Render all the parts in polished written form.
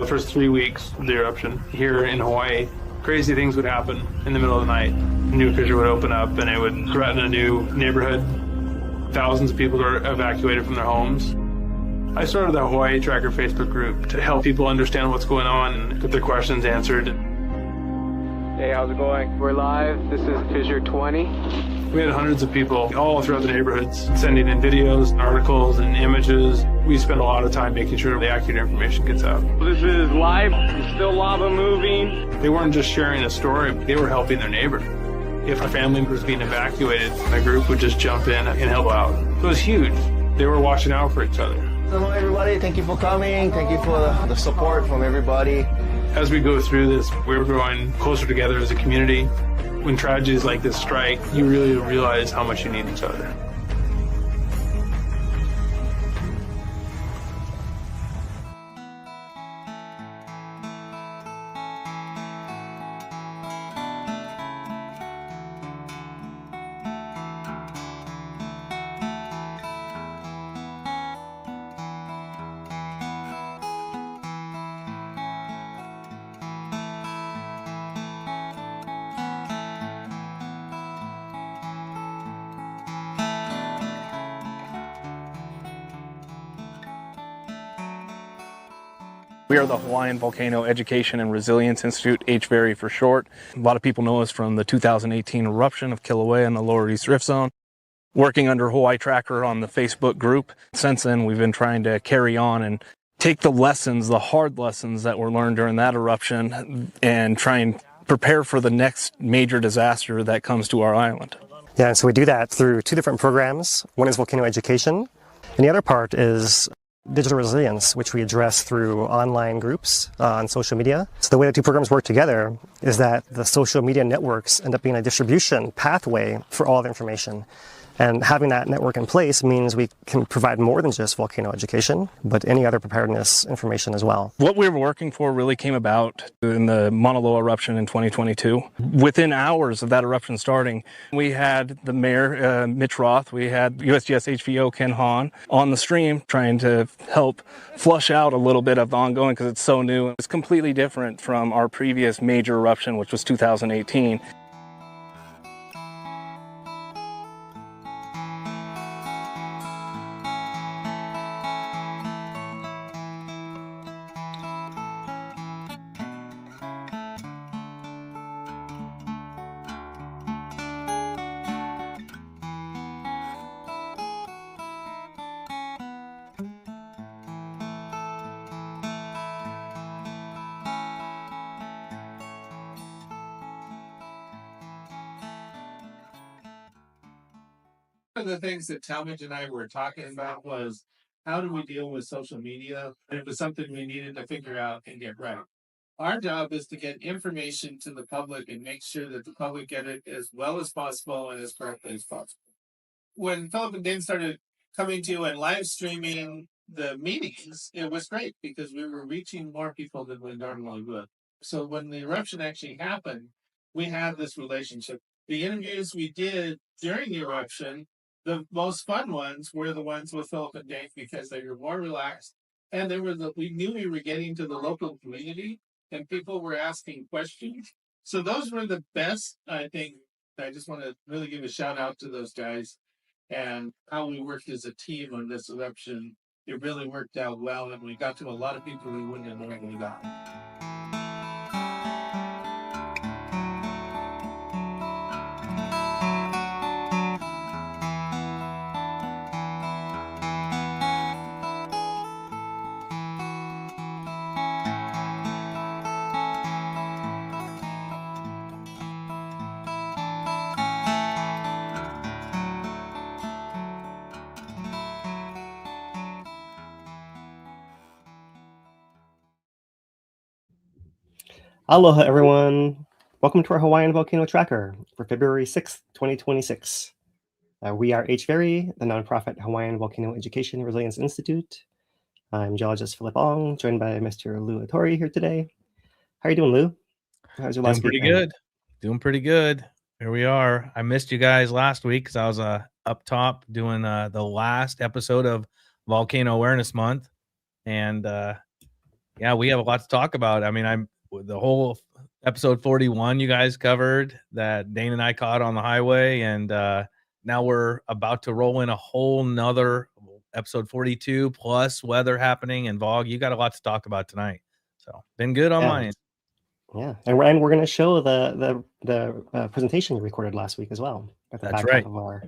The first 3 weeks of the eruption here in Hawaii, crazy things would happen in the middle of the night. A new fissure would open up and it would threaten a new neighborhood. Thousands of people were evacuated from their homes. I started the Hawaii Tracker Facebook group to help people understand what's going on and get their questions answered. Hey, how's it going? We're live. This is Fissure 20. We had hundreds of people all throughout the neighborhoods sending in videos, articles, and images. We spend a lot of time making sure the accurate information gets out. This is live. Still lava moving. They weren't just sharing a story, they were helping their neighbor. If a family was being evacuated, the group would just jump in and help out. It was huge. They were watching out for each other. Hello everybody, thank you for coming. Thank you for the support from everybody. As we go through this, we're growing closer together as a community. When tragedies like this strike, you really realize how much you need each other. We are the Hawaiian Volcano Education and Resilience Institute, HVERI for short. A lot of people know us from the 2018 eruption of Kīlauea in the Lower East Rift Zone. Working under Hawaii Tracker on the Facebook group. Since then, we've been trying to carry on and take the lessons, the hard lessons that were learned during that eruption and try and prepare for the next major disaster that comes to our island. Yeah, so we do that through two different programs. One is volcano education, and the other part is digital resilience, which we address through online groups on social media. So the way the two programs work together is that the social media networks end up being a distribution pathway for all the information. And having that network in place means we can provide more than just volcano education, but any other preparedness information as well. What we were working for really came about in the Mauna Loa eruption in 2022. Within hours of that eruption starting, we had the mayor, Mitch Roth, we had USGS-HVO Ken Hahn on the stream trying to help flush out a little bit of the ongoing because it's so new. It's completely different from our previous major eruption, which was 2018. One of the things that Talmadge and I were talking about was how do we deal with social media? And it was something we needed to figure out and get right. Our job is to get information to the public and make sure that the public get it as well as possible and as correctly as possible. When Philip and Dane started coming to and live streaming the meetings, it was great because we were reaching more people than we normally would. So when the eruption actually happened, we had this relationship. The interviews we did during the eruption, the most fun ones were the ones with Philip and Dave because they were more relaxed and we knew we were getting to the local community and people were asking questions. So those were the best, I think. I just want to really give a shout out to those guys and how we worked as a team on this eruption. It really worked out well and we got to a lot of people we wouldn't have normally got. Aloha everyone! Welcome to our Hawaiian Volcano Tracker for February 6th, 2026. We are HVERI, the nonprofit Hawaiian Volcano Education and Resilience Institute. I'm geologist Philip Ong, joined by Mr. Lou Atori here today. How are you doing, Lou? How's your last week? Doing pretty good. Here we are. I missed you guys last week because I was up top doing the last episode of Volcano Awareness Month. And Yeah, we have a lot to talk about. I mean, I'm the whole episode 41 you guys covered that Dane and I caught on the highway, and now we're about to roll in a whole nother episode 42 plus weather happening and VOG. You got a lot to talk about tonight. So been good on my end. Yeah, and we're going to show the presentation we recorded last week as well at the That's back right. half of our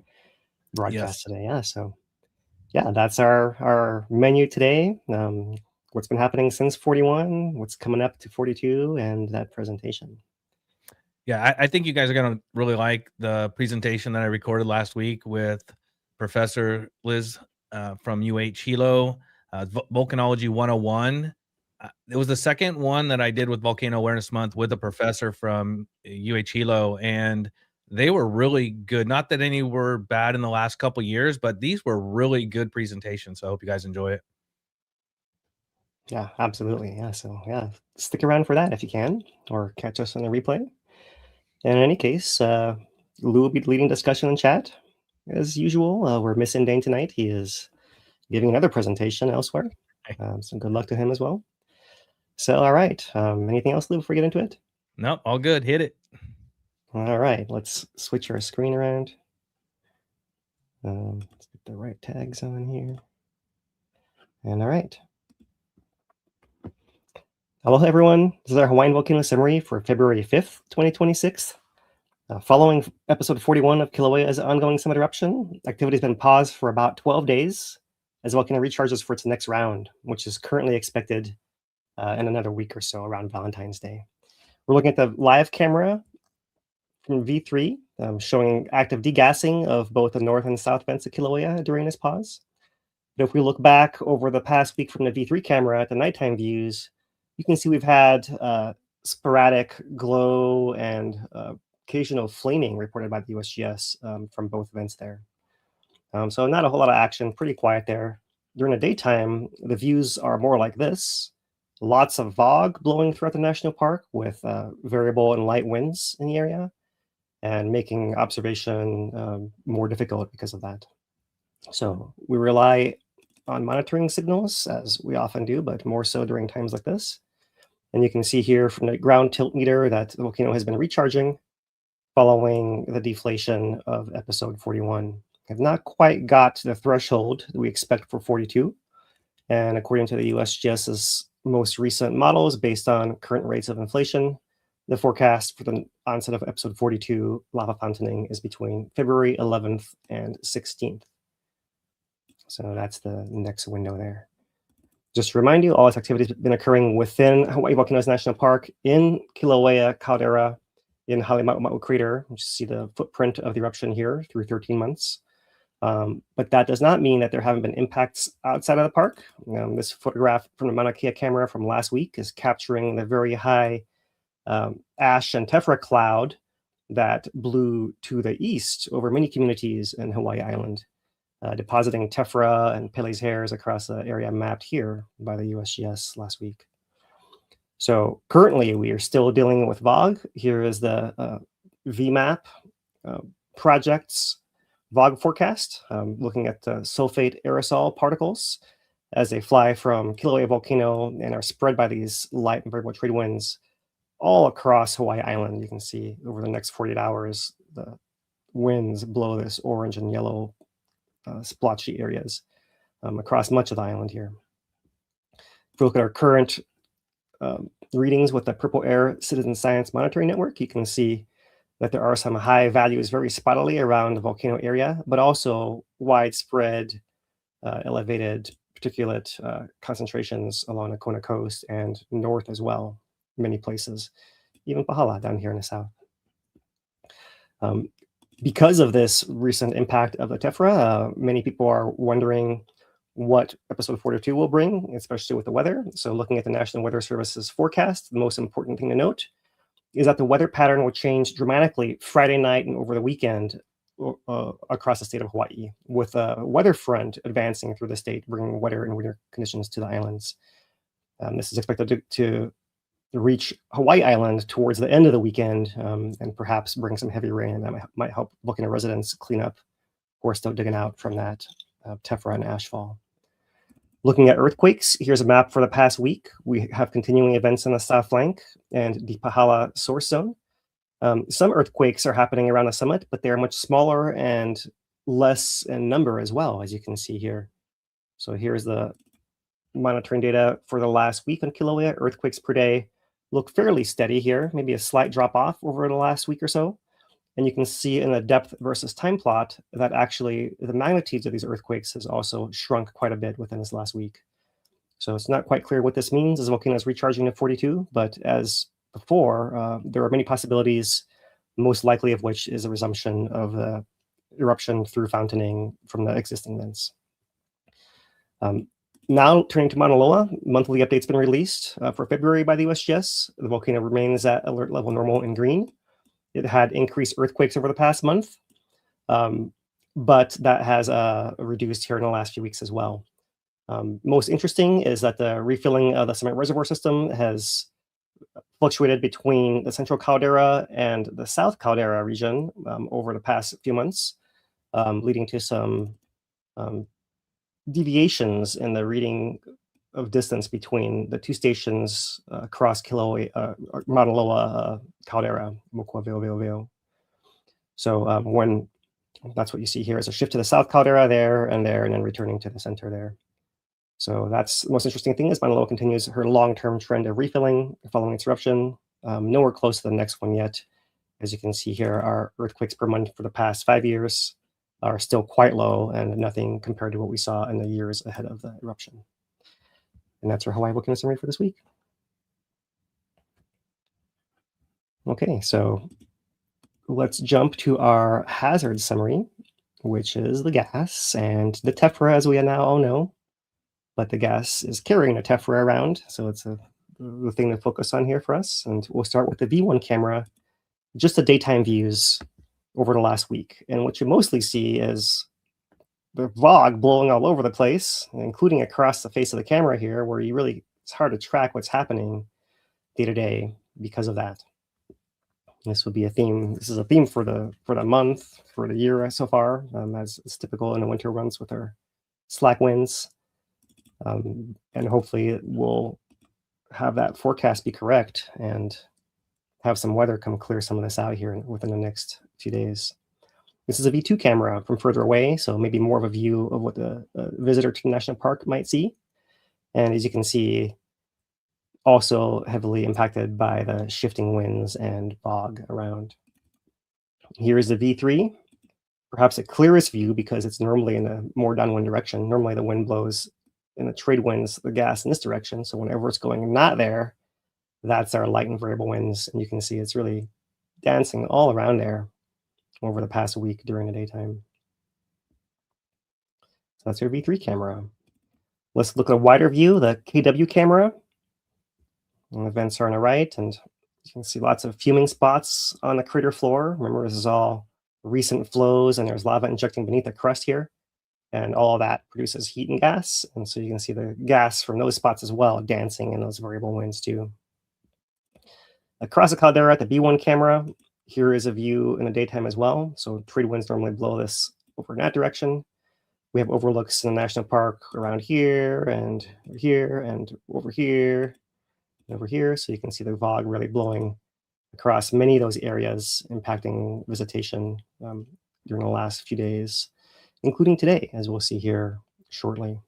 broadcast Yes. today. Yeah, so yeah, that's our menu today. What's been happening since 41, what's coming up to 42, and that presentation. Yeah, I think you guys are going to really like the presentation that I recorded last week with Professor Lis from Hilo, Volcanology 101. It was the second one that I did with Volcano Awareness Month with a professor from Hilo, and they were really good. Not that any were bad in the last couple years, but these were really good presentations. So I hope you guys enjoy it. Yeah, absolutely. Yeah, so yeah, stick around for that if you can, or catch us on the replay. And in any case, Lou will be leading discussion in chat as usual. We're missing Dane tonight. He is giving another presentation elsewhere. So good luck to him as well. So, all right. Anything else, Lou, before we get into it? Nope, all good. Hit it. All right. Let's switch our screen around. Let's get the right tags on here. And all right. Hello, everyone. This is our Hawaiian Volcano summary for February 5th, 2026. Following episode 41 of Kīlauea's ongoing summit eruption, activity has been paused for about 12 days as the volcano recharges for its next round, which is currently expected in another week or so around Valentine's Day. We're looking at the live camera from V3, showing active degassing of both the north and south vents of Kīlauea during this pause. But if we look back over the past week from the V3 camera at the nighttime views, you can see we've had sporadic glow and occasional flaming reported by the USGS from both vents there. So not a whole lot of action, pretty quiet there. During the daytime, the views are more like this. Lots of fog blowing throughout the national park with variable and light winds in the area, and making observation more difficult because of that. So we rely on monitoring signals, as we often do, but more so during times like this. And you can see here from the ground tilt meter that the volcano has been recharging following the deflation of episode 41. Have not quite got to the threshold that we expect for 42. And according to the USGS's most recent models, based on current rates of inflation, the forecast for the onset of episode 42 lava fountaining is between February 11th and 16th. So that's the next window there. Just to remind you, all this activity has been occurring within Hawaii Volcanoes National Park in Kīlauea caldera in Halema'uma'u crater. You see the footprint of the eruption here through 13 months. But that does not mean that there haven't been impacts outside of the park. This photograph from the Mauna Kea camera from last week is capturing the very high ash and tephra cloud that blew to the east over many communities in Hawaii Island, depositing tephra and Pele's hairs across the area mapped here by the USGS last week. So currently we are still dealing with VOG. Here is the VMAP project's VOG forecast, looking at sulfate aerosol particles as they fly from Kīlauea volcano and are spread by these light and variable trade winds all across Hawaii Island. You can see over the next 48 hours, the winds blow this orange and yellow splotchy areas across much of the island here. If we look at our current readings with the Purple Air Citizen Science Monitoring Network, you can see that there are some high values very spottily around the volcano area, but also widespread elevated particulate concentrations along the Kona coast and north as well, many places, even Pahala down here in the south. Because of this recent impact of the tephra, many people are wondering what episode 42 will bring, especially with the weather. So looking at the National Weather Service's forecast, the most important thing to note is that the weather pattern will change dramatically Friday night and over the weekend across the state of Hawaii, with a weather front advancing through the state, bringing wetter and winter conditions to the islands. This is expected to reach Hawaii Island towards the end of the weekend and perhaps bring some heavy rain that might help volcano residents clean up who are still digging out from that tephra and ashfall. Looking at earthquakes, here's a map for the past week. We have continuing events on the south flank and the Pahala source zone. Some earthquakes are happening around the summit, but they're much smaller and less in number as well, as you can see here. So here's the monitoring data for the last week on Kīlauea. Earthquakes per day look fairly steady here, maybe a slight drop off over the last week or so. And you can see in the depth versus time plot that actually the magnitudes of these earthquakes has also shrunk quite a bit within this last week. So it's not quite clear what this means as the volcano is recharging to 42, but as before, there are many possibilities, most likely of which is a resumption of the eruption through fountaining from the existing vents. Now turning to Mauna Loa, monthly update's been released for February by the USGS. The volcano remains at alert level normal in green. It had increased earthquakes over the past month, but that has reduced here in the last few weeks as well. Most interesting is that the refilling of the summit reservoir system has fluctuated between the central caldera and the south caldera region over the past few months, leading to some deviations in the reading of distance between the two stations across Kīlauea, Mauna Loa caldera, Mokua Veo. So when that's what you see here is a shift to the south caldera there, and then returning to the center there. So that's the most interesting thing is Mauna Loa continues her long-term trend of refilling following its eruption. Nowhere close to the next one yet. As you can see here, our earthquakes per month for the past 5 years are still quite low and nothing compared to what we saw in the years ahead of the eruption. And that's our Hawaii Volcano summary for this week. Okay, so let's jump to our hazard summary, which is the gas and the tephra, as we now all know. But the gas is carrying the tephra around, so it's the thing to focus on here for us. And we'll start with the V1 camera, just the daytime views over the last week. And what you mostly see is the fog blowing all over the place, including across the face of the camera here, where it's hard to track what's happening day to day because of that. This would be a theme. This is a theme for the month, for the year so far, as is typical in the winter runs with our slack winds. And hopefully we'll have that forecast be correct and have some weather come clear some of this out here within the next few days. This is a V2 camera from further away, so maybe more of a view of what the visitor to the national park might see. And as you can see, also heavily impacted by the shifting winds and fog around. Here's the V3, perhaps the clearest view because it's normally in a more downwind direction. Normally the wind blows in the trade winds, the gas in this direction. So whenever it's going not there, that's our light and variable winds. And you can see it's really dancing all around there over the past week during the daytime. So that's your V3 camera. Let's look at a wider view, the KW camera. And the vents are on the right, and you can see lots of fuming spots on the crater floor. Remember, this is all recent flows, and there's lava injecting beneath the crust here. And all of that produces heat and gas. And so you can see the gas from those spots as well, dancing in those variable winds too. Across the caldera at the B1 camera, here is a view in the daytime as well. So trade winds normally blow this over in that direction. We have overlooks in the national park around here and over here and over here and over here. So you can see the fog really blowing across many of those areas, impacting visitation during the last few days, including today, as we'll see here shortly.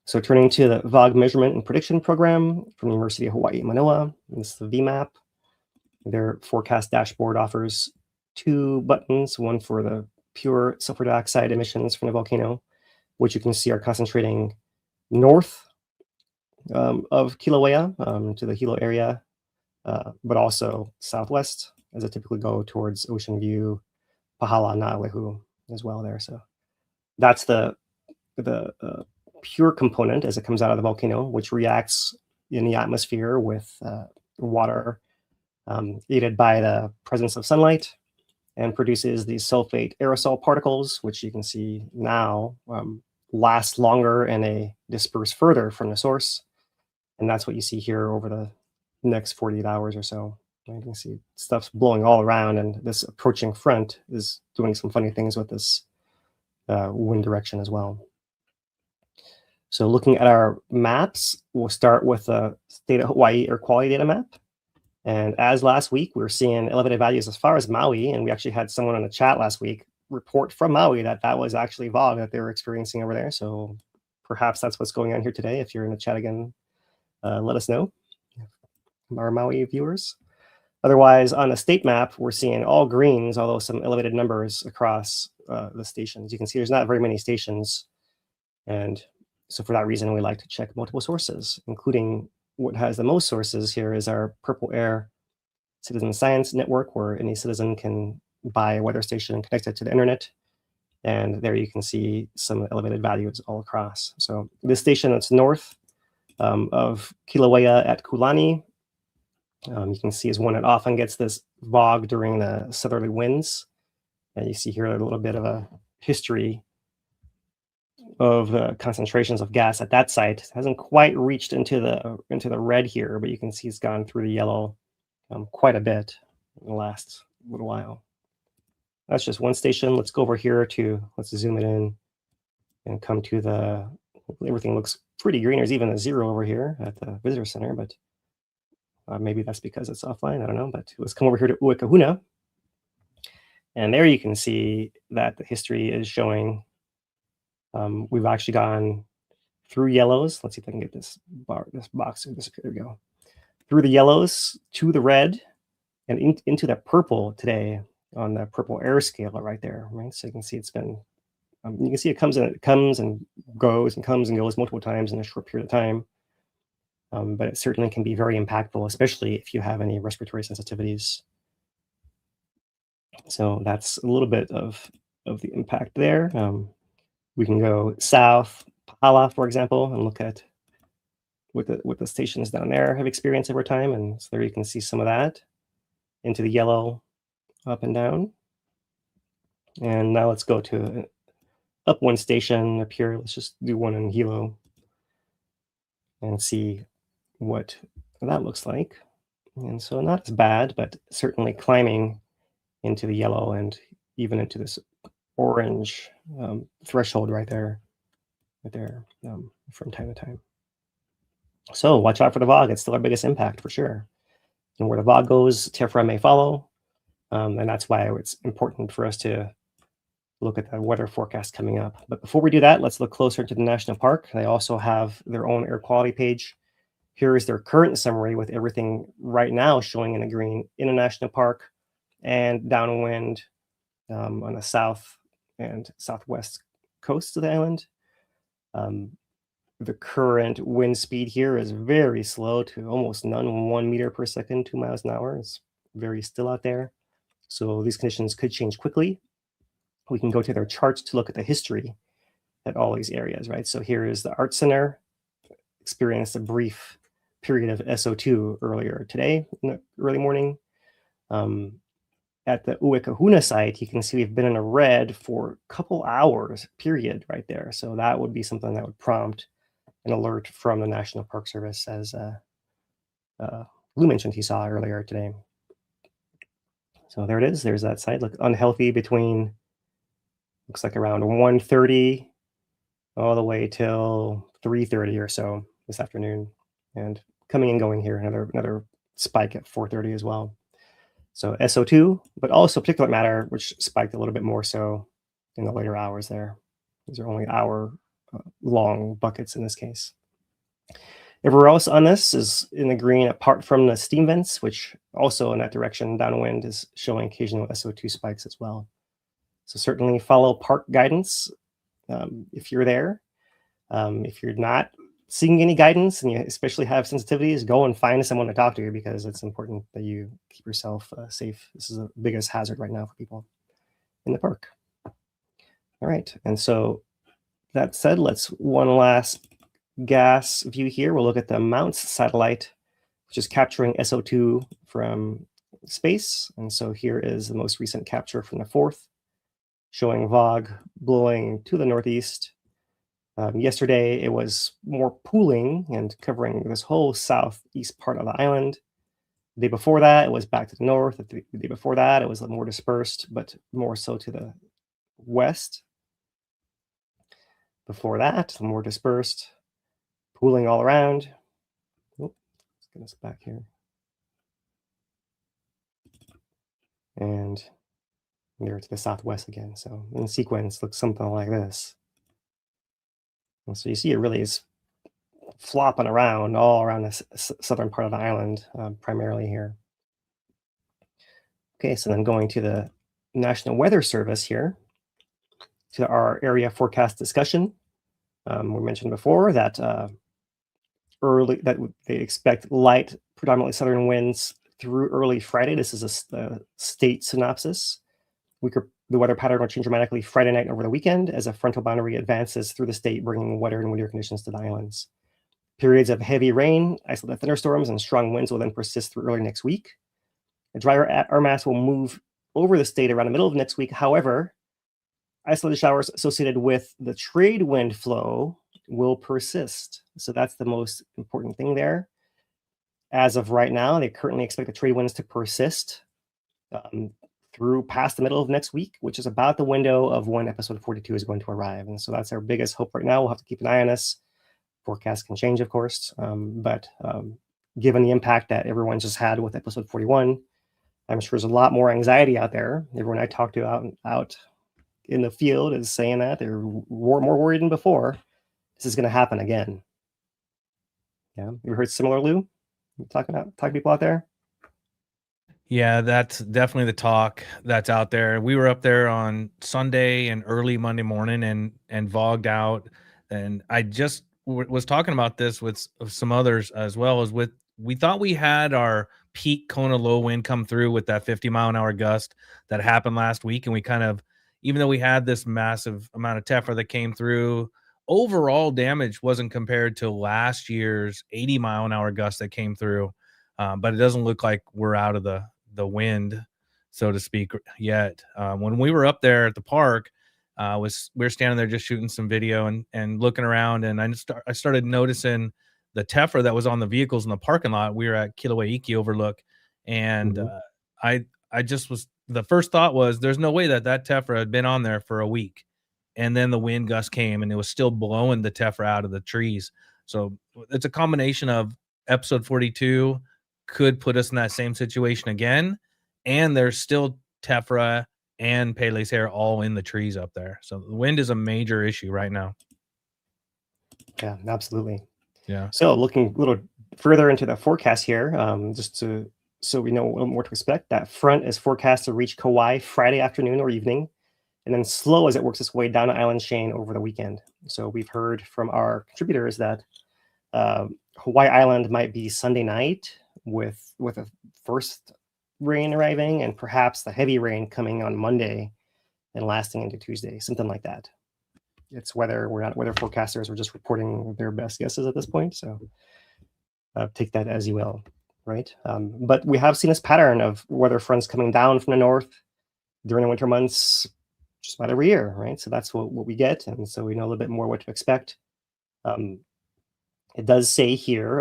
So turning to the VOG measurement and prediction program from the University of Hawaiʻi, Manoa, this is the VMAP. Their forecast dashboard offers two buttons, one for the pure sulfur dioxide emissions from the volcano, which you can see are concentrating north of Kīlauea to the Hilo area, but also southwest, as it typically go towards Ocean View, Pahala, Na'alehu as well there. So that's the pure component as it comes out of the volcano, which reacts in the atmosphere with water aided by the presence of sunlight and produces these sulfate aerosol particles, which you can see now last longer and they disperse further from the source. And that's what you see here over the next 48 hours or so. You can see stuff's blowing all around, and this approaching front is doing some funny things with this wind direction as well. So looking at our maps, we'll start with the state of Hawaii air quality data map. And as last week, we were seeing elevated values as far as Maui, and we actually had someone in the chat last week report from Maui that that was actually VOG that they were experiencing over there. So perhaps that's what's going on here today. If you're in the chat again, let us know, our Maui viewers. Otherwise, on the state map, we're seeing all greens, although some elevated numbers across the stations. You can see there's not very many stations. And so for that reason, we like to check multiple sources, including what has the most sources here is our Purple Air Citizen Science Network, where any citizen can buy a weather station and connect it to the internet. And there you can see some elevated values all across. So this station that's north of Kīlauea at Kulani, you can see is one that often gets this VOG during the southerly winds. And you see here a little bit of a history of the concentrations of gas at that site. It hasn't quite reached into the red here, but you can see it's gone through the yellow quite a bit in the last little while. That's just one station. Let's go over here let's zoom it in and come to everything looks pretty green. There's even a 0 over here at the visitor center, but maybe that's because it's offline. I don't know, but let's come over here to Uekahuna. And there you can see that the history is showing we've actually gone through yellows. Let's see if I can get this box to disappear. There we go. Through the yellows to the red and into the purple today on the purple air scale right there, right? So you can see it's been, you can see it comes and goes multiple times in a short period of time. But it certainly can be very impactful, especially if you have any respiratory sensitivities. So that's a little bit of the impact there. We can go south, Pahala, for example, and look at what the stations down there have experienced over time. And so there you can see some of that into the yellow up and down. And now let's go to up one station up here. Let's just do one in Hilo and see what that looks like. And so not as bad, but certainly climbing into the yellow and even into this orange threshold right there from time to time. So watch out for the VOG. It's still our biggest impact for sure. And where the VOG goes, tephra may follow. And that's why it's important for us to look at the weather forecast coming up. But before we do that, let's look closer to the national park. They also have their own air quality page. Here is their current summary with everything right now showing in the green in a national park and downwind on the south and southwest coast of the island. The current wind speed here is very slow to almost none, 1 meter per second, 2 miles an hour. It's very still out there. So these conditions could change quickly. We can go to their charts to look at the history at all these areas, right? So here is the Art Center, experienced a brief period of SO2 earlier today in the early morning. At the Uekahuna site, you can see we've been in a red for a couple hours period right there. So that would be something that would prompt an alert from the National Park Service, as Lou mentioned he saw earlier today. So there it is. There's that site. Look, unhealthy between, looks like around 1:30 all the way till 3:30 or so this afternoon. And coming and going here, another spike at 4:30 as well. So SO2, but also particulate matter, which spiked a little bit more so in the later hours there. These are only hour-long buckets in this case. Everywhere else on this is in the green, apart from the steam vents, which also in that direction downwind is showing occasional SO2 spikes as well. So certainly follow park guidance if you're there. If you're not seeing any guidance and you especially have sensitivities, go and find someone to talk to, because it's important that you keep yourself safe. This is the biggest hazard right now for people in the park. All right, and so that said, let's one last gas view here. We'll look at the Mounts satellite, which is capturing SO2 from space. And so here is the most recent capture from the 4th, showing VOG blowing to the northeast. Yesterday, it was more pooling and covering this whole southeast part of the island. The day before that, it was back to the north. The day before that, it was more dispersed, but more so to the west. Before that, more dispersed. pooling all around. Oh, let's get us back here. And there to the southwest again. So in sequence, looks something like this. And so you see it really is flopping around all around the southern part of the island, primarily here. Okay, so then going to the National Weather Service here, to our area forecast discussion. We mentioned before that they expect light, predominantly southern winds through early Friday. This is a state synopsis. The weather pattern will change dramatically Friday night and over the weekend as a frontal boundary advances through the state, bringing wetter and windier conditions to the islands. Periods of heavy rain, isolated thunderstorms, and strong winds will then persist through early next week. A drier air mass will move over the state around the middle of next week. However, isolated showers associated with the trade wind flow will persist. So that's the most important thing there. As of right now, they currently expect the trade winds to persist through past the middle of next week, which is about the window of when episode 42 is going to arrive. And so that's our biggest hope right now. We'll have to keep an eye on this. Forecasts can change, of course, but given the impact that everyone just had with episode 41, I'm sure there's a lot more anxiety out there. Everyone I talk to out in the field is saying that they're more worried than before. This is going to happen again. Yeah, you heard similar, Lou? Talking to people out there. Yeah, that's definitely the talk that's out there. We were up there on Sunday and early Monday morning and vogged out. And I just was talking about this with some others as well as we thought we had our peak Kona low wind come through with that 50-mile-an-hour gust that happened last week. And we kind of, even though we had this massive amount of tephra that came through, overall damage wasn't compared to last year's 80-mile-an-hour gust that came through. But it doesn't look like we're out of the wind, so to speak, yet. When we were up there at the park, we were standing there just shooting some video and looking around, and I started noticing the tephra that was on the vehicles in the parking lot. We were at Kīlauea Overlook, and I just was, the first thought was, there's no way that tephra had been on there for a week. And then the wind gust came and it was still blowing the tephra out of the trees. So it's a combination of episode 42 could put us in that same situation again. And there's still tephra and Pele's hair all in the trees up there. So the wind is a major issue right now. Yeah, absolutely. Yeah. So looking a little further into the forecast here, so we know a little more to expect. That front is forecast to reach Kauai Friday afternoon or evening, and then slow as it works its way down the island chain over the weekend. So we've heard from our contributors that Hawaii Island might be Sunday night with a first rain arriving, and perhaps the heavy rain coming on Monday and lasting into Tuesday, something like that. It's weather. We're not weather forecasters. We're just reporting their best guesses at this point. So take that as you will, right? But we have seen this pattern of weather fronts coming down from the north during the winter months just about every year, right? So that's what we get. And so we know a little bit more what to expect. It does say here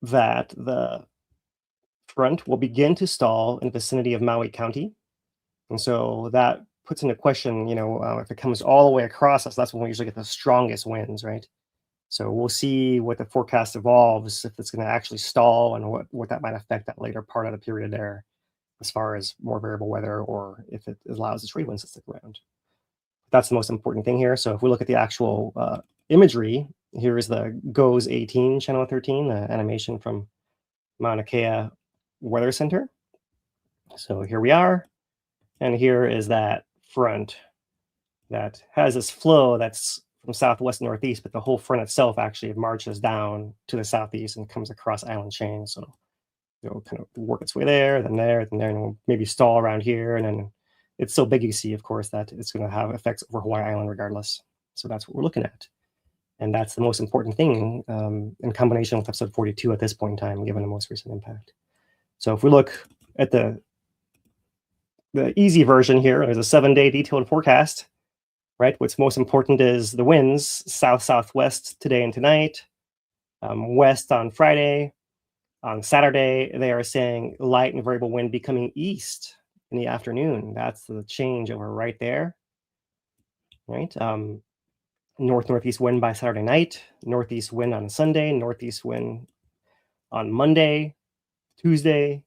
that the front will begin to stall in the vicinity of Maui County. And so that puts into question, if it comes all the way across us, that's when we usually get the strongest winds, right? So we'll see what the forecast evolves, if it's going to actually stall, and what that might affect that later part of the period there, as far as more variable weather, or if it allows the trade winds to stick around. That's the most important thing here. So if we look at the actual imagery, here is the GOES 18, channel 13, the animation from Mauna Kea Weather Center. So here we are, and here is that front that has this flow that's from southwest and northeast, but the whole front itself actually marches down to the southeast and comes across island chain. So it'll kind of work its way there, then there, and we'll maybe stall around here. And then it's so big, you see, of course, that it's going to have effects over Hawaii Island regardless. So that's what we're looking at. And that's the most important thing in combination with episode 42 at this point in time, given the most recent impact. So if we look at the easy version here, there's a 7-day detailed forecast, right? What's most important is the winds, south-southwest today and tonight, west on Friday. On Saturday, they are saying light and variable wind becoming east in the afternoon. That's the change over right there, right? north-northeast wind by Saturday night, northeast wind on Sunday, northeast wind on Monday, Tuesday,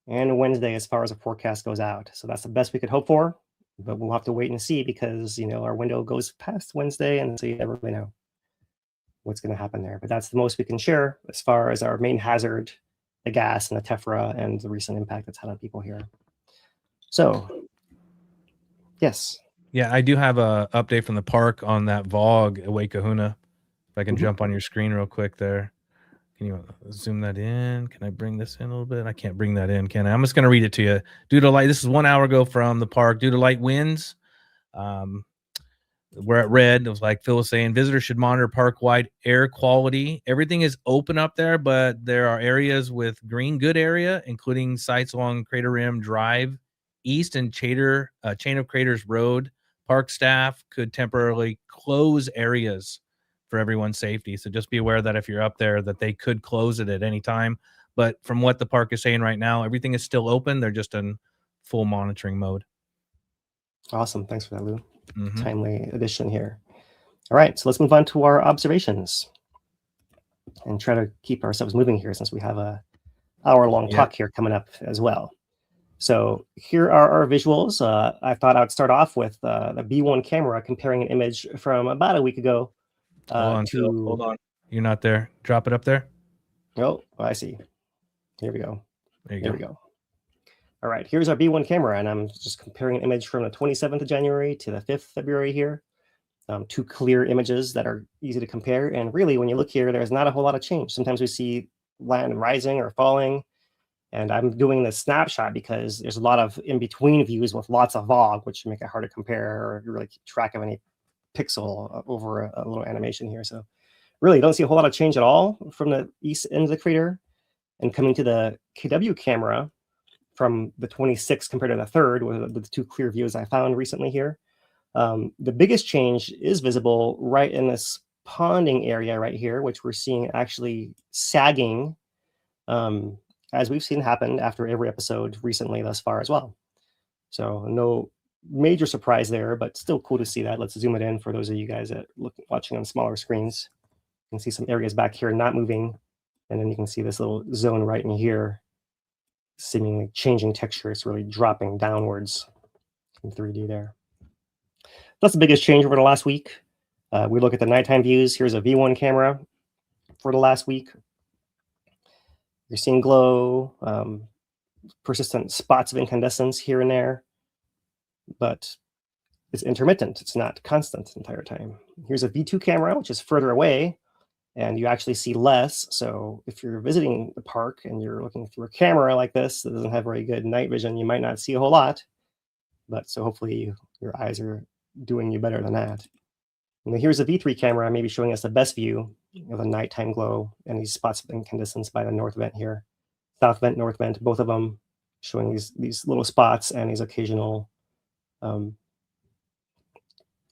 and Wednesday as far as the forecast goes out. So that's the best we could hope for, but we'll have to wait and see because, our window goes past Wednesday, and so you never really know what's going to happen there. But that's the most we can share as far as our main hazard, the gas and the tephra, and the recent impact that's had on people here. So, yes. Yeah, I do have a update from the park on that VOG at Wake Kahuna. If I can jump on your screen real quick there. Can you zoom that in? Can I bring this in a little bit? I can't bring that in, can I? I'm just going to read it to you. Due to light, this is 1 hour ago from the park. Due to light winds, we're at red. It was like Phil was saying, visitors should monitor park-wide air quality. Everything is open up there, but there are areas with green good area, including sites along Crater Rim Drive, East and Chain of Craters Road. Park staff could temporarily close areas for everyone's safety. So just be aware that if you're up there, that they could close it at any time. But from what the park is saying right now, everything is still open. They're just in full monitoring mode. Awesome. Thanks for that, Lou. Timely addition here. All right, so let's move on to our observations and try to keep ourselves moving here since we have a hour-long talk here coming up as well. So here are our visuals. I thought I'd start off with the B1 camera comparing an image from about a week ago. Hold on. You're not there. Drop it up there. Oh, I see. Here we go. There we go. All right, here's our B1 camera, and I'm just comparing an image from the 27th of January to the 5th February here. Two clear images that are easy to compare. And really, when you look here, there's not a whole lot of change. Sometimes we see land rising or falling. And I'm doing the snapshot because there's a lot of in-between views with lots of VOG, which make it hard to compare or really keep track of any pixel over a little animation here. So really, you don't see a whole lot of change at all from the east end of the crater. And coming to the KW camera from the 26th compared to the 3rd, with the two clear views I found recently here, the biggest change is visible right in this ponding area right here, which we're seeing actually sagging, as we've seen happen after every episode recently thus far as well. So no major surprise there, but still cool to see that. Let's zoom it in for those of you guys that watching on smaller screens. You can see some areas back here not moving, and then you can see this little zone right in here seemingly changing texture. It's really dropping downwards in 3D there. That's the biggest change over the last week. We look at the nighttime views. Here's a V1 camera for the last week. You're seeing glow, persistent spots of incandescence here and there, but it's intermittent. It's not constant the entire time. Here's a V2 camera, which is further away, and you actually see less. So if you're visiting the park and you're looking through a camera like this that doesn't have very good night vision, you might not see a whole lot. But so hopefully your eyes are doing you better than that. And then here's a V3 camera, maybe showing us the best view of the nighttime glow and these spots of incandescence by the north vent here. South vent, north vent, both of them showing these little spots and these occasional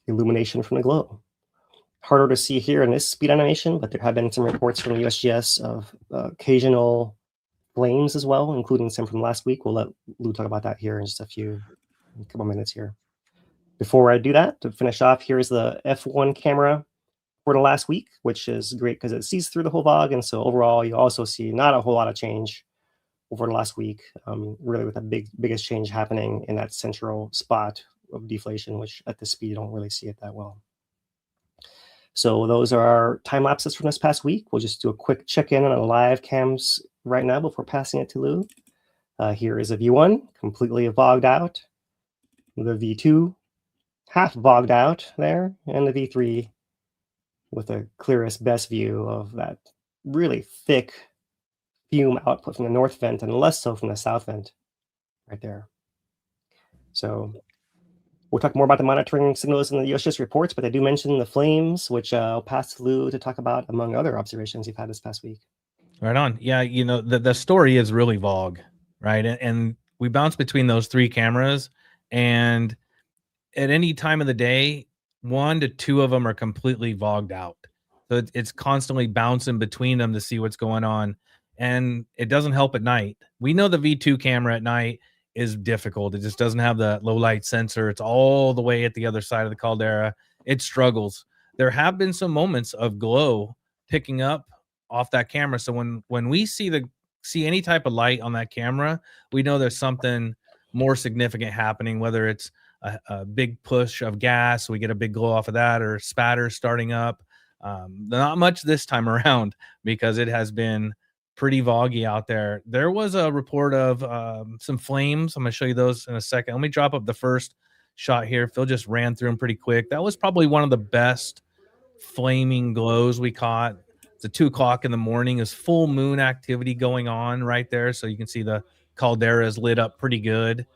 illumination from the glow. Harder to see here in this speed animation, but there have been some reports from the USGS of occasional flames as well, including some from last week. We'll let Lou talk about that here in just a couple minutes here. Before I do that, to finish off, here's the F1 camera for the last week, which is great because it sees through the whole VOG. And so overall, you also see not a whole lot of change over the last week, really with the biggest change happening in that central spot of deflation, which at this speed, you don't really see it that well. So those are our time lapses from this past week. We'll just do a quick check-in on the live cams right now before passing it to Lou. Here is a V1, completely VOG'd out. The V2, half VOG'd out there, and the V3 with the clearest, best view of that really thick fume output from the north vent and less so from the south vent right there. So we'll talk more about the monitoring signals in the USGS reports, but I do mention the flames, which I'll pass to Lou to talk about among other observations you've had this past week. Right on. Yeah, you know, the story is really VOG, right? And we bounce between those three cameras, and at any time of the day, 1 to 2 of them are completely VOG'd out. So it's constantly bouncing between them to see what's going on. And it doesn't help at night. We know the V2 camera at night is difficult. It just doesn't have the low light sensor. It's all the way at the other side of the caldera. It struggles. there have been some moments of glow picking up off that camera. So when we see any type of light on that camera, we know there's something more significant happening, whether it's a big push of gas, we get a big glow off of that, or spatter starting up. Not much this time around because it has been pretty foggy out there. There was a report of some flames. I'm going to show you those in a second. Let me drop up the first shot here. Phil just ran through them pretty quick. That was probably one of the best flaming glows we caught. It's at 2 o'clock in the morning. Is full moon activity going on right there, so you can see the caldera is lit up pretty good.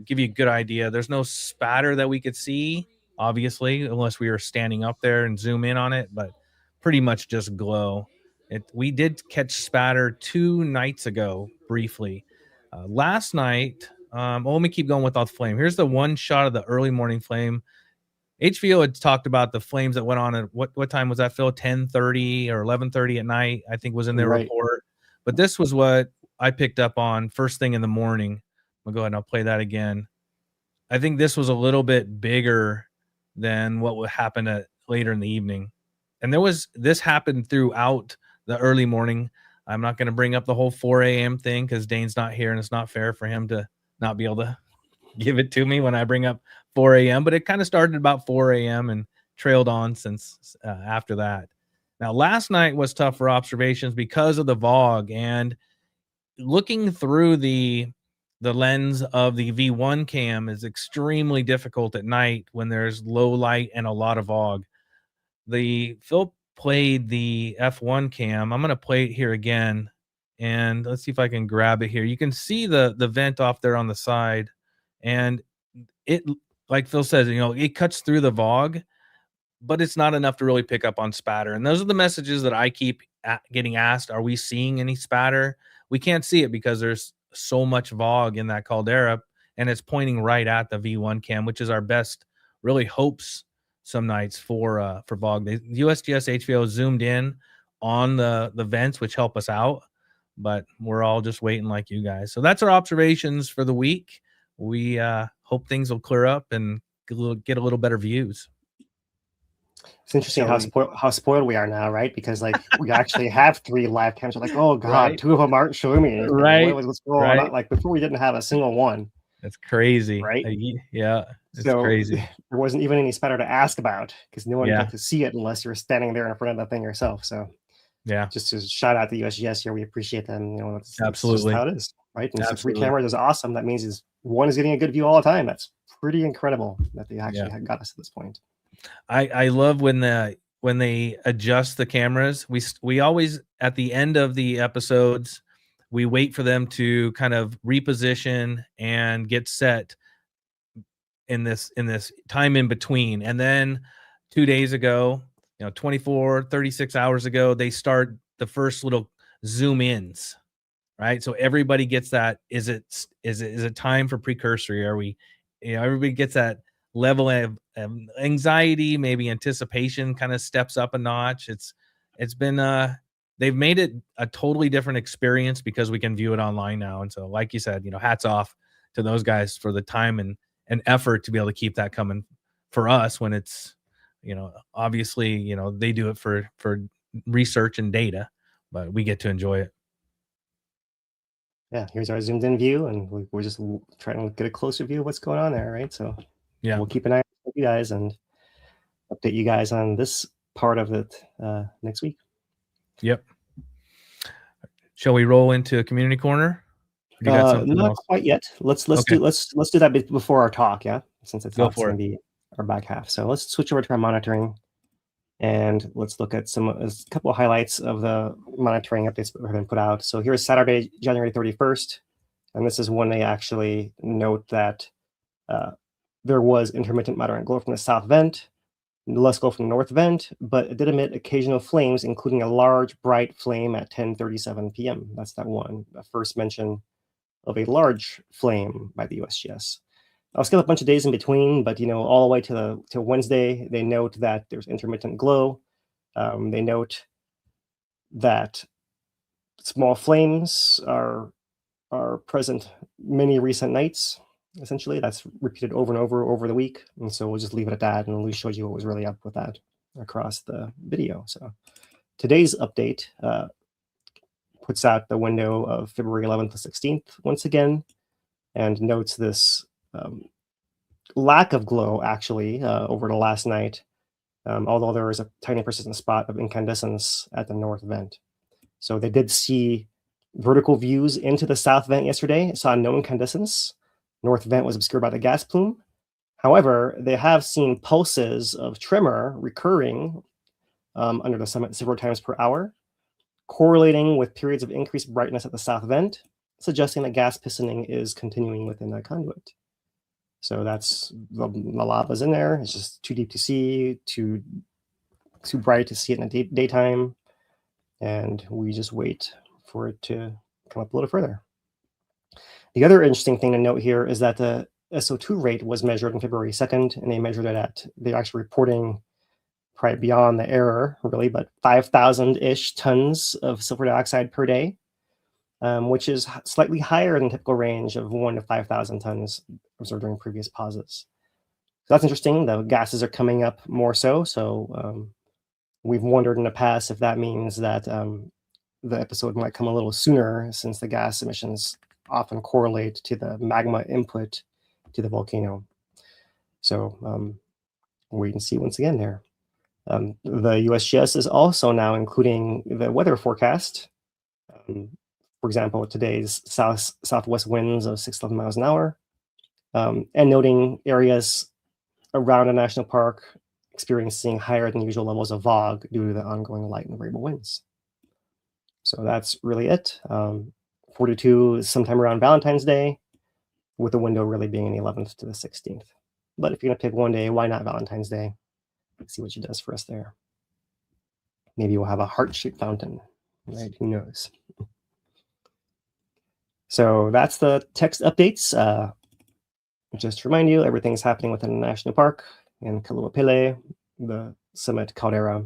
Give you a good idea. There's no spatter that we could see, obviously, unless we were standing up there and zoom in on it, but pretty much just glow. We did catch spatter 2 nights ago briefly. Last night, well, let me keep going with all the flame. Here's the one shot of the early morning flame. HVO had talked about the flames that went on at what time was that, Phil? 10:30 or 11:30 at night, I think was in their report. But this was what I picked up on first thing in the morning. I'll go ahead and I'll play that again. I think this was a little bit bigger than what would happen at later in the evening. And this happened throughout the early morning. I'm not going to bring up the whole 4 a.m. thing because Dane's not here and it's not fair for him to not be able to give it to me when I bring up 4 a.m. But it kind of started about 4 a.m. and trailed on since after that. Now, last night was tough for observations because of the fog, and looking through the lens of the V1 cam is extremely difficult at night when there's low light and a lot of fog. Phil played the F1 cam. I'm going to play it here again, and let's see if I can grab it here. You can see the vent off there on the side, and it, like Phil says, it cuts through the fog, but it's not enough to really pick up on spatter. And those are the messages that I keep getting asked. Are we seeing any spatter? We can't see it because there's so much fog in that caldera, and it's pointing right at the V1 cam, which is our best really hopes some nights for fog. The USGS-HVO zoomed in on the vents, which help us out, but we're all just waiting like you guys. So that's our observations for the week. We hope things will clear up and get a little better views. It's interesting how spoiled we are now, right? Because like we actually have 3 live cams. We're like, oh god, 2 of them aren't showing me anything. Right. What's going on? Like before, we didn't have a single one. That's crazy, right? Yeah, it's so crazy. There wasn't even any spatter to ask about because no one got to see it unless you're standing there in front of the thing yourself. So yeah, just to shout out the USGS here, we appreciate them. Absolutely, that's just how it is, right? And so 3 cameras is awesome. That means one is getting a good view all the time. That's pretty incredible that they actually got us to this point. I love when they adjust the cameras. We always at the end of the episodes, we wait for them to kind of reposition and get set in this time in between. And then 2 days ago, 24, 36 hours ago, they start the first little zoom ins, right? So everybody gets that. Is it time for precursory? Are we, everybody gets that level of anxiety, maybe anticipation kind of steps up a notch. It's been they've made it a totally different experience because we can view it online now. And so, like you said, hats off to those guys for the time and effort to be able to keep that coming for us when it's, obviously, they do it for research and data, but we get to enjoy it. Yeah, here's our zoomed in view, and we're just trying to get a closer view of what's going on there, right? So yeah, we'll keep an eye on you guys and update you guys on this part of it next week. Yep. Shall we roll into community corner? Not quite yet. Let's do that before our talk, yeah, since it's not going to be our back half. So let's switch over to our monitoring, and let's look at a couple of highlights of the monitoring updates that have been put out. So here's Saturday, January 31st, and this is when they actually note that there was intermittent moderate glow from the south vent, less glow from the north vent, but it did emit occasional flames, including a large bright flame at 10:37 p.m. That's that one, the first mention of a large flame by the USGS. I'll skip a bunch of days in between, but all the way to Wednesday, they note that there's intermittent glow. They note that small flames are present many recent nights. Essentially, that's repeated over and over the week, and so we'll just leave it at that, and we showed you what was really up with that. across the video. So today's update puts out the window of February 11th to 16th once again, and notes this lack of glow actually over the last night, although there is a tiny persistent spot of incandescence at the north vent. So they did see vertical views into the south vent yesterday, saw no incandescence. North vent was obscured by the gas plume. However, they have seen pulses of tremor recurring under the summit several times per hour, correlating with periods of increased brightness at the south vent, suggesting that gas pistoning is continuing within that conduit. So that's the lava's in there. It's just too deep to see, too bright to see it in the daytime, and we just wait for it to come up a little further. The other interesting thing to note here is that the SO2 rate was measured on February 2nd, and they measured it at, they're actually reporting probably beyond the error, really, but 5,000-ish tons of sulfur dioxide per day, which is slightly higher than the typical range of 1 to 5,000 tons observed during previous pauses. So that's interesting. The gases are coming up more so. So we've wondered in the past if that means that the episode might come a little sooner, since the gas emissions often correlate to the magma input to the volcano. So wait and see once again there. The USGS is also now including the weather forecast. For example, today's southwest winds of 6 to 11 miles an hour, and noting areas around a national park experiencing higher than usual levels of fog due to the ongoing light and variable winds. So that's really it. 42 is sometime around Valentine's Day, with the window really being the 11th to the 16th. But if you're going to pick one day, why not Valentine's Day? Let's see what she does for us there. Maybe we'll have a heart-shaped fountain, right? Who knows? So that's the text updates. Just to remind you, everything's happening within the national park in Kīlauea, the summit caldera,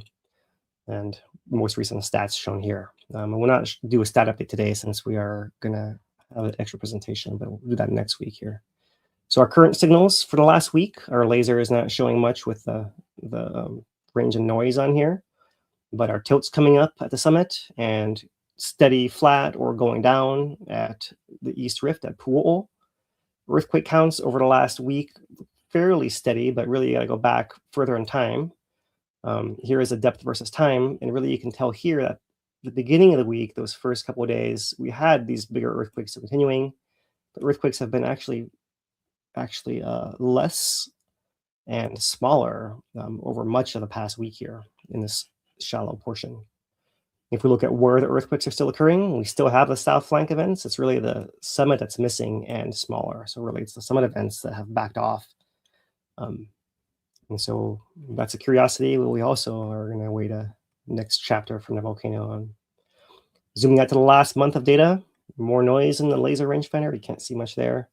and most recent stats shown here. We'll not do a stat update today since we are going to have an extra presentation, but we'll do that next week here. So our current signals for the last week, our laser is not showing much with the range and noise on here, but our tilt's coming up at the summit and steady flat or going down at the East Rift at Pu'o'o. Earthquake counts over the last week, fairly steady, but really you got to go back further in time. Here is a depth versus time, and really you can tell here that the beginning of the week, those first couple of days, we had these bigger earthquakes continuing, but earthquakes have been actually less and smaller over much of the past week here in this shallow portion. If we look at where the earthquakes are still occurring, we still have the south flank events. It's really the summit that's missing and smaller. So really it's the summit events that have backed off. And so that's a curiosity. We also are going to wait a next chapter from the volcano on. Zooming out to the last month of data, more noise in the laser rangefinder. You can't see much there.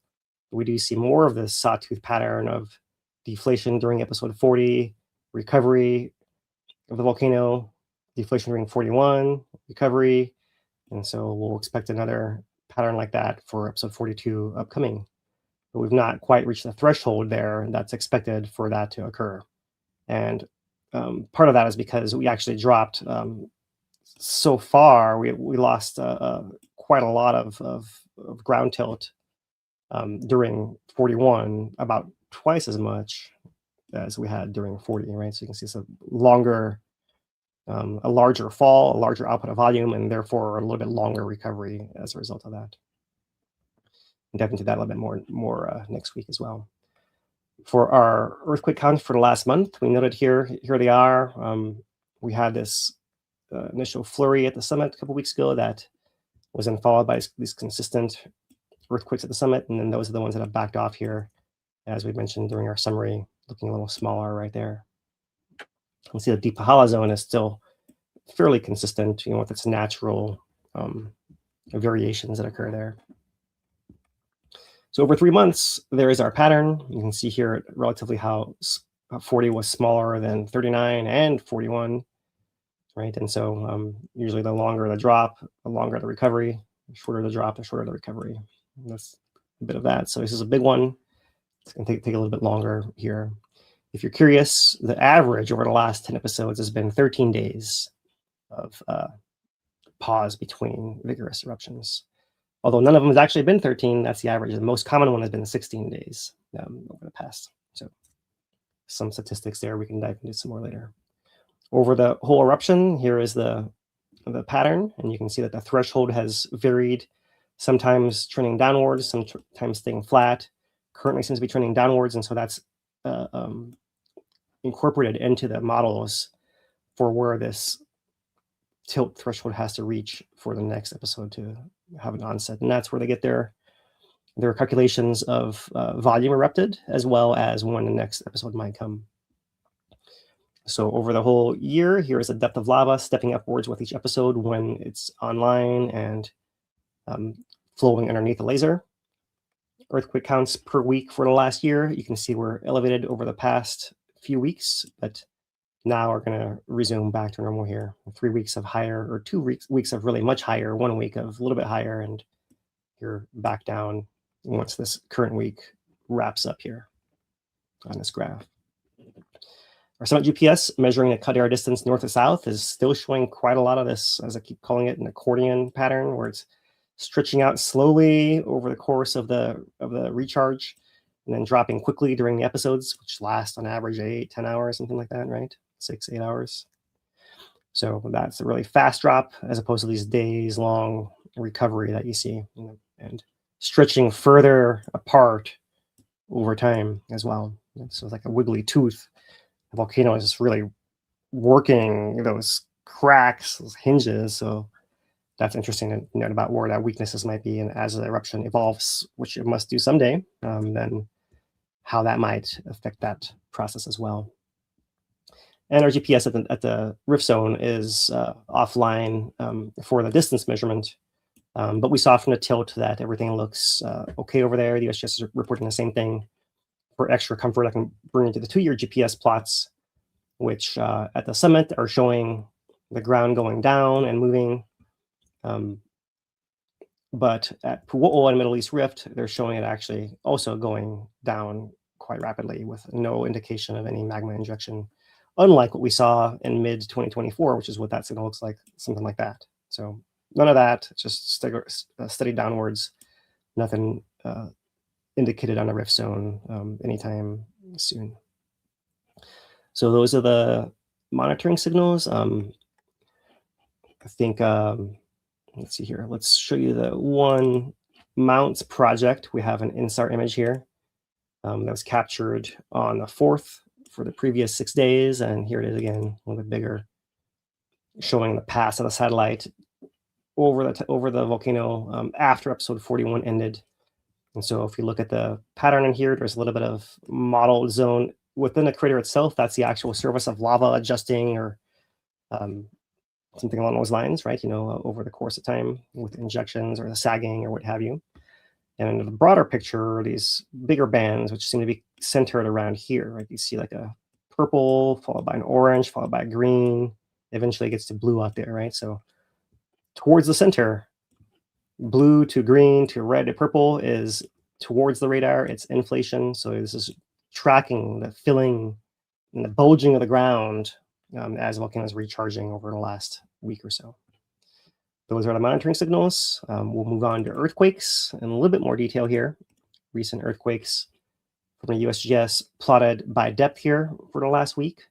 We do see more of this sawtooth pattern of deflation during episode 40, recovery of the volcano, deflation during 41, recovery. And so we'll expect another pattern like that for episode 42 upcoming. But we've not quite reached the threshold there that's expected for that to occur. And part of that is because we actually dropped so far, we lost quite a lot of ground tilt during 41, about twice as much as we had during 40, right? So you can see it's a longer, a larger fall, a larger output of volume, and therefore a little bit longer recovery as a result of that. And dive into that a little bit more next week as well. For our earthquake count for the last month, we noted here they are. We had this initial flurry at the summit a couple weeks ago that was then followed by these consistent earthquakes at the summit, and then those are the ones that have backed off here, as we mentioned during our summary, looking a little smaller right there. You see the deep Pahala zone is still fairly consistent, with its natural variations that occur there. So over 3 months, there is our pattern. You can see here relatively how 40 was smaller than 39 and 41, right? And so usually the longer the drop, the longer the recovery, the shorter the drop, the shorter the recovery. And that's a bit of that. So this is a big one. It's going to take a little bit longer here. If you're curious, the average over the last 10 episodes has been 13 days of pause between vigorous eruptions. Although none of them has actually been 13, that's the average. The most common one has been 16 days over the past. So some statistics there, we can dive into some more later. Over the whole eruption, here is the pattern, and you can see that the threshold has varied, sometimes trending downwards, sometimes staying flat. Currently seems to be trending downwards, and so that's incorporated into the models for where this tilt threshold has to reach for the next episode to have an onset. And that's where they get their calculations of volume erupted, as well as when the next episode might come. So over the whole year, here is the depth of lava stepping upwards with each episode when it's online and flowing underneath the laser. Earthquake counts per week for the last year. You can see we're elevated over the past few weeks, but now we're going to resume back to normal here. 3 weeks of higher, or 2 weeks of really much higher, 1 week of a little bit higher, and you're back down once this current week wraps up here on this graph. Our summit GPS measuring the cut air distance north to south is still showing quite a lot of this, as I keep calling it, an accordion pattern, where it's stretching out slowly over the course of the recharge, and then dropping quickly during the episodes, which last on average 8-10 hours, something like that, right? 6-8 hours. So that's a really fast drop, as opposed to these days-long recovery that you see, and stretching further apart over time as well. So it's like a wiggly tooth. The volcano is just really working those cracks, those hinges. So that's interesting to note about where that weaknesses might be, and as the eruption evolves, which it must do someday, then how that might affect that process as well. And our GPS at the rift zone is offline for the distance measurement, but we saw from the tilt that everything looks okay over there. The USGS is reporting the same thing. For extra comfort, I can bring you to the 2-year GPS plots, which at the summit are showing the ground going down and moving. But at Pu'o'o and Middle East Rift, they're showing it actually also going down quite rapidly with no indication of any magma injection, unlike what we saw in mid-2024, which is what that signal looks like, something like that. So none of that, just steady downwards, nothing indicated on the rift zone anytime soon. So those are the monitoring signals. I think, let's see here. Let's show you the one mounts project. We have an INSAR image here that was captured on the 4th for the previous 6 days. And here it is again, a little bit bigger, showing the pass of the satellite over the volcano after episode 41 ended. And so if you look at the pattern in here, there's a little bit of model zone within the crater itself. That's the actual surface of lava adjusting, or something along those lines, right? Over the course of time with injections or the sagging or what have you. And in the broader picture, these bigger bands, which seem to be centered around here, right? You see like a purple followed by an orange, followed by a green, eventually it gets to blue out there, right? So towards the center, blue to green to red to purple is towards the radar. It's inflation. So this is tracking the filling and the bulging of the ground as volcanoes recharging over the last week or so. Those are the monitoring signals. We'll move on to earthquakes in a little bit more detail here. Recent earthquakes from the USGS plotted by depth here for the last week.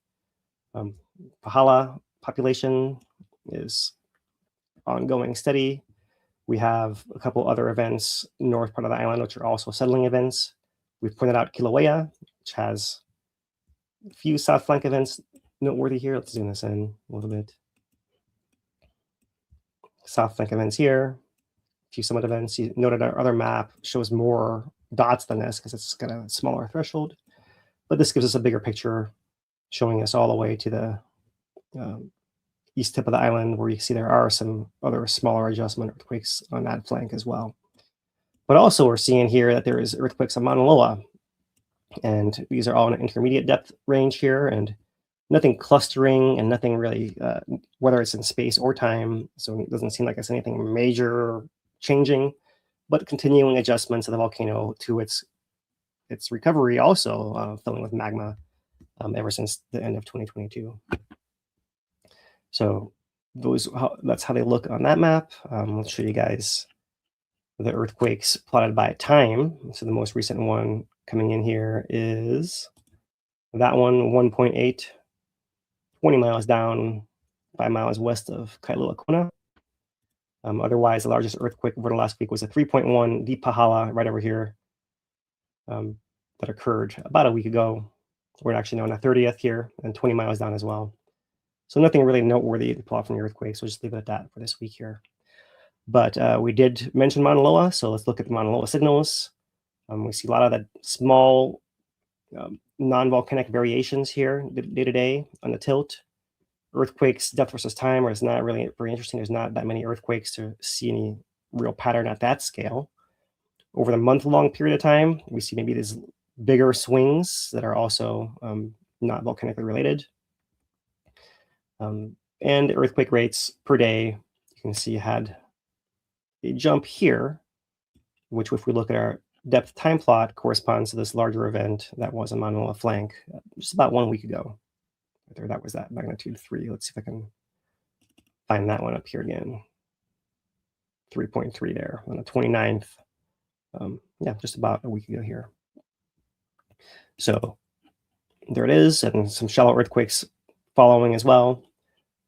Pahala population is ongoing steady. We have a couple other events north part of the island, which are also settling events. We've pointed out Kīlauea, which has a few south flank events noteworthy here. Let's zoom this in a little bit. South flank events here, a few summit events. You noted our other map shows more dots than this because it's got a smaller threshold. But this gives us a bigger picture, showing us all the way to the east tip of the island, where you see there are some other smaller adjustment earthquakes on that flank as well. But also we're seeing here that there is earthquakes on Mauna Loa, and these are all in an intermediate depth range here, and nothing clustering and nothing really, whether it's in space or time. So it doesn't seem like it's anything major changing, but continuing adjustments of the volcano to its recovery, also filling with magma ever since the end of 2022. So that's how they look on that map. Let's show you guys the earthquakes plotted by time. So the most recent one coming in here is that one, 1.8, 20 miles down, 5 miles west of Kīlauea. Otherwise, the largest earthquake over the last week was a 3.1 Deep Pahala right over here that occurred about a week ago. We're actually now on the 30th here and 20 miles down as well. So nothing really noteworthy to pull off from the earthquake. So just leave it at that for this week here. But we did mention Mauna Loa. So let's look at the Mauna Loa signals. We see a lot of that small non-volcanic variations here day to day on the tilt. Earthquakes, depth versus time, is not really very interesting. There's not that many earthquakes to see any real pattern at that scale. Over the month-long period of time, we see maybe these bigger swings that are also not volcanically related. And earthquake rates per day, you can see had a jump here, which if we look at our depth time plot corresponds to this larger event that was a Mauna Loa flank just about 1 week ago. There, that was that magnitude 3. Let's see if I can find that one up here again. 3.3 there on the 29th. Yeah, just about a week ago here. So there it is, and some shallow earthquakes following as well.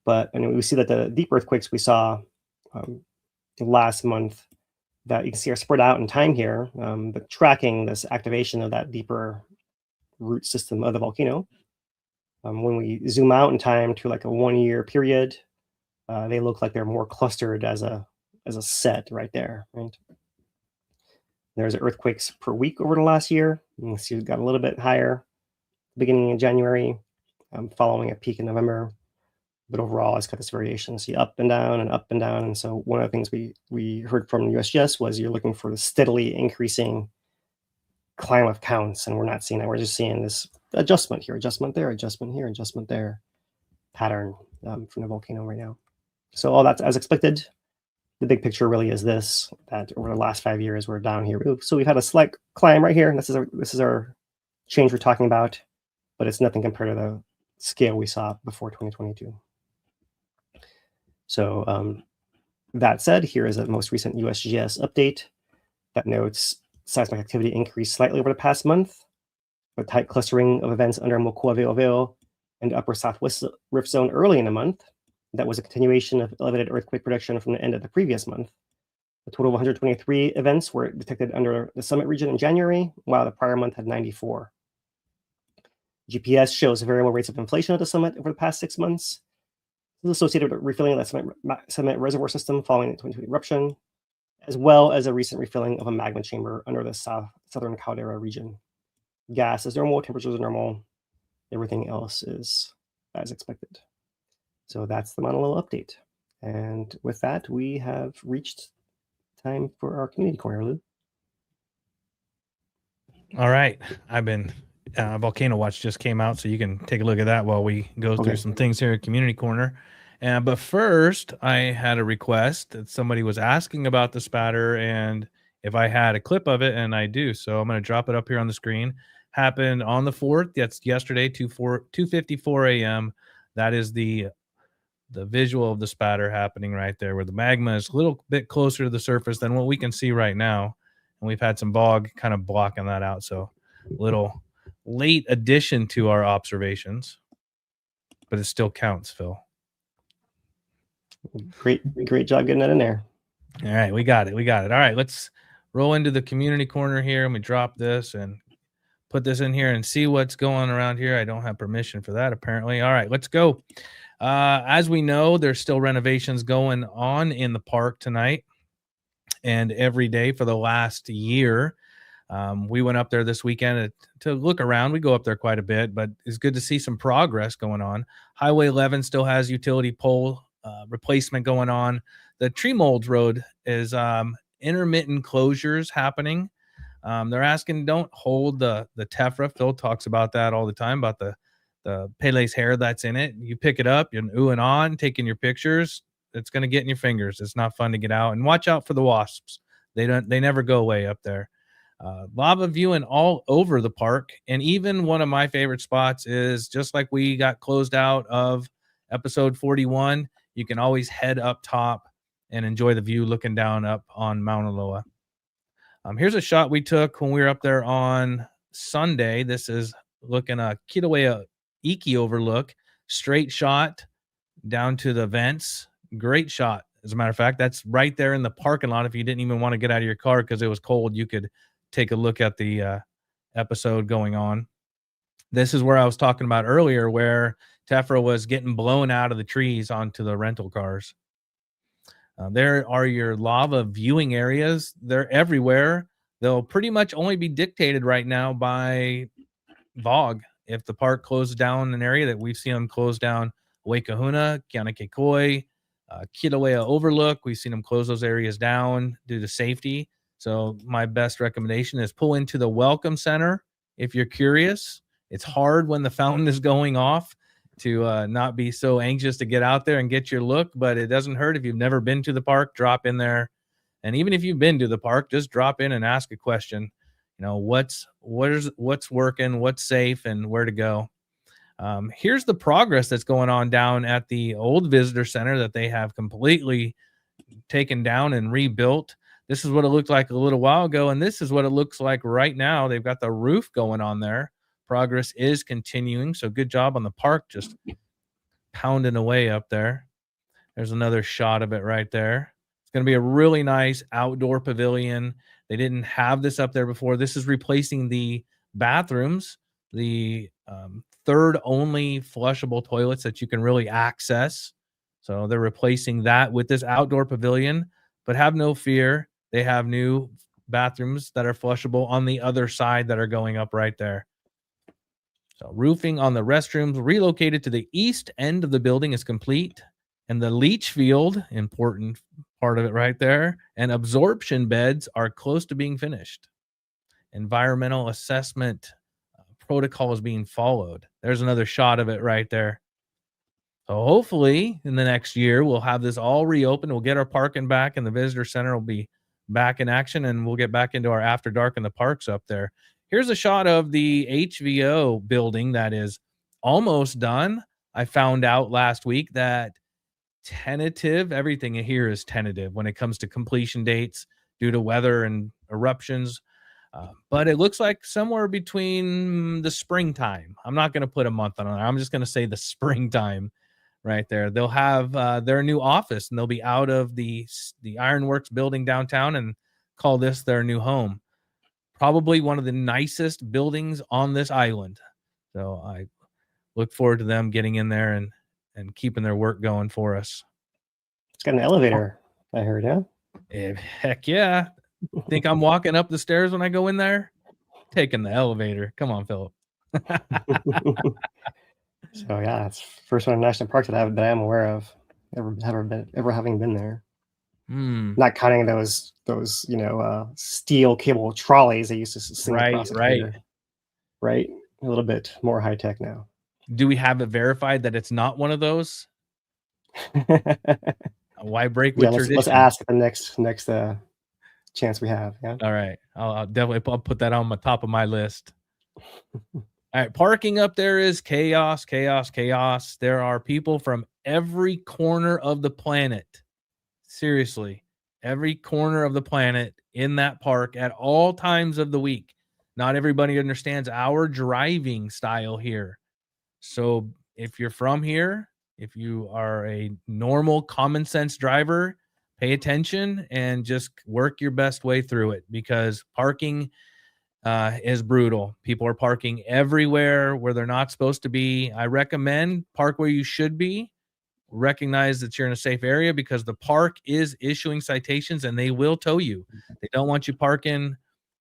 But we see that the deep earthquakes we saw last month that you can see are spread out in time here, but tracking this activation of that deeper root system of the volcano. When we zoom out in time to like a 1 year period, they look like they're more clustered as a set right there. Right? There's earthquakes per week over the last year. You can see it got a little bit higher beginning in January, following a peak in November. But overall, it's got this variation. See up and down and up and down. And so one of the things we heard from USGS was you're looking for the steadily increasing climb of counts, and we're not seeing that. We're just seeing this adjustment here, adjustment there, adjustment here, adjustment there pattern from the volcano right now. So all that's as expected. The big picture really is this, that over the last 5 years, we're down here. So we've had a slight climb right here. And this is our change we're talking about, but it's nothing compared to the scale we saw before 2022. So that said, here is a most recent USGS update that notes seismic activity increased slightly over the past month, with tight clustering of events under Mokoa Ve'oveo and upper southwest rift zone early in the month. That was a continuation of elevated earthquake production from the end of the previous month. A total of 123 events were detected under the summit region in January, while the prior month had 94. GPS shows variable rates of inflation at the summit over the past 6 months. This is associated with refilling of that summit reservoir system following the 2020 eruption, as well as a recent refilling of a magma chamber under the southern caldera region. Gas is normal, temperatures are normal, everything else is as expected. So that's the Mauna Loa update. And with that, we have reached time for our community corner, Lou. All right. I've been Volcano Watch just came out, so you can take a look at that while we go through some things here at Community Corner. But first, I had a request that somebody was asking about the spatter and if I had a clip of it, and I do. So I'm going to drop it up here on the screen. Happened on the 4th. That's yesterday, 2:54 a.m. That is the visual of the spatter happening right there, where the magma is a little bit closer to the surface than what we can see right now. And we've had some bog kind of blocking that out. So a little late addition to our observations, but it still counts, Phil. Great job getting that in there. All right, we got it. All right, let's roll into the community corner here. Let me drop this and put this in here and see what's going around here. I don't have permission for that, apparently. All right, let's go. As we know, there's still renovations going on in the park tonight and every day for the last year. We went up there this weekend to look around. We go up there quite a bit, but it's good to see some progress going on. Highway 11 still has utility pole replacement going on. The Tree Molds Road is intermittent closures happening. They're asking don't hold the tephra. Phil talks about that all the time, about the Pele's hair that's in it. You pick it up, you're oohing on, taking your pictures. It's going to get in your fingers. It's not fun to get out. And watch out for the wasps. They never go away up there. Lava viewing all over the park. And even one of my favorite spots is, just like we got closed out of episode 41, you can always head up top and enjoy the view looking down up on Mauna Loa. Here's a shot we took when we were up there on Sunday. This is looking a Kīlauea Iki overlook, straight shot down to the vents. Great shot. As a matter of fact, that's right there in the parking lot. If you didn't even want to get out of your car because it was cold, you could take a look at the episode going on. This is where I was talking about earlier, where Tephra was getting blown out of the trees onto the rental cars. There are your lava viewing areas. They're everywhere. They'll pretty much only be dictated right now by VOG. If the park closes down an area, that we've seen them close down Waikahuna, Keanakekoi, Kilauea Overlook, we've seen them close those areas down due to safety. So my best recommendation is pull into the Welcome Center if you're curious. It's hard when the fountain is going off to not be so anxious to get out there and get your look, but it doesn't hurt. If you've never been to the park, drop in there. And even if you've been to the park, just drop in and ask a question. You know, what's working, what's safe, and where to go. Here's the progress that's going on down at the old visitor center that they have completely taken down and rebuilt. This is what it looked like a little while ago, and this is what it looks like right now. They've got the roof going on there. Progress is continuing, so good job on the park, just pounding away up there. There's another shot of it right there. It's going to be a really nice outdoor pavilion. They didn't have this up there before. This is replacing the bathrooms, the third only flushable toilets that you can really access. So they're replacing that with this outdoor pavilion, but have no fear. They have new bathrooms that are flushable on the other side that are going up right there. So roofing on the restrooms relocated to the east end of the building is complete. And the leach field, important part of it right there, and absorption beds are close to being finished. Environmental assessment protocol is being followed. There's another shot of it right there. So hopefully in the next year, we'll have this all reopened. We'll get our parking back, and the visitor center will be back in action, and we'll get back into our after dark in the parks up there. Here's a shot of the HVO building that is almost done. I found out last week that everything here is tentative when it comes to completion dates due to weather and eruptions. But it looks like somewhere between the springtime. I'm not going to put a month on it. I'm just going to say the springtime right there. They'll have their new office, and they'll be out of the Ironworks building downtown and call this their new home. Probably one of the nicest buildings on this island. So I look forward to them getting in there and keeping their work going for us. It's got an elevator, I heard, yeah? Heck yeah. Think I'm walking up the stairs when I go in there? Taking the elevator. Come on, Philip. So yeah, it's first one in national parks that I'm aware of. Ever having been there. Not counting those steel cable trolleys they used to sing across the theater. Right. A little bit more high tech now. Do we have it verified that it's not one of those? Why break with tradition? Let's ask at the next chance we have. Yeah. All right. I'll definitely put that on the top of my list. All right. Parking up there is chaos, chaos, chaos. There are people from every corner of the planet. Seriously, every corner of the planet in that park at all times of the week. Not everybody understands our driving style here. So if you're from here, if you are a normal common sense driver, pay attention and just work your best way through it, because parking is brutal. People are parking everywhere where they're not supposed to be. I recommend park where you should be. Recognize that you're in a safe area, because the park is issuing citations and they will tow you. They don't want you parking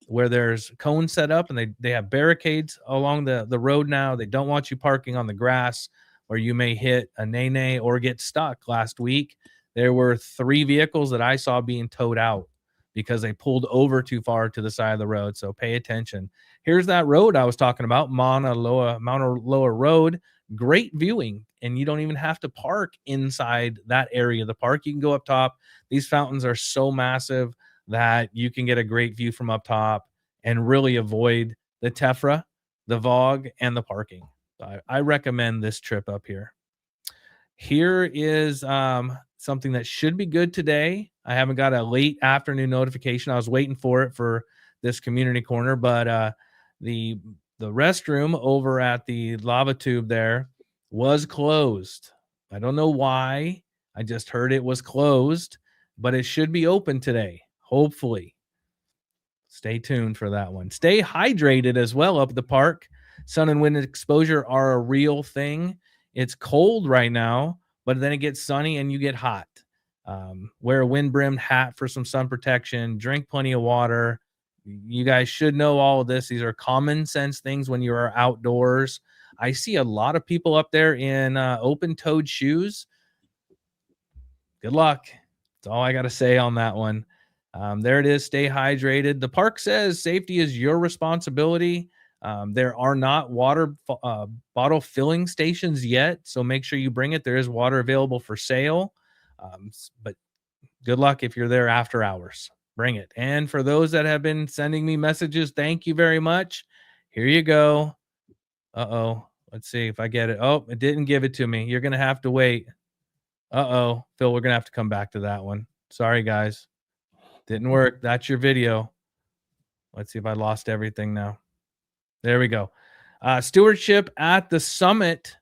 where there's cones set up, and they have barricades along the road now. They don't want you parking on the grass where you may hit a nene or get stuck. Last week, there were 3 vehicles that I saw being towed out because they pulled over too far to the side of the road. So pay attention. Here's that road I was talking about, Mauna Loa Road. Great viewing, and you don't even have to park inside that area of the park. You can go up top. These fountains are so massive that you can get a great view from up top and really avoid the tephra, the VOG, and the parking. I recommend this trip up here. Here is something that should be good today. I haven't got a late afternoon notification. I was waiting for it for this community corner, but the restroom over at the lava tube there was closed. I don't know why. I just heard it was closed, but it should be open today, hopefully. Stay tuned for that one. Stay hydrated as well up at the park. Sun and wind exposure are a real thing. It's cold right now, but then it gets sunny and you get hot. Wear a wind-brimmed hat for some sun protection. Drink plenty of water. You guys should know all of this. These are common sense things when you are outdoors. I see a lot of people up there in open-toed shoes. Good luck. That's all I got to say on that one. There it is. Stay hydrated. The park says safety is your responsibility. There are not water bottle filling stations yet, so make sure you bring it. There is water available for sale, but good luck if you're there after hours. Bring it. And for those that have been sending me messages, thank you very much. Here you go. Uh-oh. Let's see if I get it. Oh, it didn't give it to me. You're going to have to wait. Uh-oh. Phil, we're going to have to come back to that one. Sorry, guys. Didn't work. That's your video. Let's see if I lost everything now. There we go. Stewardship at the summit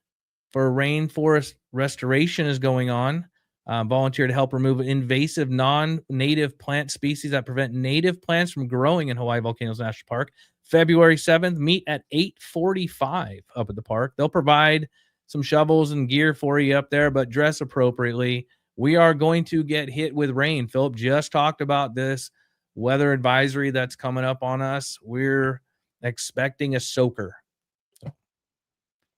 for rainforest restoration is going on. Volunteer to help remove invasive non-native plant species that prevent native plants from growing in Hawaii Volcanoes National Park. February 7th, meet at 8:45 up at the park. They'll provide some shovels and gear for you up there, but dress appropriately. We are going to get hit with rain. Philip just talked about this weather advisory that's coming up on us. We're expecting a soaker.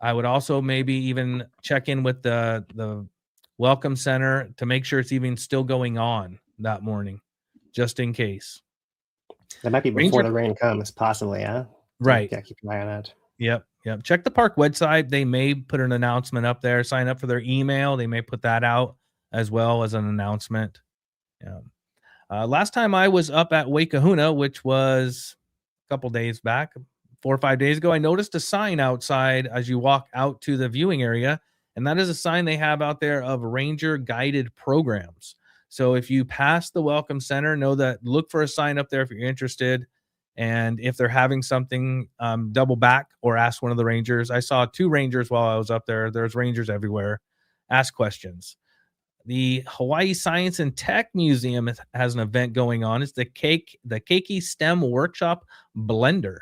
I would also maybe even check in with the Welcome Center to make sure it's even still going on that morning, just in case. That might be before the rain comes, possibly, yeah? Right. Yeah, keep an eye on that. Yep. Check the park website. They may put an announcement up there. Sign up for their email. They may put that out as well as an announcement. Yeah. Last time I was up at Waikahuna, which was a couple days back, 4 or 5 days ago, I noticed a sign outside as you walk out to the viewing area. And that is a sign they have out there of ranger guided programs. So if you pass the Welcome Center, know that look for a sign up there if you're interested. And if they're having something, double back or ask one of the rangers. I saw 2 rangers while I was up there. There's rangers everywhere. Ask questions. The Hawaii Science and Tech Museum has an event going on. It's the Keiki STEM Workshop Blender.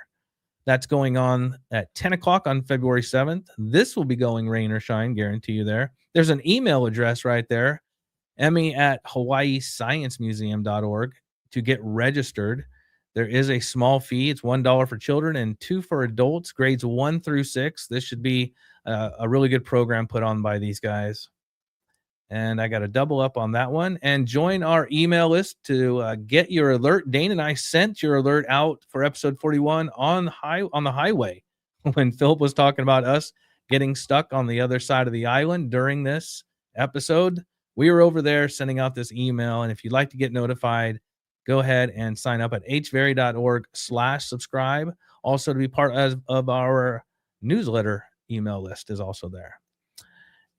That's going on at 10 o'clock on February 7th. This will be going rain or shine, guarantee you there. There's an email address right there, emmy@hawaiisciencemuseum.org to get registered. There is a small fee. It's $1 for children and $2 for adults, grades 1 through 6. This should be a really good program put on by these guys. And I got to double up on that one and join our email list to get your alert. Dane and I sent your alert out for episode 41 on the highway when Philip was talking about us getting stuck on the other side of the island during this episode. We were over there sending out this email. And if you'd like to get notified, go ahead and sign up at hveri.org/subscribe. Also to be part of our newsletter email list is also there.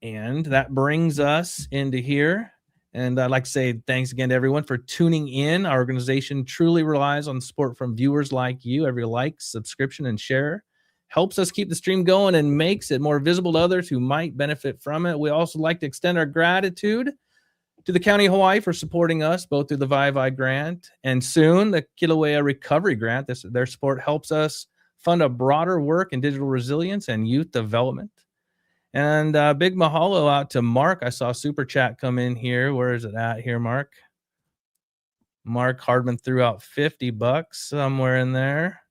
And that brings us into here. And I'd like to say thanks again to everyone for tuning in. Our organization truly relies on support from viewers like you. Every like, subscription, and share helps us keep the stream going and makes it more visible to others who might benefit from it. We also like to extend our gratitude to the County of Hawaii for supporting us, both through the VIVI grant and soon the Kīlauea Recovery Grant. Their support helps us fund a broader work in digital resilience and youth development. And big mahalo out to Mark. I saw Super Chat come in here. Where is it at here, Mark? Mark Hardman threw out $50 somewhere in there.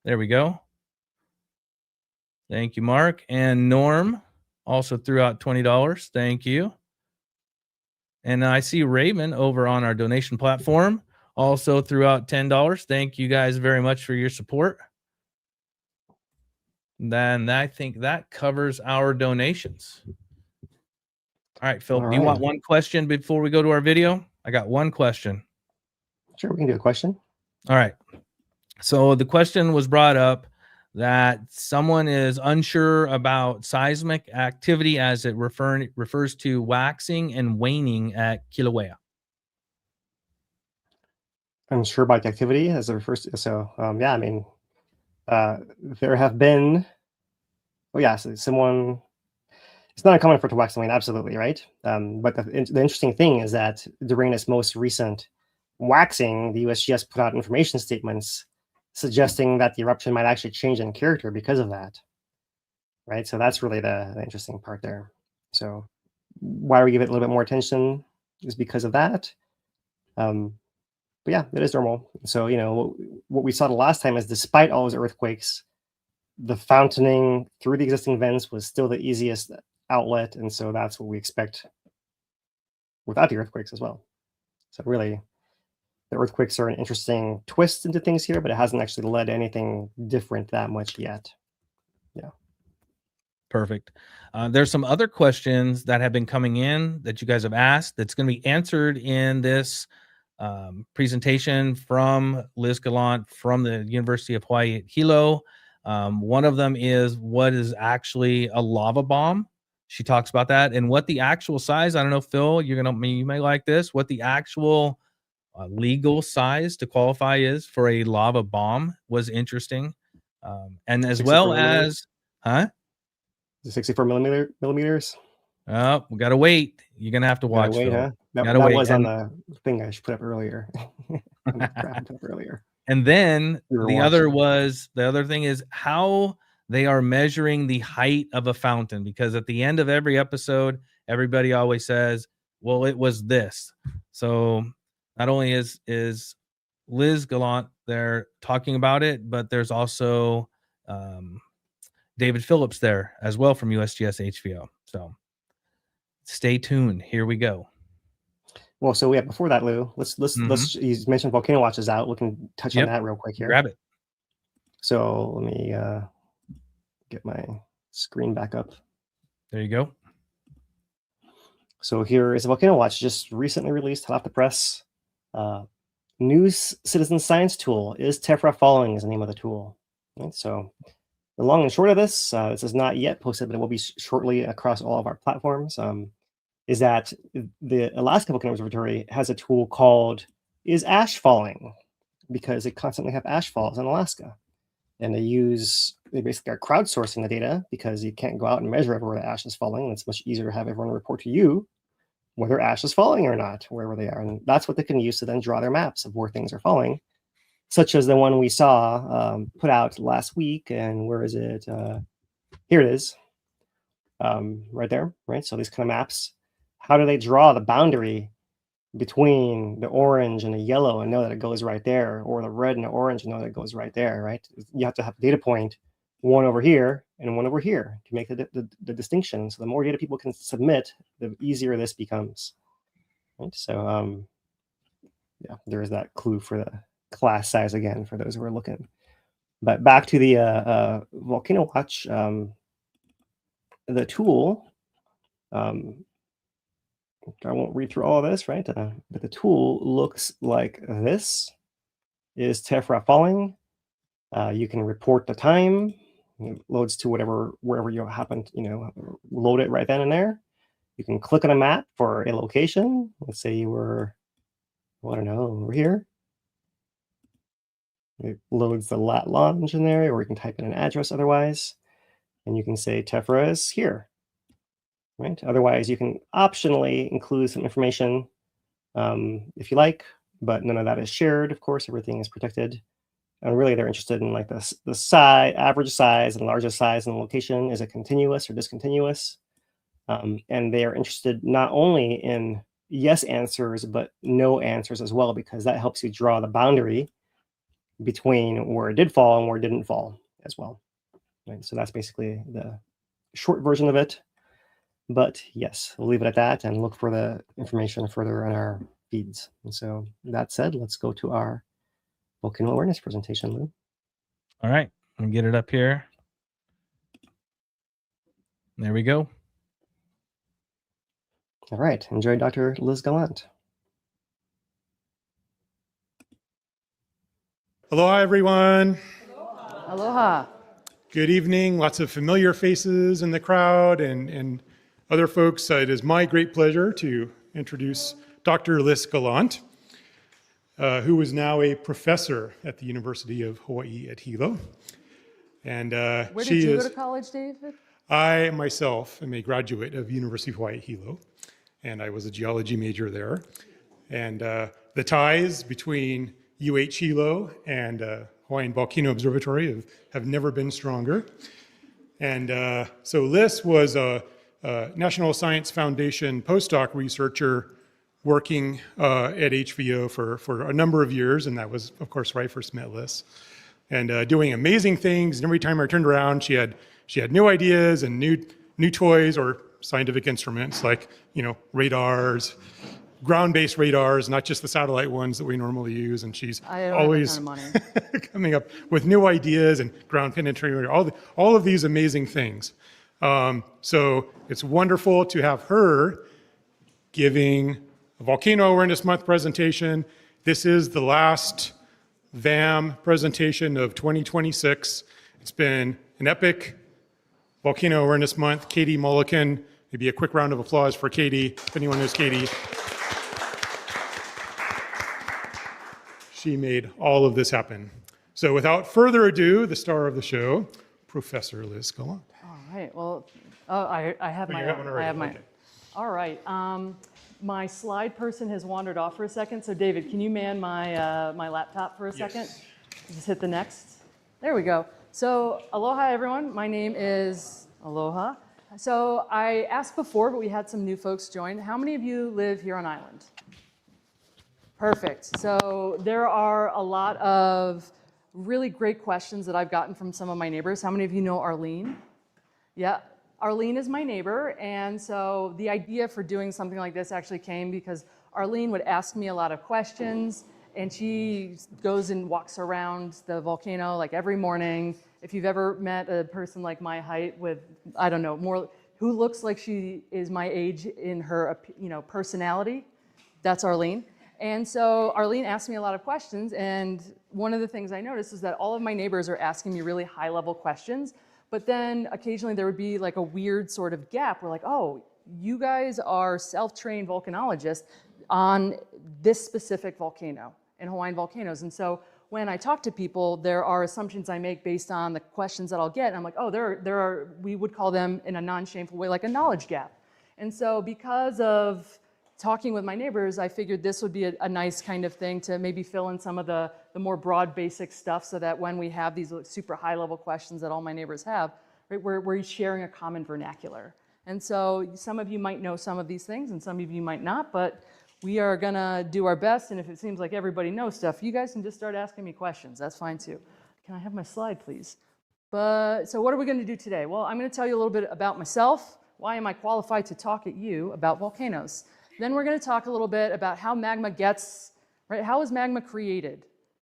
There we go. Thank you, Mark. And Norm also threw out $20. Thank you. And I see Raven over on our donation platform also threw out $10. Thank you guys very much for your support. Then I think that covers our donations. All right, Phil, do you want one question before we go to our video? I got one question. Sure, we can do a question. All right. So the question was brought up that someone is unsure about seismic activity as it refers to waxing and waning at Kīlauea. Unsure about the activity as it refers to, so yeah, I mean, there have been, oh yeah, so someone, it's not uncommon for it to wax and wane, absolutely, right? But the interesting thing is that during this most recent waxing, the USGS put out information statements suggesting that the eruption might actually change in character because of that, right? So that's really the interesting part there. So why we give it a little bit more attention is because of that. But yeah, it is normal. So, you know, what we saw the last time is despite all those earthquakes, the fountaining through the existing vents was still the easiest outlet. And so that's what we expect without the earthquakes as well. So really, the earthquakes are an interesting twist into things here, but it hasn't actually led to anything different that much yet. Yeah. Perfect. There's some other questions that have been coming in that you guys have asked that's going to be answered in this presentation from Lis Gallant from the University of Hawaiʻi at Hilo. One of them is what is actually a lava bomb. She talks about that and what the actual size. I don't know, Phil, you may like this. What the actual legal size to qualify is for a lava bomb was interesting, and as well as, huh? 64 millimeters. Oh, we gotta wait. You're gonna have to watch. Wait, Phil. huh? That was on the thing I should put up earlier. And then the other thing is how they are measuring the height of a fountain, because at the end of every episode, everybody always says, well, it was this. So not only is Lis Gallant there talking about it, but there's also David Phillips there as well from USGS-HVO. So stay tuned. Here we go. Well, so yeah, before that, Lou, let's you mentioned Volcano Watch is out. We can touch on that real quick here. Grab it. So let me get my screen back up. There you go. So here is a Volcano Watch just recently released, hot off the press. News citizen science tool. Is Tephra following is the name of the tool. Right? So the long and short of this, this is not yet posted, but it will be shortly across all of our platforms. Is that the Alaska Volcano Observatory has a tool called Is Ash Falling? Because they constantly have ash falls in Alaska. And they basically are crowdsourcing the data because you can't go out and measure everywhere the ash is falling. It's much easier to have everyone report to you whether ash is falling or not, wherever they are. And that's what they can use to then draw their maps of where things are falling, such as the one we saw put out last week. And where is it? Here it is, right there, right? So these kind of maps, how do they draw the boundary between the orange and the yellow and know that it goes right there, or the red and the orange and know that it goes right there, right? You have to have a data point, one over here and one over here to make the distinction. So the more data people can submit, the easier this becomes. Right? So yeah, there is that clue for the class size again for those who are looking. But back to the Volcano Watch, the tool. I won't read through all of this, right? But the tool looks like this. Is Tephra falling? You can report the time. It loads to wherever you happen to, load it right then and there. You can click on a map for a location. Let's say you were, I don't know, over here. It loads the lat longe in there, or you can type in an address otherwise. And you can say Tephra is here. Right. Otherwise, you can optionally include some information if you like, but none of that is shared. Of course, everything is protected. And really, they're interested in like the size, average size, and largest size and location. Is it continuous or discontinuous? And they are interested not only in yes answers, but no answers as well, because that helps you draw the boundary between where it did fall and where it didn't fall as well. Right. So that's basically the short version of it. But yes, we'll leave it at that and look for the information further on our feeds. And so that said, let's go to our Volcano Awareness presentation, Lou. All right, let me get it up here. There we go. All right, enjoy Dr. Lis Gallant. Aloha, everyone. Aloha. Good evening. Lots of familiar faces in the crowd and other folks. It is my great pleasure to introduce Dr. Lis Gallant, who is now a professor at the University of Hawaiʻi at Hilo. And Where did you go to college, David? I myself am a graduate of University of Hawaiʻi Hilo, and I was a geology major there. And the ties between UH Hilo and Hawaiian Volcano Observatory have never been stronger. And so Lis was a National Science Foundation postdoc researcher working at HVO for a number of years, and that was, of course, where I first met Lis. And doing amazing things. And every time I turned around, she had new ideas and new toys or scientific instruments like, radars, ground-based radars, not just the satellite ones that we normally use. And she's always coming up with new ideas and ground-penetrating radar, all of these amazing things. So it's wonderful to have her giving a Volcano Awareness Month presentation. This is the last VAM presentation of 2026. It's been an epic Volcano Awareness Month. Katie Mulliken, maybe a quick round of applause for Katie, if anyone knows Katie. She made all of this happen. So without further ado, the star of the show, Professor Lis Gallant. All right, well, I have my own. I have mine. Okay. All right, my slide person has wandered off for a second, so David, can you man my laptop for a second? Yes. Just hit the next. There we go. So aloha, everyone. My name is Aloha. So I asked before, but we had some new folks join. How many of you live here on island? Perfect. So there are a lot of really great questions that I've gotten from some of my neighbors. How many of you know Arlene? Yeah, Arlene is my neighbor. And so the idea for doing something like this actually came because Arlene would ask me a lot of questions, and she goes and walks around the volcano like every morning. If you've ever met a person like my height with, I don't know, more, who looks like she is my age in her, personality, that's Arlene. And so Arlene asked me a lot of questions, and one of the things I noticed is that all of my neighbors are asking me really high-level questions, but then occasionally there would be like a weird sort of gap where like, oh, you guys are self-trained volcanologists on this specific volcano in Hawaiian volcanoes. And so when I talk to people, there are assumptions I make based on the questions that I'll get, and I'm like, oh, there are, we would call them in a non-shameful way, like a knowledge gap. And so because of talking with my neighbors, I figured this would be a nice kind of thing to maybe fill in some of the more broad basic stuff so that when we have these super high level questions that all my neighbors have, right, we're sharing a common vernacular. And so some of you might know some of these things and some of you might not, but we are gonna do our best, and if it seems like everybody knows stuff, you guys can just start asking me questions. That's fine too. Can I have my slide, please? So what are we gonna do today? Well, I'm gonna tell you a little bit about myself. Why am I qualified to talk at you about volcanoes? Then we're going to talk a little bit about how magma gets, right? How is magma created?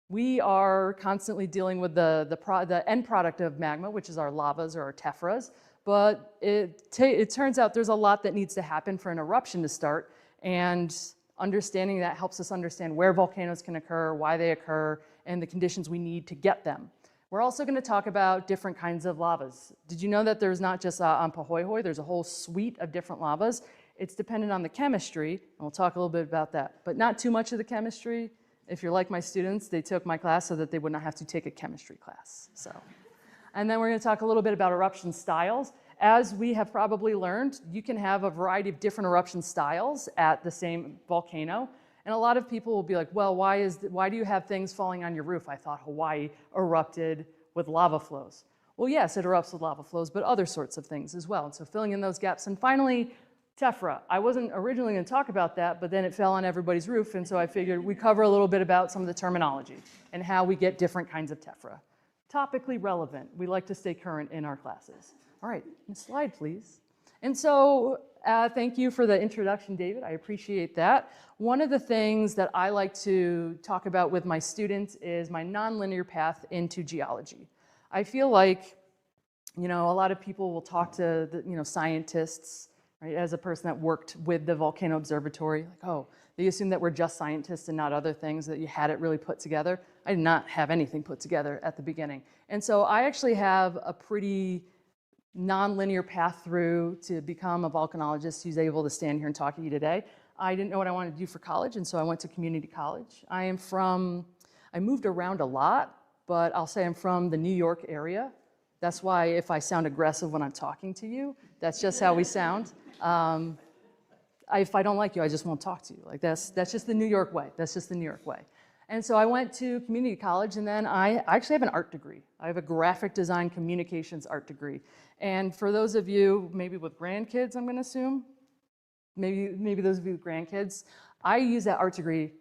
We are constantly dealing with the end product of magma, which is our lavas or our tephras, but it turns out there's a lot that needs to happen for an eruption to start, and understanding that helps us understand where volcanoes can occur, why they occur, and the conditions we need to get them. We're also going to talk about different kinds of lavas. Did you know that there's not just on Pahoehoe, there's a whole suite of different lavas? It's dependent on the chemistry, and we'll talk a little bit about that, but not too much of the chemistry. If you're like my students, they took my class so that they would not have to take a chemistry class. And then we're going to talk a little bit about eruption styles. As we have probably learned, you can have a variety of different eruption styles at the same volcano. And a lot of people will be like, well, why do you have things falling on your roof? I thought Hawaii erupted with lava flows. Well, yes, it erupts with lava flows, but other sorts of things as well. And so filling in those gaps. And finally, tephra. I wasn't originally going to talk about that, but then it fell on everybody's roof, and so I figured we cover a little bit about some of the terminology and how we get different kinds of tephra. Topically relevant. We like to stay current in our classes. All right, next slide, please. And so thank you for the introduction, David. I appreciate that. One of the things that I like to talk about with my students is my nonlinear path into geology. I feel like, a lot of people will talk to scientists right? As a person that worked with the Volcano Observatory, like, oh, they assume that we're just scientists and not other things, that you had it really put together. I did not have anything put together at the beginning. And so I actually have a pretty non-linear path through to become a volcanologist who's able to stand here and talk to you today. I didn't know what I wanted to do for college, and so I went to community college. I moved around a lot, but I'll say I'm from the New York area. That's why if I sound aggressive when I'm talking to you, that's just how we sound. If I don't like you, I just won't talk to you. Like that's just the New York way. That's just the New York way. And so I went to community college, and then I actually have an art degree. I have a graphic design communications art degree. And for those of you, maybe with grandkids, I'm going to assume, maybe those of you with grandkids, I use that art degree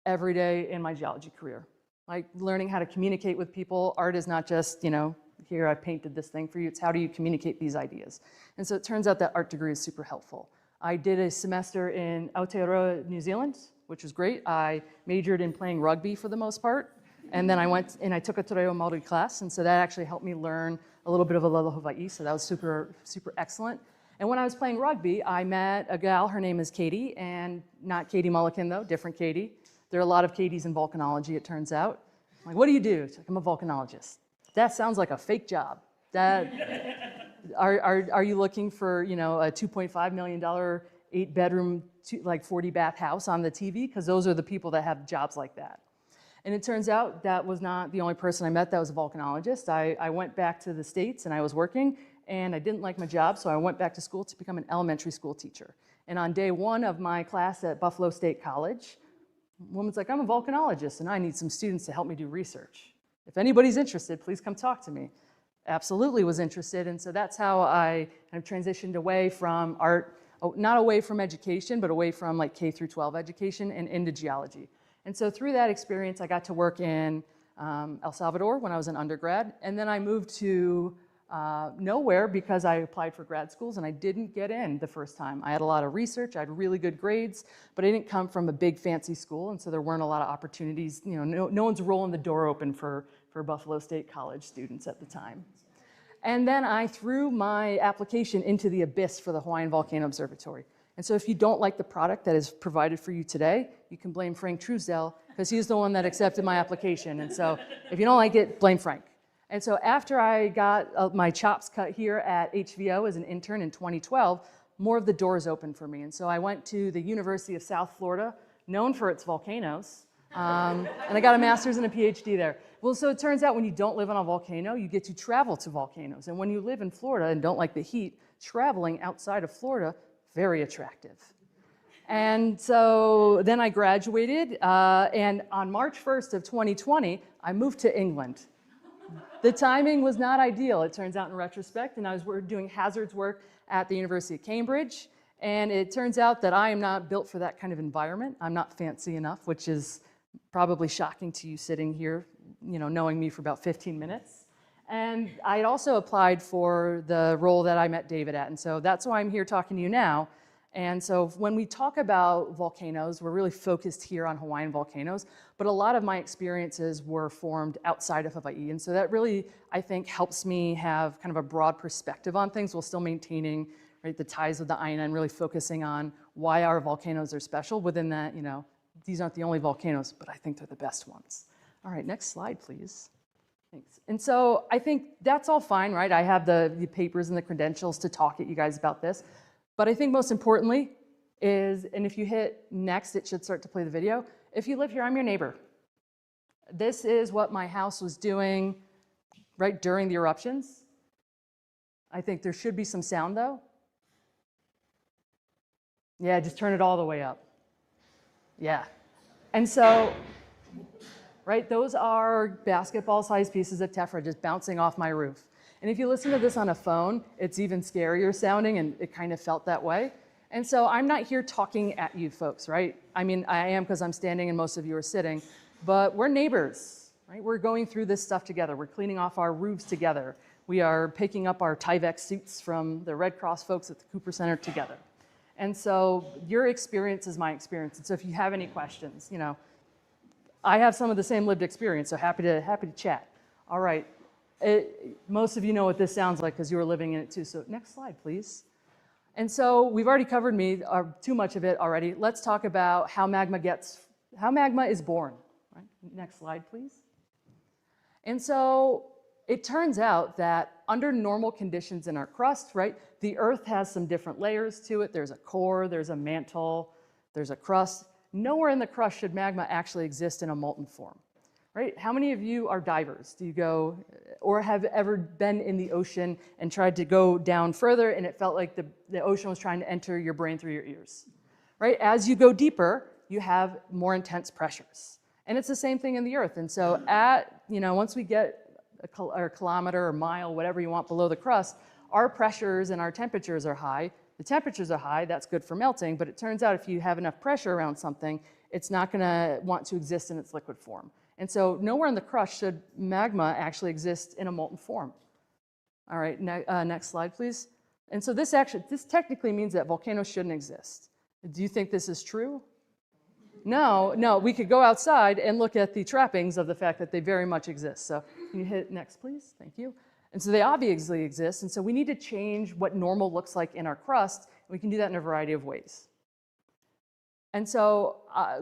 every day in my geology career. Like learning how to communicate with people. Art is not just, here I painted this thing for you. It's how do you communicate these ideas. And so it turns out that art degree is super helpful. I did a semester in Aotearoa, New Zealand, which was great. I majored in playing rugby for the most part. And then I went and I took a Te Reo Māori class. And so that actually helped me learn a little bit of Alelo Hawaiʻi. So that was super, super excellent. And when I was playing rugby, I met a gal, her name is Katie, and not Katie Mulliken though, different Katie. There are a lot of Katies in volcanology, it turns out. I'm like, what do you do? She's like, I'm a volcanologist. That sounds like a fake job. Are you looking for, a $2.5 million, 8-bedroom, 40 bath house on the TV? Because those are the people that have jobs like that. And it turns out that was not the only person I met that was a volcanologist. I went back to the States and I was working and I didn't like my job, so I went back to school to become an elementary school teacher. And on day one of my class at Buffalo State College, a woman's like, I'm a volcanologist and I need some students to help me do research. If anybody's interested, please come talk to me. Absolutely was interested, and so that's how I kind of transitioned away from art, not away from education, but away from like K through 12 education and into geology. And so through that experience, I got to work in El Salvador when I was an undergrad, and then I moved to nowhere because I applied for grad schools and I didn't get in the first time. I had a lot of research, I had really good grades, but I didn't come from a big fancy school, and so there weren't a lot of opportunities. No one's rolling the door open for Buffalo State College students at the time. And then I threw my application into the abyss for the Hawaiian Volcano Observatory. And so if you don't like the product that is provided for you today, you can blame Frank Truesdell, because he's the one that accepted my application. And so if you don't like it, blame Frank. And so after I got my chops cut here at HVO as an intern in 2012, more of the doors opened for me. And so I went to the University of South Florida, known for its volcanoes, and I got a master's and a PhD there. Well, so it turns out when you don't live on a volcano, you get to travel to volcanoes. And when you live in Florida and don't like the heat, traveling outside of Florida, very attractive. And so then I graduated, and on March 1st of 2020, I moved to England. The timing was not ideal, it turns out in retrospect, and I was doing hazards work at the University of Cambridge, and it turns out that I am not built for that kind of environment. I'm not fancy enough, which is probably shocking to you sitting here, knowing me for about 15 minutes. And I had also applied for the role that I met David at, and so that's why I'm here talking to you now. And so when we talk about volcanoes, we're really focused here on Hawaiian volcanoes, but a lot of my experiences were formed outside of Hawaii. And so that really, I think, helps me have kind of a broad perspective on things while still maintaining the ties with the Aina and really focusing on why our volcanoes are special. Within that, these aren't the only volcanoes, but I think they're the best ones. All right, next slide, please. Thanks. And so I think that's all fine, right? I have the papers and the credentials to talk at you guys about this. But I think most importantly is, and if you hit next, it should start to play the video. If you live here, I'm your neighbor. This is what my house was doing right during the eruptions. I think there should be some sound though. Yeah, just turn it all the way up. Yeah. And so, right, those are basketball-sized pieces of tephra just bouncing off my roof. And if you listen to this on a phone, it's even scarier sounding, and it kind of felt that way. And so I'm not here talking at you folks, right? I mean, I am because I'm standing and most of you are sitting, but we're neighbors, right? We're going through this stuff together. We're cleaning off our roofs together. We are picking up our Tyvek suits from the Red Cross folks at the Cooper Center together. And so your experience is my experience. And so if you have any questions, I have some of the same lived experience, so happy to chat. All right. Most of you know what this sounds like because you were living in it too. So next slide, please. And so we've already covered too much of it already. Let's talk about how magma is born. Right? Next slide, please. And so it turns out that under normal conditions in our crust, right, the Earth has some different layers to it. There's a core, there's a mantle, there's a crust. Nowhere in the crust should magma actually exist in a molten form, right? How many of you are divers? Do you go, or have ever been in the ocean and tried to go down further and it felt like the ocean was trying to enter your brain through your ears, right? As you go deeper, you have more intense pressures. And it's the same thing in the Earth. And so once we get a kilometer or mile, whatever you want below the crust, our pressures and our temperatures are high. The temperatures are high, that's good for melting, but it turns out if you have enough pressure around something, it's not gonna want to exist in its liquid form. And so nowhere in the crust should magma actually exist in a molten form. All right, next slide, please. And so this technically means that volcanoes shouldn't exist. Do you think this is true? No, we could go outside and look at the trappings of the fact that they very much exist. So can you hit next, please? Thank you. And so they obviously exist, and so we need to change what normal looks like in our crust, and we can do that in a variety of ways. And so,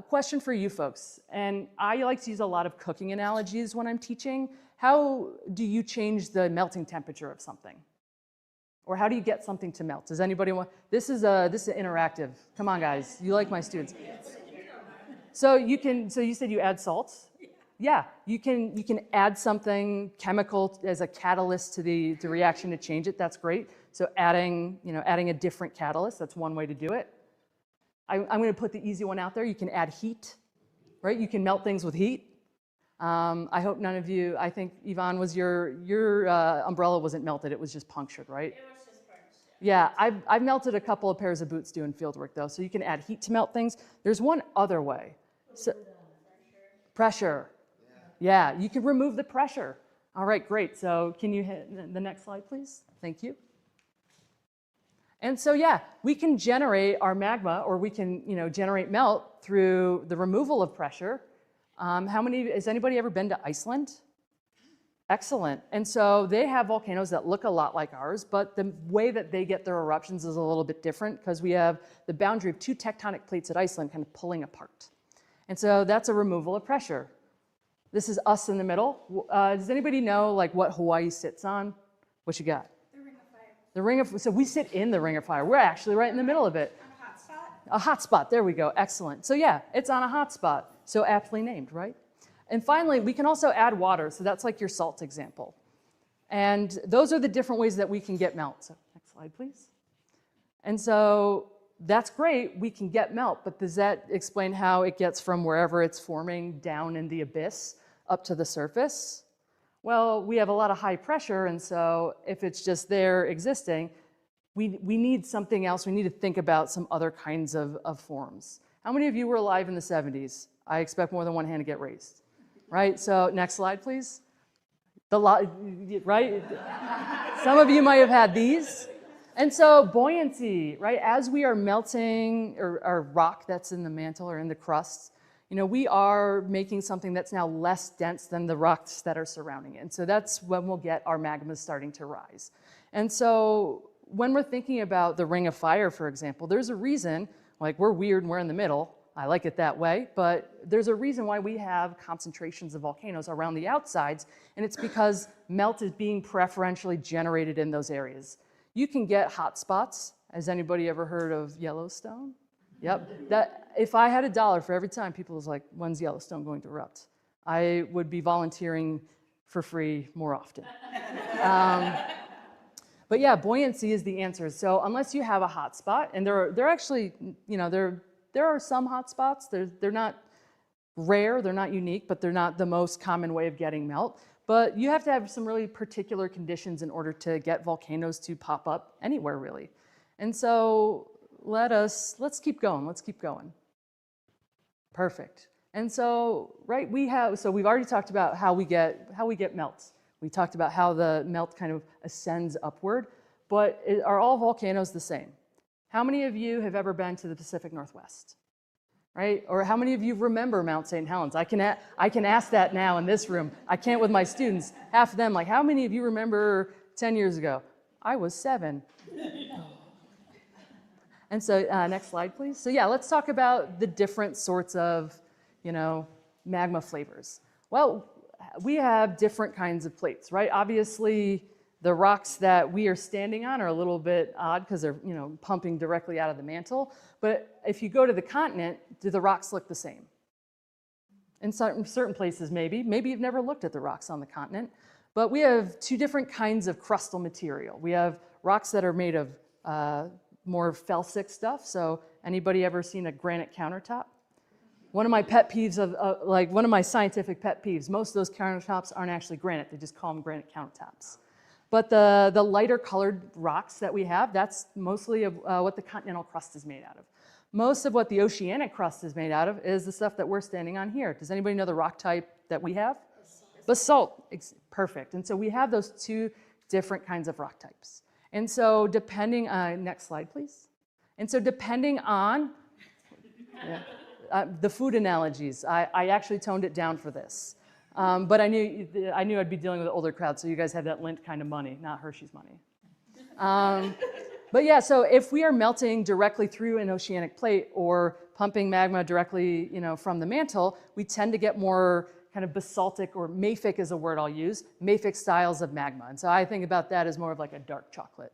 question for you folks, and I like to use a lot of cooking analogies when I'm teaching. How do you change the melting temperature of something? Or how do you get something to melt? Does anybody want? This is interactive. Come on, guys, you like my students. So you said you add salt? Yeah, you can add something chemical as a catalyst to the reaction to change it. That's great. So adding a different catalyst, that's one way to do it. I'm going to put the easy one out there. You can add heat, right? You can melt things with heat. I hope none of you. I think Yvonne was your umbrella wasn't melted. It was just punctured, right? It was just punctured. Yeah, I've melted a couple of pairs of boots doing field work though. So you can add heat to melt things. There's one other way. So, pressure. Yeah, you can remove the pressure. All right, great. So can you hit the next slide, please? Thank you. And so, yeah, we can generate our magma, or we can, generate melt through the removal of pressure. Has anybody ever been to Iceland? Excellent. And so they have volcanoes that look a lot like ours, but the way that they get their eruptions is a little bit different because we have the boundary of two tectonic plates at Iceland kind of pulling apart. And so that's a removal of pressure. This is us in the middle. Does anybody know what Hawaii sits on? What you got? The Ring of Fire. The Ring of, so we sit in the Ring of Fire. We're actually right in the middle of it. On a hot spot? A hot spot, there we go, excellent. So yeah, it's on a hot spot, so aptly named, right? And finally, we can also add water, so that's like your salt example. And those are the different ways that we can get melt. So next slide, please. And so that's great, we can get melt, but does that explain how it gets from wherever it's forming down in the abyss up to the surface? Well, we have a lot of high pressure, and so if it's just there existing, we need something else. We need to think about some other kinds of forms. How many of you were alive in the 70s? I expect more than one hand to get raised, right? So next slide, please. Right? Some of you might have had these. And so buoyancy, right? As we are melting or rock that's in the mantle or in the crust, we are making something that's now less dense than the rocks that are surrounding it. And so that's when we'll get our magma starting to rise. And so when we're thinking about the Ring of Fire, for example, there's a reason, we're weird and we're in the middle. I like it that way, but there's a reason why we have concentrations of volcanoes around the outsides, and it's because melt is being preferentially generated in those areas. You can get hot spots. Has anybody ever heard of Yellowstone? Yep. If I had $1 for every time people was like, when's Yellowstone going to erupt? I would be volunteering for free more often. But yeah, buoyancy is the answer. So unless you have a hot spot, and there actually, there are some hot spots. They're not rare, they're not unique, but they're not the most common way of getting melt. But you have to have some really particular conditions in order to get volcanoes to pop up anywhere, really. And so let's keep going. Let's keep going. Perfect. And so, right, we've already talked about how we get melts. We talked about how the melt kind of ascends upward, but are all volcanoes the same? How many of you have ever been to the Pacific Northwest? Right? Or how many of you remember Mount St. Helens? I can ask that now in this room. I can't with my students. Half of them, how many of you remember 10 years ago? I was 7. And so next slide, please. So yeah, let's talk about the different sorts of, magma flavors. Well, we have different kinds of plates, right? Obviously, the rocks that we are standing on are a little bit odd because they're, pumping directly out of the mantle. But if you go to the continent, do the rocks look the same? In certain places, maybe. Maybe you've never looked at the rocks on the continent. But we have two different kinds of crustal material. We have rocks that are made of more felsic stuff. So anybody ever seen a granite countertop? One of my pet peeves one of my scientific pet peeves, most of those countertops aren't actually granite. They just call them granite countertops. But the lighter colored rocks that we have, that's mostly what the continental crust is made out of. Most of what the oceanic crust is made out of is the stuff that we're standing on here. Does anybody know the rock type that we have? Basalt. Perfect. And so we have those two different kinds of rock types. And so depending, next slide, please. And so depending on the food analogies, I actually toned it down for this. But I knew I'd be dealing with an older crowd, so you guys have that Lindt kind of money, not Hershey's money. But yeah, so if we are melting directly through an oceanic plate or pumping magma directly, from the mantle, we tend to get more kind of basaltic, or mafic is a word I'll use, mafic styles of magma. And so I think about that as more of like a dark chocolate.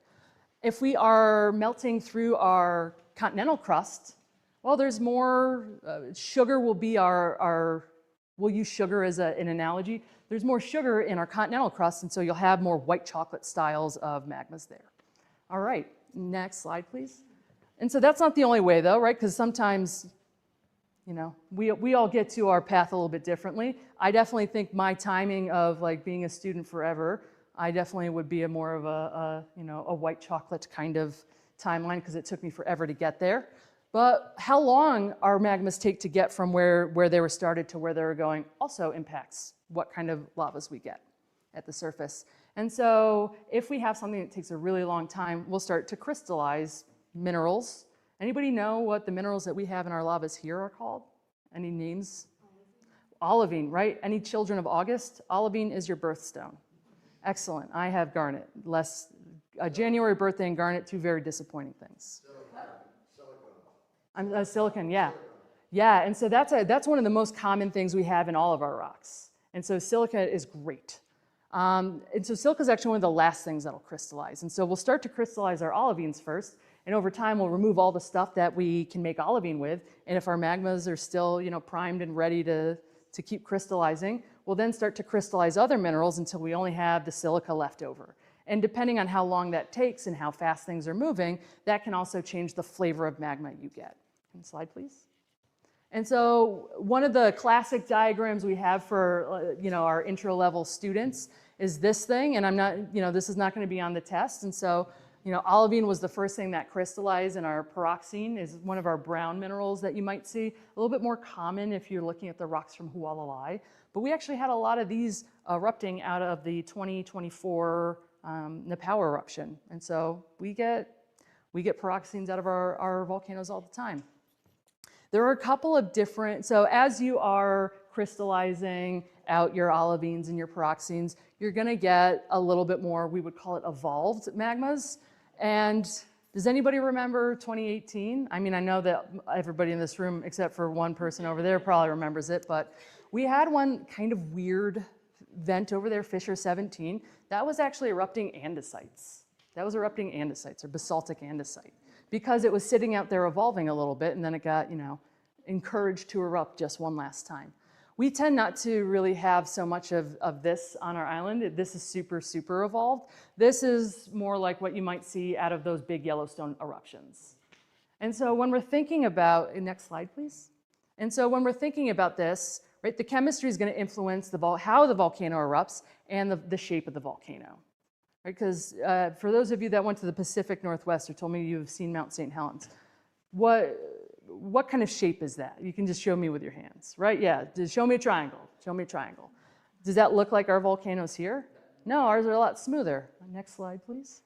If we are melting through our continental crust, well, there's more, sugar will be we'll use sugar as an analogy. There's more sugar in our continental crust, and so you'll have more white chocolate styles of magmas there. All right, next slide, please. And so that's not the only way, though, right? Because sometimes, we all get to our path a little bit differently. I definitely think my timing of being a student forever, I definitely would be more of a white chocolate kind of timeline because it took me forever to get there. But how long our magmas take to get from where they were started to where they were going also impacts what kind of lavas we get at the surface. And so if we have something that takes a really long time, we'll start to crystallize minerals. Anybody know what the minerals that we have in our lavas here are called? Any names? Olivine, right? Any children of August? Olivine is your birthstone. Excellent. I have garnet. A January birthday and garnet, two very disappointing things. Silicon, yeah. Yeah, and so that's one of the most common things we have in all of our rocks. And so silica is great. And so silica is actually one of the last things that'll crystallize. And so we'll start to crystallize our olivines first, and over time we'll remove all the stuff that we can make olivine with. And if our magmas are still, primed and ready to keep crystallizing, we'll then start to crystallize other minerals until we only have the silica left over. And depending on how long that takes and how fast things are moving, that can also change the flavor of magma you get. Next slide, please. And so one of the classic diagrams we have for our intro level students is this thing, and I'm not, this is not going to be on the test. And so, olivine was the first thing that crystallized, and our pyroxene is one of our brown minerals that you might see, a little bit more common if you're looking at the rocks from Hualalai. But we actually had a lot of these erupting out of the 2024 Nepal eruption, and so we get pyroxenes out of our volcanoes all the time. There are a couple of different, so as you are crystallizing out your olivines and your pyroxenes, you're going to get a little bit more, we would call it evolved magmas. And does anybody remember 2018? I mean, I know that everybody in this room, except for one person over there, probably remembers it, but we had one kind of weird vent over there, Fissure 17. That was actually erupting andesites. That was erupting andesites, or basaltic andesite, because it was sitting out there evolving a little bit, and then it got, encouraged to erupt just one last time. We tend not to really have so much of this on our island. This is super, super evolved. This is more like what you might see out of those big Yellowstone eruptions. And so when we're thinking about, next slide, please. And so when we're thinking about this, right, the chemistry is going to influence how the volcano erupts and the shape of the volcano. Right, because for those of you that went to the Pacific Northwest or told me you've seen Mount St. Helens, what kind of shape is that? You can just show me with your hands, right? Yeah, just show me a triangle. Show me a triangle. Does that look like our volcanoes here? No, ours are a lot smoother. Next slide, please.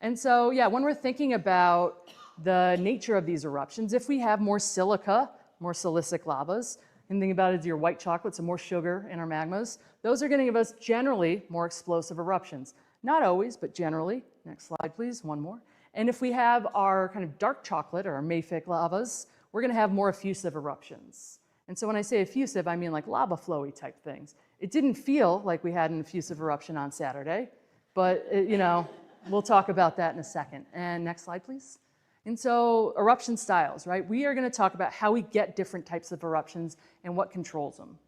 And so, yeah, when we're thinking about the nature of these eruptions, if we have more silica, more silicic lavas, and think about it as your white chocolate, so more sugar in our magmas, those are going to give us generally more explosive eruptions. Not always, but generally. Next slide, please. One more. And if we have our kind of dark chocolate or our mafic lavas, we're going to have more effusive eruptions. And so when I say effusive, I mean like lava flowy type things. It didn't feel like we had an effusive eruption on Saturday, but we'll talk about that in a second. And next slide, please. And so eruption styles, right? We are going to talk about how we get different types of eruptions and what controls them.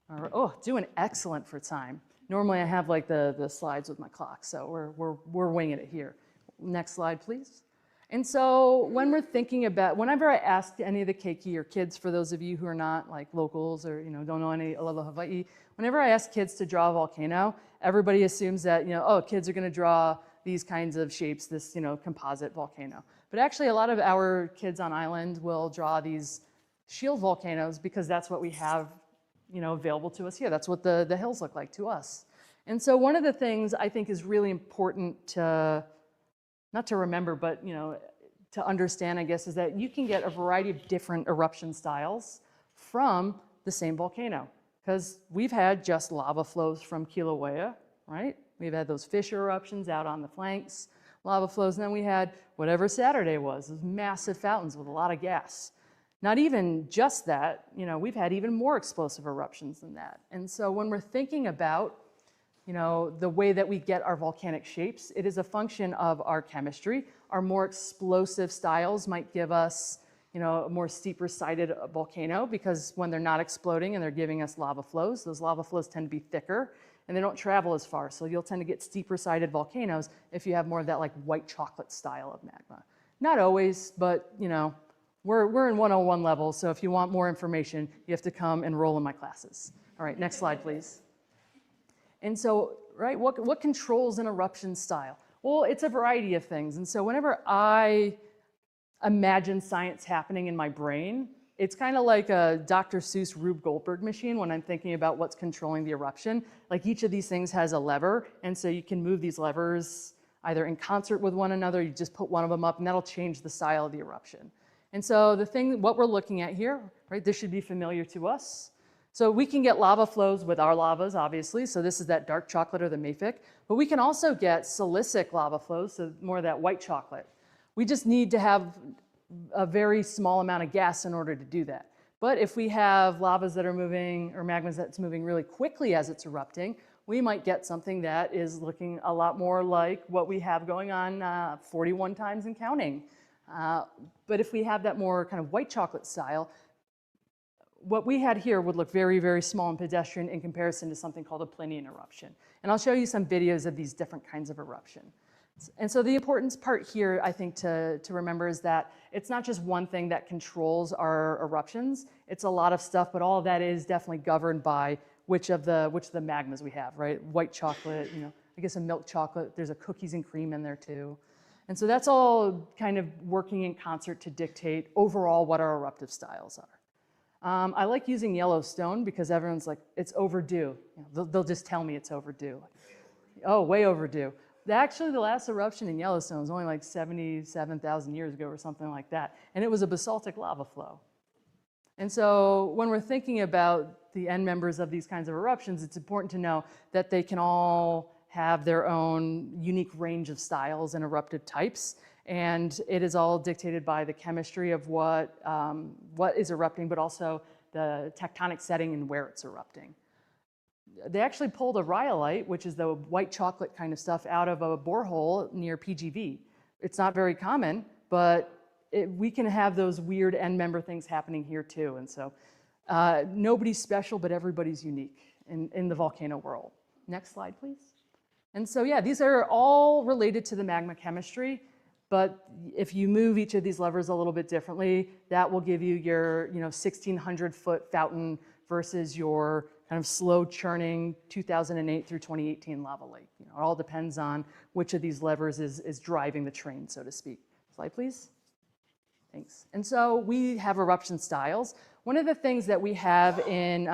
All right. Oh, doing excellent for time. Normally I have like the slides with my clock, so we're winging it here. Next slide, please. And so when we're thinking about, whenever I ask any of the keiki or kids, for those of you who are not like locals or don't know any Aloha Hawaii, whenever I ask kids to draw a volcano, everybody assumes that oh, kids are going to draw these kinds of shapes, this composite volcano. But actually, a lot of our kids on island will draw these shield volcanoes because that's what we have available to us here. That's what the hills look like to us. And so one of the things I think is really important to not to remember, but to understand, I guess, is that you can get a variety of different eruption styles from the same volcano. Because we've had just lava flows from Kīlauea, right? We've had those fissure eruptions out on the flanks, lava flows, and then we had whatever Saturday was, those massive fountains with a lot of gas. Not even just that, we've had even more explosive eruptions than that. And so when we're thinking about the way that we get our volcanic shapes, it is a function of our chemistry. Our more explosive styles might give us, a more steeper sided volcano because when they're not exploding and they're giving us lava flows, those lava flows tend to be thicker and they don't travel as far. So you'll tend to get steeper sided volcanoes if you have more of that like white chocolate style of magma. Not always, but we're in 101 level. So if you want more information, you have to come enroll in my classes. All right, next slide, please. And so, right, what controls an eruption style? Well, it's a variety of things. And so whenever I imagine science happening in my brain, it's kind of like a Dr. Seuss Rube Goldberg machine when I'm thinking about what's controlling the eruption. Like each of these things has a lever, and so you can move these levers either in concert with one another, you just put one of them up, and that'll change the style of the eruption. And so what we're looking at here, right, this should be familiar to us. So we can get lava flows with our lavas, obviously. So this is that dark chocolate or the mafic. But we can also get silicic lava flows, so more of that white chocolate. We just need to have a very small amount of gas in order to do that. But if we have lavas that are moving or magmas that's moving really quickly as it's erupting, we might get something that is looking a lot more like what we have going on 41 times and counting. But if we have that more kind of white chocolate style, what we had here would look very, very small and pedestrian in comparison to something called a Plinian eruption. And I'll show you some videos of these different kinds of eruption. And so the important part here, I think, to remember is that it's not just one thing that controls our eruptions. It's a lot of stuff, but all of that is definitely governed by which of the magmas we have, right? White chocolate, I guess a milk chocolate. There's a cookies and cream in there too. And so that's all kind of working in concert to dictate overall what our eruptive styles are. I like using Yellowstone because everyone's like, it's overdue. They'll just tell me it's overdue. Oh, way overdue. Actually, the last eruption in Yellowstone was only like 77,000 years ago or something like that. And it was a basaltic lava flow. And so when we're thinking about the end members of these kinds of eruptions, it's important to know that they can all have their own unique range of styles and eruptive types. And it is all dictated by the chemistry of what is erupting, but also the tectonic setting and where it's erupting. They actually pulled a rhyolite, which is the white chocolate kind of stuff, out of a borehole near PGV. It's not very common, but we can have those weird end member things happening here too. And so nobody's special, but everybody's unique in the volcano world. Next slide, please. And so yeah, these are all related to the magma chemistry. But if you move each of these levers a little bit differently, that will give you your 1,600-foot fountain versus your kind of slow churning 2008 through 2018 lava lake. It all depends on which of these levers is driving the train, so to speak. Slide, please. Thanks. And so we have eruption styles. One of the things that we have in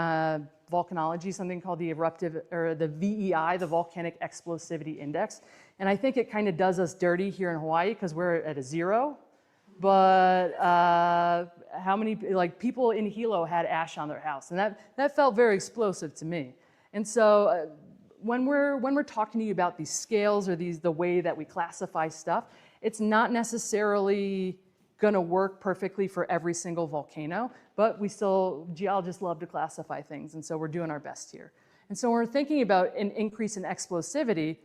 volcanology, something called the eruptive, or the VEI, the Volcanic Explosivity Index. And I think it kind of does us dirty here in Hawaii because we're at a 0. But how many people in Hilo had ash on their house? And that felt very explosive to me. And so when we're talking to you about these scales or the way that we classify stuff, It's not necessarily gonna work perfectly for every single volcano, but geologists love to classify things, and so we're doing our best here. And so when we're thinking about an increase in explosivity,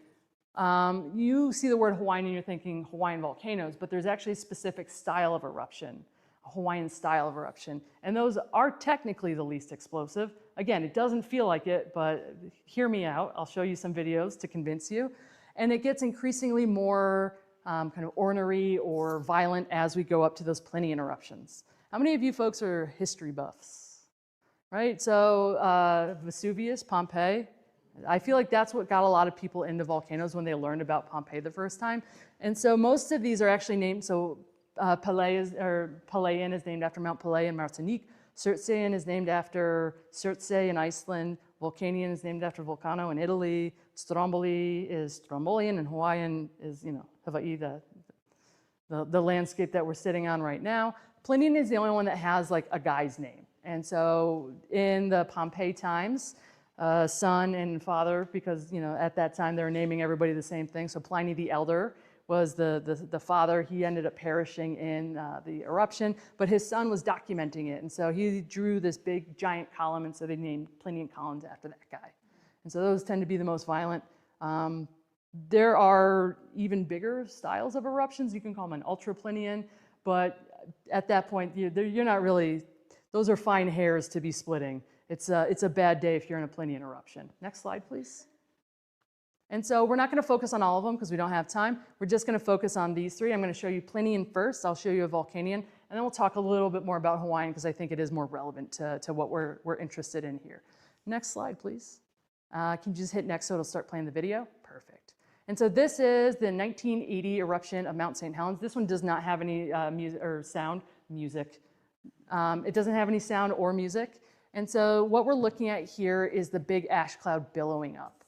you see the word Hawaiian and you're thinking Hawaiian volcanoes, but there's actually a specific style of eruption, a Hawaiian style of eruption, and those are technically the least explosive. Again, it doesn't feel like it, but hear me out. I'll show you some videos to convince you. And it gets increasingly more kind of ornery or violent as we go up to those Plinian eruptions. How many of you folks are history buffs? Right, so Vesuvius, Pompeii. I feel like that's what got a lot of people into volcanoes when they learned about Pompeii the first time. And so most of these are actually named, so Palaean is named after Mount Pelée in Martinique. Surtsean is named after Surtsey in Iceland. Volcanian is named after Volcano in Italy. Stromboli is Strombolian, and Hawaiian is, Hawaii, the landscape that we're sitting on right now. Plinian is the only one that has like a guy's name. And so in the Pompeii times, son and father, because at that time they were naming everybody the same thing. So Pliny the Elder was the father. He ended up perishing in the eruption, but his son was documenting it. And so he drew this big giant column, and so they named Plinian columns after that guy. And so those tend to be the most violent. There are even bigger styles of eruptions. You can call them an ultra-Plinian, but at that point, you're not really, those are fine hairs to be splitting. It's a bad day if you're in a Plinian eruption. Next slide, please. And so we're not going to focus on all of them because we don't have time. We're just going to focus on these three. I'm going to show you Plinian first. I'll show you a Volcanian, and then we'll talk a little bit more about Hawaiian because I think it is more relevant to what we're interested in here. Next slide, please. Can you just hit next so it'll start playing the video? Perfect. And so this is the 1980 eruption of Mount St. Helens. This one does not have any music. It doesn't have any sound or music. And so what we're looking at here is the big ash cloud billowing up.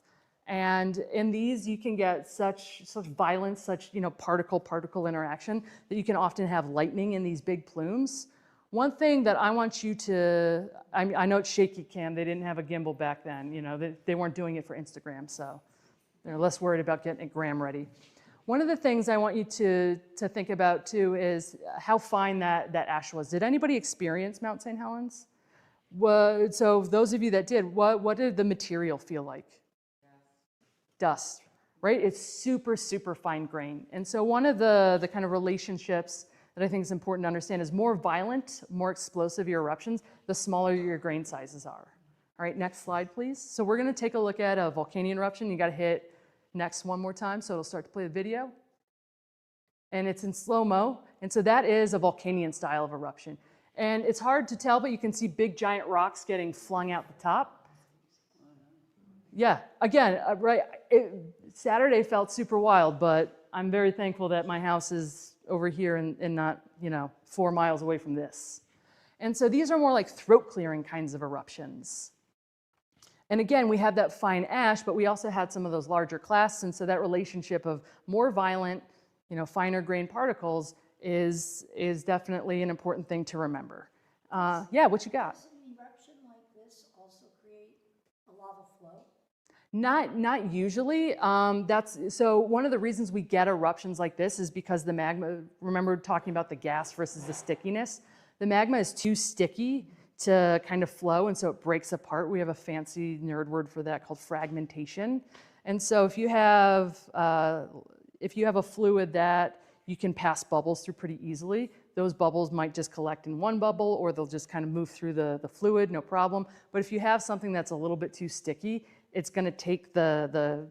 And in these, you can get such violence, such particle-particle interaction that you can often have lightning in these big plumes. One thing that I want you to, I know it's shaky cam, they didn't have a gimbal back then, they weren't doing it for Instagram, so they're less worried about getting it gram ready. One of the things I want you to think about too is how fine that ash was. Did anybody experience Mount St. Helens? So those of you that did, what did the material feel like? Dust, right? It's super, super fine grain. And so one of the kind of relationships that I think is important to understand is more violent, more explosive your eruptions, the smaller your grain sizes are. All right, next slide, please. So we're gonna take a look at a Volcanian eruption. You gotta hit next one more time so it'll start to play the video. And it's in slow-mo. And so that is a Volcanian style of eruption. And it's hard to tell, but you can see big giant rocks getting flung out the top. Yeah, again, right, Saturday felt super wild, but I'm very thankful that my house is over here and not, 4 miles away from this. And so these are more like throat clearing kinds of eruptions. And again, we have that fine ash, but we also had some of those larger clasts, and so that relationship of more violent, finer grain particles is definitely an important thing to remember. Yeah, what you got? Does an eruption like this also create a lava flow? Not usually. So one of the reasons we get eruptions like this is because the magma, remember talking about the gas versus the stickiness? The magma is too sticky to kind of flow, and so it breaks apart. We have a fancy nerd word for that called fragmentation. And so if you have a fluid that you can pass bubbles through pretty easily, those bubbles might just collect in one bubble, or they'll just kind of move through the fluid, no problem. But if you have something that's a little bit too sticky, it's going to take the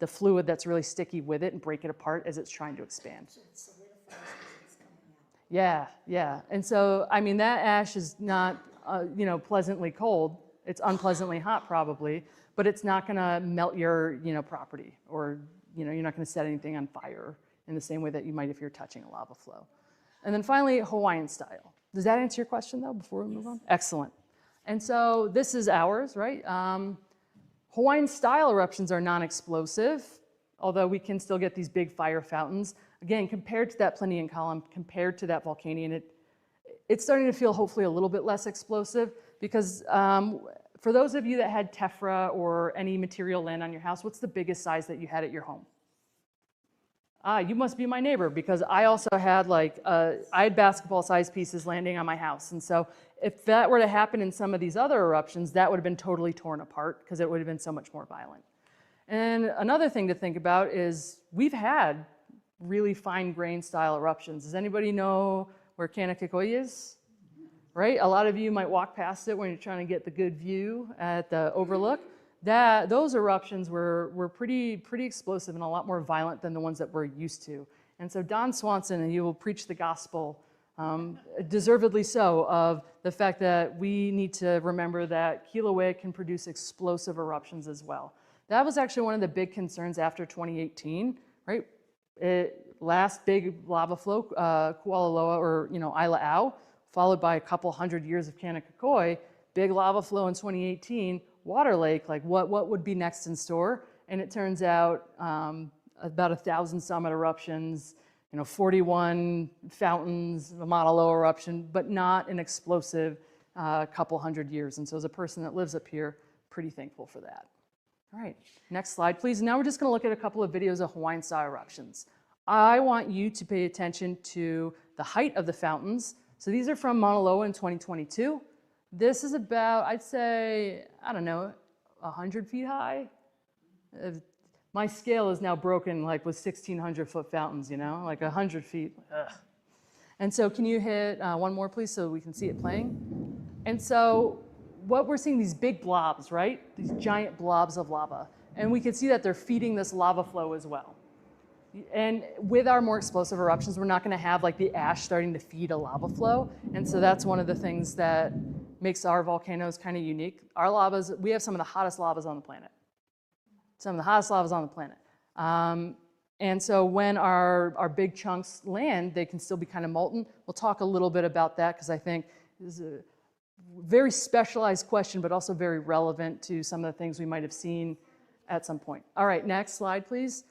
fluid that's really sticky with it and break it apart as it's trying to expand. So it solidifies as it's coming out. Yeah. And so, that ash is not, pleasantly cold. It's unpleasantly hot probably, but it's not going to melt your, property, or, you're not going to set anything on fire in the same way that you might if you're touching a lava flow. And then finally, Hawaiian style. Does that answer your question though, before we move on? Excellent. And so this is ours, right? Hawaiian style eruptions are non-explosive, although we can still get these big fire fountains. Again, compared to that Plinian column, compared to that Volcanian, it's starting to feel hopefully a little bit less explosive, because for those of you that had tephra or any material land on your house, what's the biggest size that you had at your home? you must be my neighbor, because I also had I had basketball-sized pieces landing on my house. And so if that were to happen in some of these other eruptions, that would have been totally torn apart because it would have been so much more violent. And another thing to think about is we've had really fine-grained style eruptions. Does anybody know where Kīlauea is? Right? A lot of you might walk past it when you're trying to get the good view at the overlook. Those eruptions were pretty explosive and a lot more violent than the ones that we're used to. And so Don Swanson, and you will preach the gospel, deservedly so, of the fact that we need to remember that Kīlauea can produce explosive eruptions as well. That was actually one of the big concerns after 2018, right? Last big lava flow, Kūlauea, or Kīlauea, followed by a couple hundred years of Kīlauea, big lava flow in 2018, water lake, like what would be next in store? And it turns out about 1,000 summit eruptions, 41 fountains, a Mauna Loa eruption, but not an explosive couple hundred years. And so as a person that lives up here, pretty thankful for that. All right, next slide, please. Now we're just gonna look at a couple of videos of Hawaiian style eruptions. I want you to pay attention to the height of the fountains. So these are from Mauna Loa in 2022. This is about, I'd say, I don't know, 100 feet high. My scale is now broken like with 1,600-foot fountains, like 100 feet. Ugh. And so can you hit one more, please, so we can see it playing? And so what we're seeing, these big blobs, right? These giant blobs of lava. And we can see that they're feeding this lava flow as well. And with our more explosive eruptions, we're not going to have like the ash starting to feed a lava flow. And so that's one of the things that makes our volcanoes kind of unique. Our lavas, we have some of the hottest lavas on the planet. Some of the hottest lavas on the planet. And so when our big chunks land, they can still be kind of molten. We'll talk a little bit about that because I think this is a very specialized question, but also very relevant to some of the things we might have seen at some point. All right, next slide, please.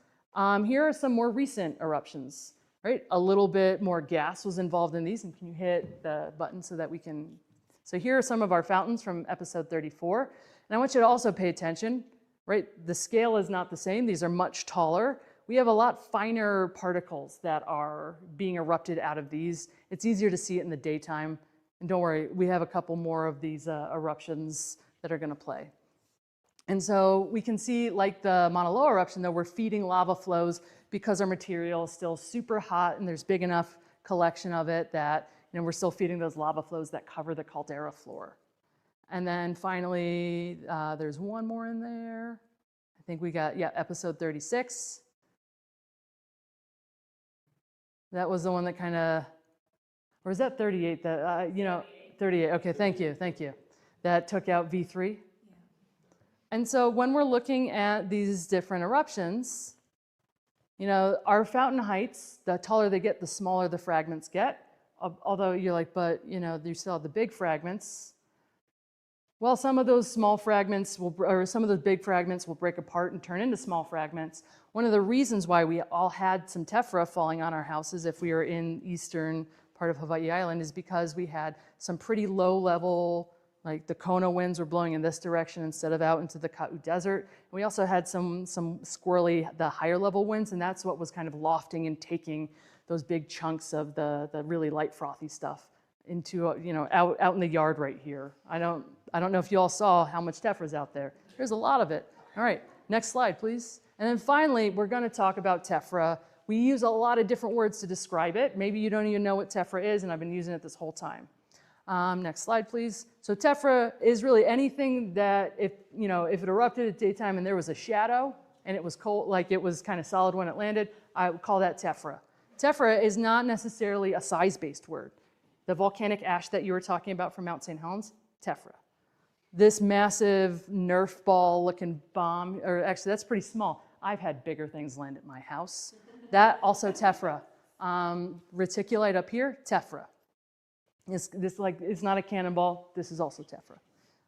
Here are some more recent eruptions, right? A little bit more gas was involved in these, and can you hit the button so that we can... So here are some of our fountains from episode 34, and I want you to also pay attention, right? The scale is not the same. These are much taller. We have a lot finer particles that are being erupted out of these. It's easier to see it in the daytime, and don't worry, we have a couple more of these eruptions that are gonna play. And so we can see, like the Mauna Loa eruption, though, we're feeding lava flows because our material is still super hot and there's big enough collection of it that we're still feeding those lava flows that cover the caldera floor. And then finally, there's one more in there. I think we got, episode 36. That was the one that kind of, or is that 38? That 38. Okay, thank you. That took out V3. And so when we're looking at these different eruptions, our fountain heights, the taller they get, the smaller the fragments get. Although you're like, but you still have the big fragments. Well, some of those small fragments some of those big fragments will break apart and turn into small fragments. One of the reasons why we all had some tephra falling on our houses if we were in eastern part of Hawaii Island is because we had some pretty low level, like the Kona winds were blowing in this direction instead of out into the Ka'u Desert. And we also had some squirrely, the higher level winds, and that's what was kind of lofting and taking those big chunks of the really light frothy stuff into, out in the yard right here. I don't know if you all saw how much tephra's out there. There's a lot of it. All right, next slide, please. And then finally, we're gonna talk about tephra. We use a lot of different words to describe it. Maybe you don't even know what tephra is, and I've been using it this whole time. Next slide, please. So tephra is really anything that if it erupted at daytime and there was a shadow and it was cold, like it was kind of solid when it landed, I would call that tephra. Tephra is not necessarily a size-based word. The volcanic ash that you were talking about from Mount St. Helens, tephra. This massive Nerf ball looking bomb, or actually that's pretty small. I've had bigger things land at my house. That also tephra. Reticulite up here, tephra. It's not a cannonball. This is also tephra.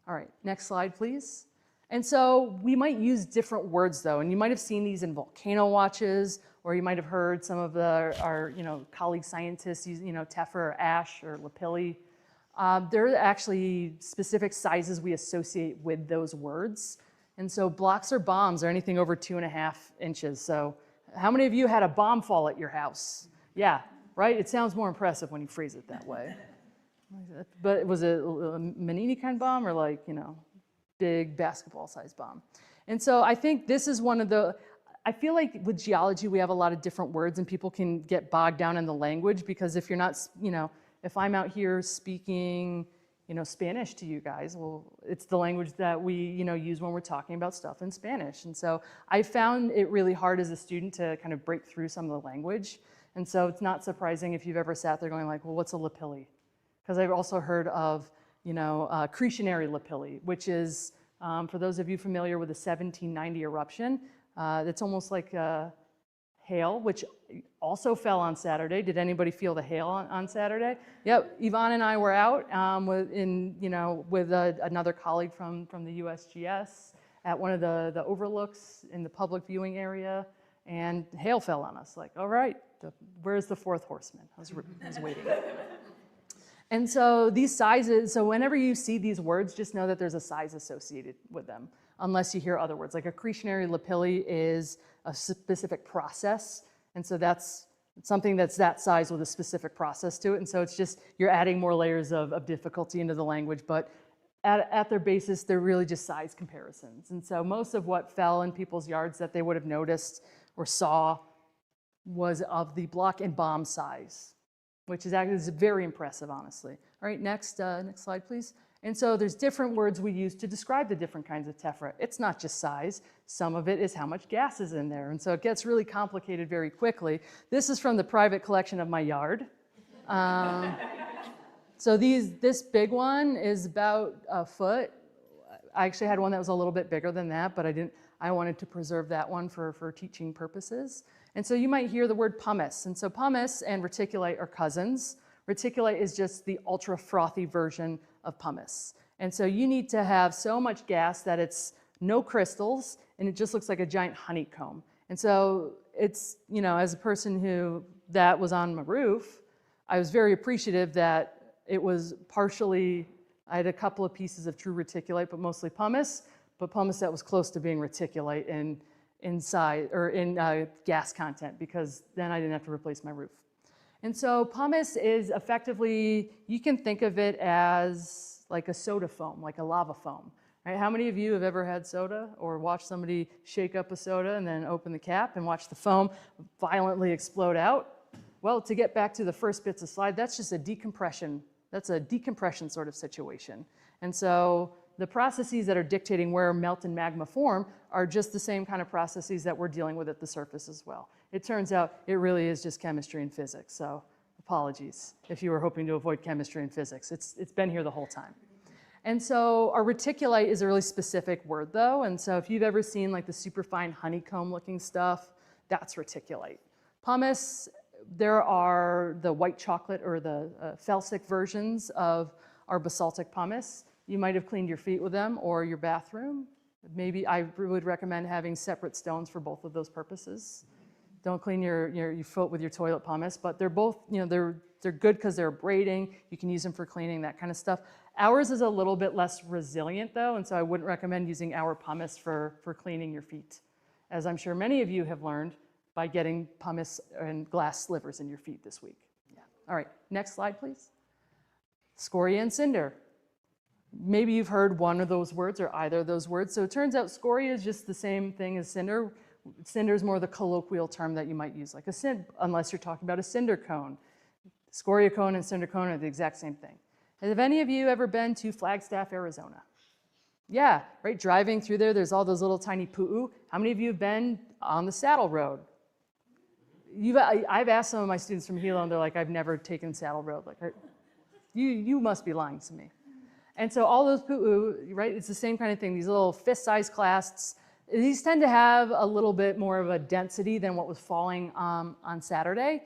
All right, next slide, please. And so we might use different words though, and you might have seen these in volcano watches, or you might have heard some of our colleague scientists use tephra or ash or lapilli. There are actually specific sizes we associate with those words. And so blocks or bombs are anything over 2.5 inches. So How many of you had a bomb fall at your house? Yeah, right? It sounds more impressive when you phrase it that way. But was it a Manini kind of bomb or like, you know, big basketball-sized bomb? And so I think this is one of the, I feel like with geology, we have a lot of different words and people can get bogged down in the language because if you're not, you know, if I'm out here speaking, you know, Spanish to you guys, well, it's the language that we, you know, use when we're talking about stuff in Spanish. And so I found it really hard as a student to kind of break through some of the language. And so it's not surprising if you've ever sat there going like, well, what's a lapilli? Because I've also heard of, you know, accretionary lapilli, which is, for those of you familiar with the 1790 eruption, it's almost like hail, which also fell on Saturday. Did anybody feel the hail on Saturday? Yep, Yvonne and I were out with another colleague from the USGS at one of the overlooks in the public viewing area, and hail fell on us. Like, all right, where's the fourth horseman? I was waiting. And so these sizes, so whenever you see these words, just know that there's a size associated with them, unless you hear other words. Like accretionary lapilli is a specific process, and so that's something that's that size with a specific process to it, and so it's just, you're adding more layers of difficulty into the language, but at their basis, they're really just size comparisons. And so most of what fell in people's yards that they would have noticed or saw was of the block and bomb size, which is actually very impressive, honestly. All right, next slide, please. And so there's different words we use to describe the different kinds of tephra. It's not just size. Some of it is how much gas is in there. And so it gets really complicated very quickly. This is from the private collection of my yard. So this big one is about a foot. I actually had one that was a little bit bigger than that, but I wanted to preserve that one for teaching purposes. And so you might hear the word pumice. And so pumice and reticulite are cousins. Reticulite is just the ultra frothy version of pumice. And so you need to have so much gas that it's no crystals and it just looks like a giant honeycomb. And so it's, you know, as a person that was on my roof, I was very appreciative that it was partially, I had a couple of pieces of true reticulite, but mostly pumice, but pumice that was close to being reticulite inside or in gas content, because then I didn't have to replace my roof. And so pumice is effectively, you can think of it as like a soda foam, like a lava foam. Right? How many of you have ever had soda or watched somebody shake up a soda and then open the cap and watch the foam violently explode out? Well, to get back to the first bits of slide, that's just a decompression. That's a decompression sort of situation. And so the processes that are dictating where melt and magma form are just the same kind of processes that we're dealing with at the surface as well. It turns out it really is just chemistry and physics, so apologies if you were hoping to avoid chemistry and physics. It's been here the whole time. And so our reticulite is a really specific word though, and so if you've ever seen like the superfine honeycomb looking stuff, that's reticulite. Pumice, there are the white chocolate or the felsic versions of our basaltic pumice. You might have cleaned your feet with them or your bathroom. Maybe I would recommend having separate stones for both of those purposes. Don't clean your foot with your toilet pumice, but they're both, you know, they're good because they're abrading. You can use them for cleaning, that kind of stuff. Ours is a little bit less resilient though, and so I wouldn't recommend using our pumice for cleaning your feet, as I'm sure many of you have learned by getting pumice and glass slivers in your feet this week. Yeah. All right, next slide, please. Scoria and cinder. Maybe you've heard one of those words or either of those words. So it turns out scoria is just the same thing as cinder. Cinder is more the colloquial term that you might use, like unless you're talking about a cinder cone. Scoria cone and cinder cone are the exact same thing. Have any of you ever been to Flagstaff, Arizona? Yeah, right, driving through there's all those little tiny pu'u. How many of you have been on the Saddle Road? I've asked some of my students from Hilo, and they're like, I've never taken Saddle Road. Like, you must be lying to me. And so all those pu'u, right, it's the same kind of thing, these little fist-sized clasts. These tend to have a little bit more of a density than what was falling on Saturday.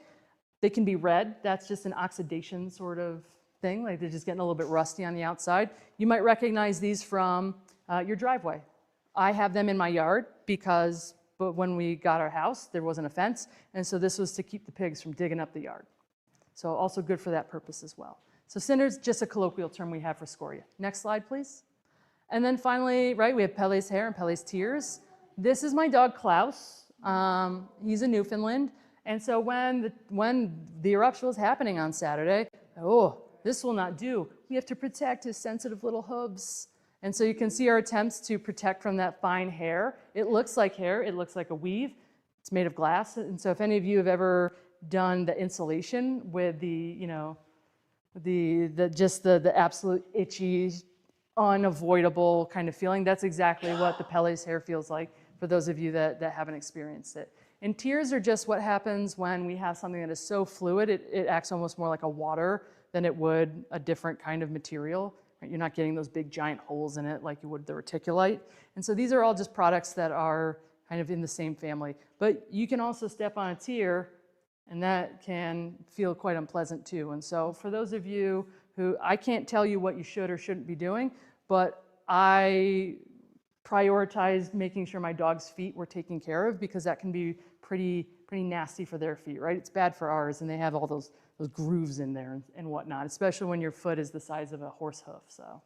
They can be red. That's just an oxidation sort of thing, like they're just getting a little bit rusty on the outside. You might recognize these from your driveway. I have them in my yard but when we got our house, there wasn't a fence, and so this was to keep the pigs from digging up the yard. So also good for that purpose as well. So cinder's just a colloquial term we have for scoria. Next slide, please. And then finally, right, we have Pele's hair and Pele's tears. This is my dog Klaus. He's a Newfoundland. And so when the eruption was happening on Saturday, oh, this will not do. We have to protect his sensitive little hooves. And so you can see our attempts to protect from that fine hair. It looks like hair, it looks like a weave. It's made of glass. And so if any of you have ever done the insulation with the absolute itchy, unavoidable kind of feeling, that's exactly what the Pele's hair feels like for those of you that haven't experienced it. And tears are just what happens when we have something that is so fluid, it acts almost more like a water than it would a different kind of material. Right? You're not getting those big giant holes in it like you would the reticulite. And so these are all just products that are kind of in the same family. But you can also step on a tear, and that can feel quite unpleasant too. And so for those of you who, I can't tell you what you should or shouldn't be doing, but I prioritized making sure my dog's feet were taken care of, because that can be pretty nasty for their feet, right? It's bad for ours, and they have all those grooves in there and whatnot, especially when your foot is the size of a horse hoof. So,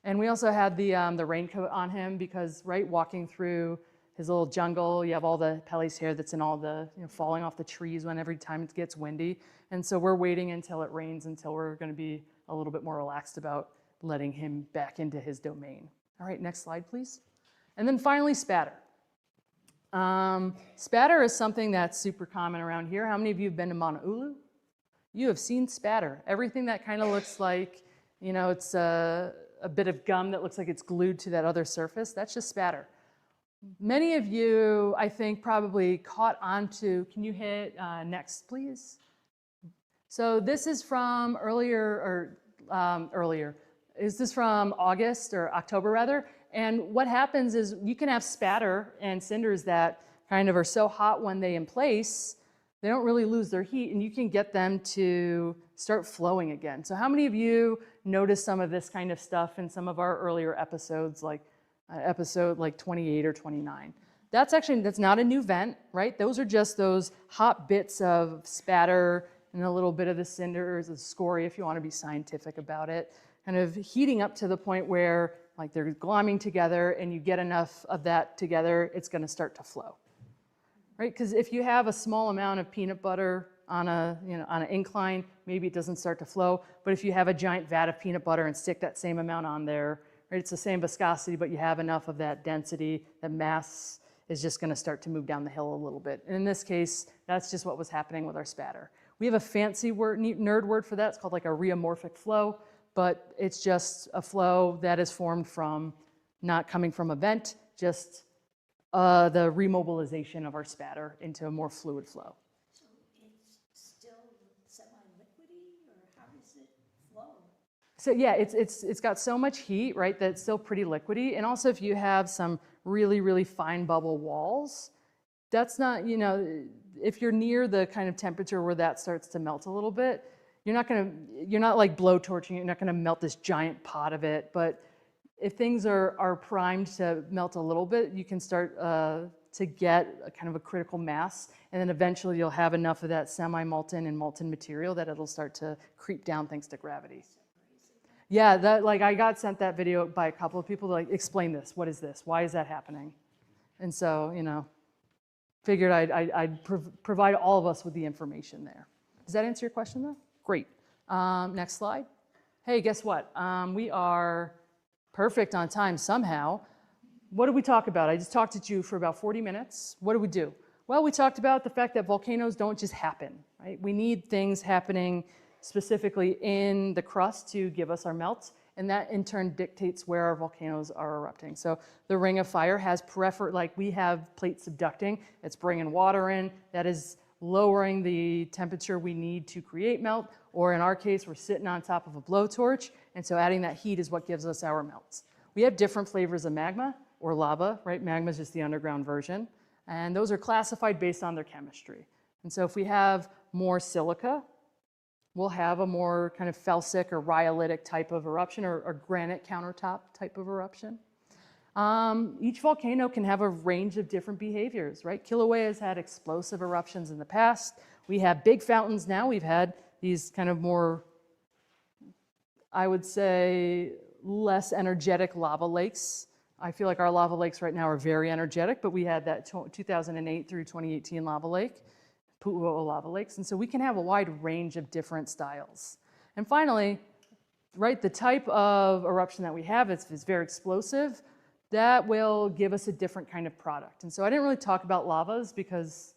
and we also had the raincoat on him because, right, walking through his little jungle, you have all the Pele's hair that's in all the, falling off the trees every time it gets windy. And so we're waiting until it rains, until we're going to be a little bit more relaxed about letting him back into his domain. All right, next slide, please. And then finally, spatter. Spatter is something that's super common around here. How many of you have been to Mauna Ulu? You have seen spatter. Everything that kind of looks like, it's a bit of gum that looks like it's glued to that other surface, that's just spatter. Many of you, I think, probably caught onto, can you hit next, please? So this is from earlier. Is this from August or October rather? And what happens is you can have spatter and cinders that kind of are so hot when they in place, they don't really lose their heat, and you can get them to start flowing again. So how many of you noticed some of this kind of stuff in some of our earlier episodes, like episode 28 or 29? That's not a new vent, right? Those are just those hot bits of spatter and a little bit of the cinders, the scoria, if you want to be scientific about it, kind of heating up to the point where they're glomming together, and you get enough of that together, it's going to start to flow, right? Because if you have a small amount of peanut butter on an incline, maybe it doesn't start to flow. But if you have a giant vat of peanut butter and stick that same amount on there, right, it's the same viscosity, but you have enough of that density, that mass is just going to start to move down the hill a little bit. And in this case, that's just what was happening with our spatter. We have a fancy word, nerd word for that. It's called a rheomorphic flow. But it's just a flow that is formed from not coming from a vent, just the remobilization of our spatter into a more fluid flow. So it's still semi-liquidy, or how does it flow? So yeah, it's got so much heat, right, that it's still pretty liquidy. And also if you have some really, really fine bubble walls, that's not, if you're near the kind of temperature where that starts to melt a little bit, you're not like blowtorching, you're not gonna melt this giant pot of it, but if things are primed to melt a little bit, you can start to get a kind of a critical mass, and then eventually you'll have enough of that semi-molten and molten material that it'll start to creep down thanks to gravity. Yeah, I got sent that video by a couple of people to explain this. What is this? Why is that happening? And so, figured I'd provide all of us with the information there. Does that answer your question though? Great. Next slide. Hey, guess what? We are perfect on time somehow. What did we talk about? I just talked to you for about 40 minutes. What did we do? Well, we talked about the fact that volcanoes don't just happen, right? We need things happening specifically in the crust to give us our melts, and that in turn dictates where our volcanoes are erupting. So the ring of fire has we have plate subducting. It's bringing water in. That is lowering the temperature we need to create melt, or in our case, we're sitting on top of a blowtorch, and so adding that heat is what gives us our melts. We have different flavors of magma or lava, right? Magma is just the underground version, and those are classified based on their chemistry. And so if we have more silica, we'll have a more kind of felsic or rhyolitic type of eruption, or granite countertop type of eruption. Each volcano can have a range of different behaviors, right? Kīlauea has had explosive eruptions in the past. We have big fountains now. We've had these kind of more, I would say, less energetic lava lakes I feel like our lava lakes right now are very energetic, but we had that 2008 through 2018 lava lake, Pu'uo'o lava lakes, and so we can have a wide range of different styles. And finally, right, the type of eruption that we have is very explosive. That will give us a different kind of product. And so I didn't really talk about lavas because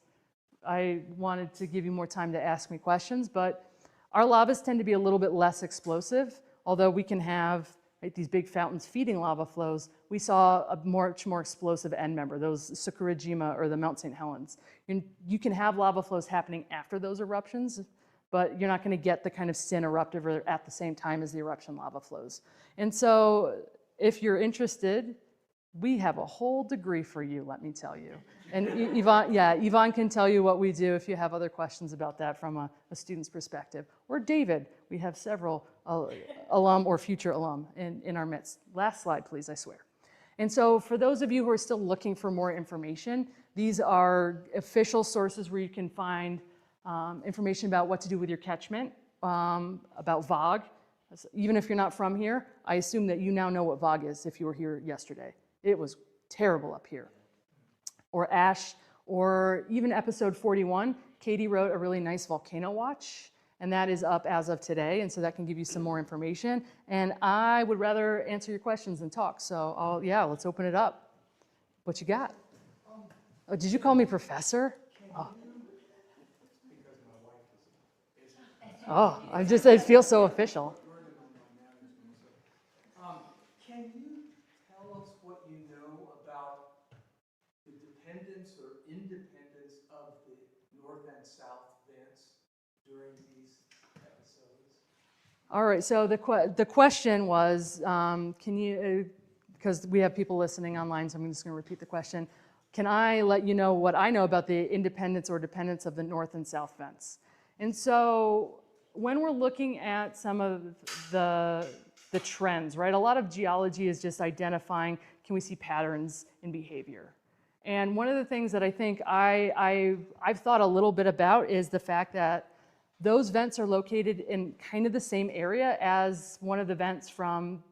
I wanted to give you more time to ask me questions, but our lavas tend to be a little bit less explosive, although we can have these big fountains feeding lava flows. We saw a much more explosive end member, those Sakurajima or the Mount St. Helens. You can have lava flows happening after those eruptions, but you're not going to get the kind of syn eruptive or at the same time as the eruption lava flows. And so if you're interested, we have a whole degree for you, let me tell you. And Yvonne can tell you what we do if you have other questions about that from a student's perspective. Or David, we have several alum or future alum in our midst. Last slide, please, I swear. And so for those of you who are still looking for more information, these are official sources where you can find information about what to do with your catchment, about VOG. Even if you're not from here, I assume that you now know what VOG is if you were here yesterday. It was terrible up here. Or ASH, or even episode 41, Katie wrote a really nice volcano watch, and that is up as of today, and so that can give you some more information. And I would rather answer your questions than talk, so let's open it up. What you got? Oh, did you call me professor? Oh, I feel so official. Can you tell us what you know about the dependence or independence of the north and south vents during these episodes? All right, so the question was, can you, because we have people listening online, so I'm just going to repeat the question. Can I let you know what I know about the independence or dependence of the north and south vents? And so when we're looking at some of the trends, right? A lot of geology is just identifying, can we see patterns in behavior? And one of the things that I think I've thought a little bit about is the fact that those vents are located in kind of the same area as one of the vents from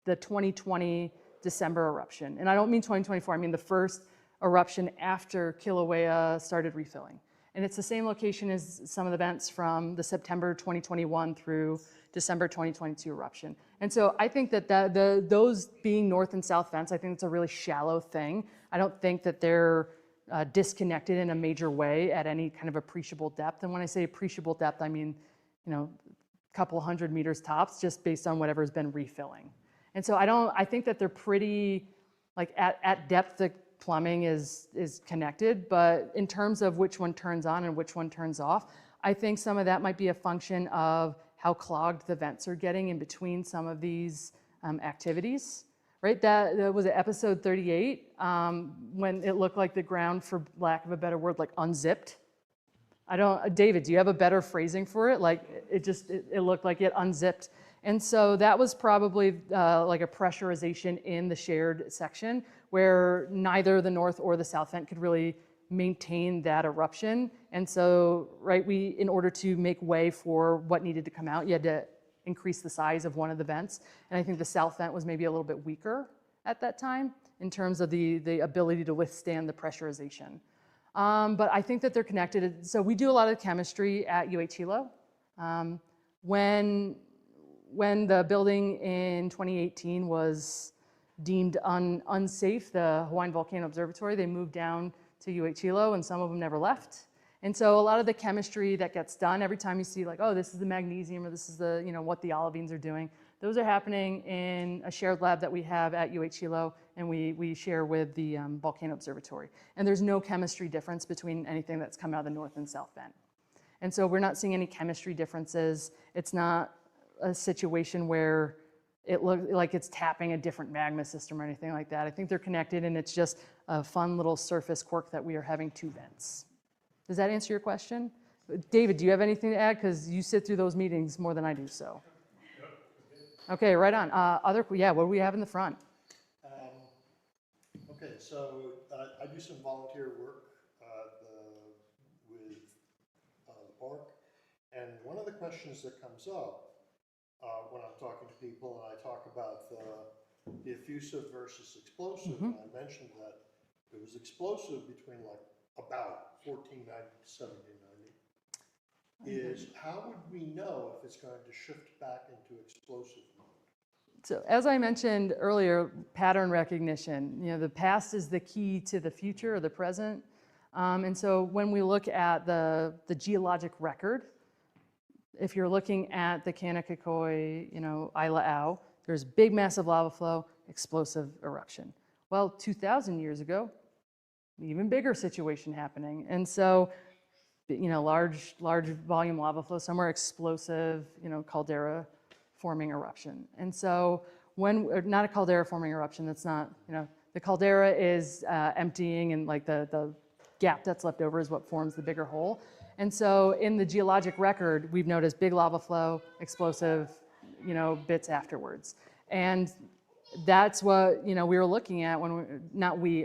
the 2020 December eruption. And I don't mean 2024, I mean the first eruption after Kīlauea started refilling. And it's the same location as some of the vents from the September 2021 through December 2022 eruption. And so I think that those being north and south vents, I think it's a really shallow thing. I don't think that they're disconnected in a major way at any kind of appreciable depth. And when I say appreciable depth, I mean, a couple 100 meters tops, just based on whatever's been refilling. And so I think that they're pretty, like at depth, the plumbing is connected, but in terms of which one turns on and which one turns off, I think some of that might be a function of how clogged the vents are getting in between some of these activities, right? That was episode 38, when it looked like the ground, for lack of a better word, like unzipped. David, do you have a better phrasing for it? Like it looked like it unzipped. And so that was probably like a pressurization in the shared section where neither the north or the south vent could really maintain that eruption. And so, right, in order to make way for what needed to come out, you had to increase the size of one of the vents. And I think the south vent was maybe a little bit weaker at that time in terms of the ability to withstand the pressurization. But I think that they're connected. So we do a lot of chemistry at Hilo. When the building in 2018 was deemed unsafe, the Hawaiian Volcano Observatory, they moved down to Hilo, and some of them never left. And so a lot of the chemistry that gets done, every time you see like, oh, this is the magnesium, or this is the, what the olivines are doing, those are happening in a shared lab that we have at Hilo, and we share with the Volcano Observatory. And there's no chemistry difference between anything that's come out of the north and south vent. And so we're not seeing any chemistry differences. It's not a situation where it looks like it's tapping a different magma system or anything like that. I think they're connected, and it's just a fun little surface quirk that we are having two vents. Does that answer your question? David, do you have anything to add? Because you sit through those meetings more than I do, so. Okay, right on. What do we have in the front? Okay, so I do some volunteer work with the park, and one of the questions that comes up when I'm talking to people and I talk about diffusive versus explosive. And I mentioned that it was explosive between like about 1490 to 1790. Is how would we know if it's going to shift back into explosive mode? So as I mentioned earlier, pattern recognition. You know, the past is the key to the future or the present. And so when we look at the geologic record, if you're looking at the Kanakakoi, you know, Aile'au, there's big massive lava flow, explosive eruption. Well, 2,000 years ago, even bigger situation happening. And so, you know, large volume lava flow, somewhere explosive, you know, caldera forming eruption. And so not a caldera forming eruption, that's not, you know, the caldera is emptying, and like the gap that's left over is what forms the bigger hole. And so in the geologic record, we've noticed big lava flow, explosive, you know, bits afterwards. And that's what, you know, we were looking at when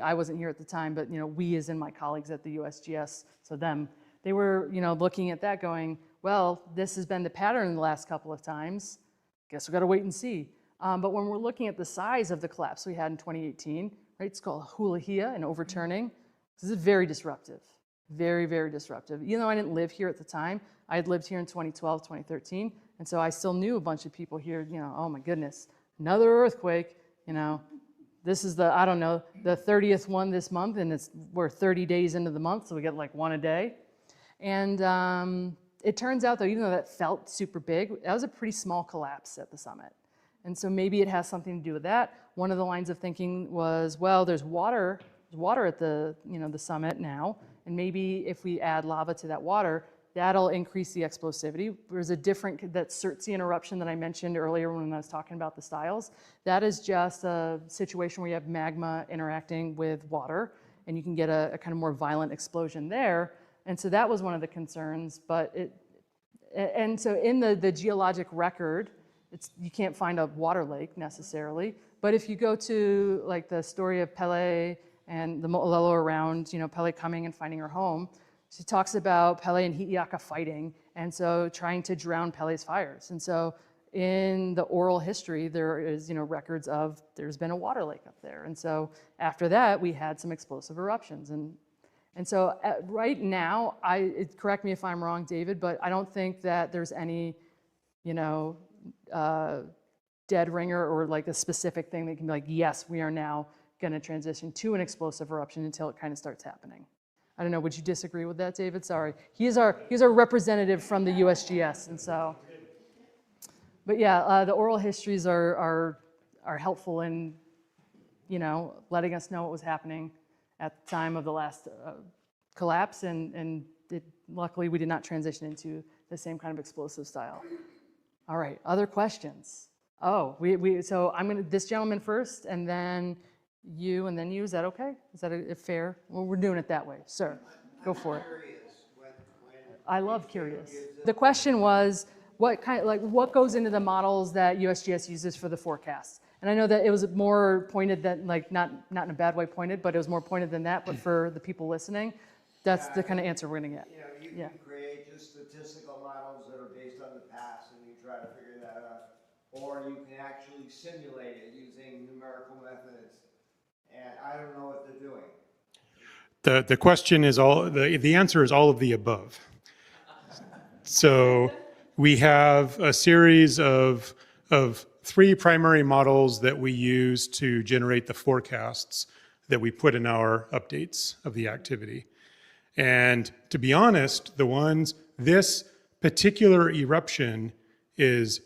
I wasn't here at the time, but, you know, we as in my colleagues at the USGS, so them, they were, you know, looking at that going, well, this has been the pattern the last couple of times. Guess we got to wait and see. But when we're looking at the size of the collapse we had in 2018, right, it's called hulahia, an overturning. This is very disruptive, very, very disruptive. Even though I didn't live here at the time, I had lived here in 2012, 2013, and so I still knew a bunch of people here, you know, oh my goodness, another earthquake, you know, this is the, I don't know, the 30th one this month, and we're 30 days into the month, so we get like one a day. And it turns out though, even though that felt super big, that was a pretty small collapse at the summit. And so maybe it has something to do with that. One of the lines of thinking was, well, there's water at the, you know, the summit now, and maybe if we add lava to that water, that'll increase the explosivity. There's that Surtsian eruption that I mentioned earlier when I was talking about the styles. That is just a situation where you have magma interacting with water, and you can get a kind of more violent explosion there. And so that was one of the concerns, and so in the geologic record, you can't find a water lake necessarily, but if you go to like the story of Pele and the Mo'olelo around, you know, Pele coming and finding her home, she talks about Pele and Hi'iaka fighting, and so trying to drown Pele's fires. And so in the oral history, there is, you know, records of there's been a water lake up there. And so after that, we had some explosive eruptions. And so right now, correct me if I'm wrong, David, but I don't think that there's any, you know, dead ringer or like a specific thing that can be like, yes, we are now going to transition to an explosive eruption until it kind of starts happening. I don't know, would you disagree with that, David? Sorry. He's our representative from the USGS, and so. But yeah, the oral histories are helpful in, you know, letting us know what was happening at the time of the last collapse, and luckily we did not transition into the same kind of explosive style. All right, other questions? Oh, so I'm gonna, this gentleman first, and then you, and then you, is that okay? Is that a fair? Well, we're doing it that way. Sir, go for it. I love curious. The question was, what goes into the models that USGS uses for the forecasts? And I know that it was more pointed than, like, not in a bad way pointed, but it was more pointed than that, but for the people listening, that's the kind of answer we're gonna get. You know, you can create just statistical models that are based on the past, and you try to figure that out. Or you can actually simulate it using numerical methods. And I don't know what they're doing. The question is the answer is all of the above. So we have a series of 3 primary models that we use to generate the forecasts that we put in our updates of the activity. And to be honest, this particular eruption is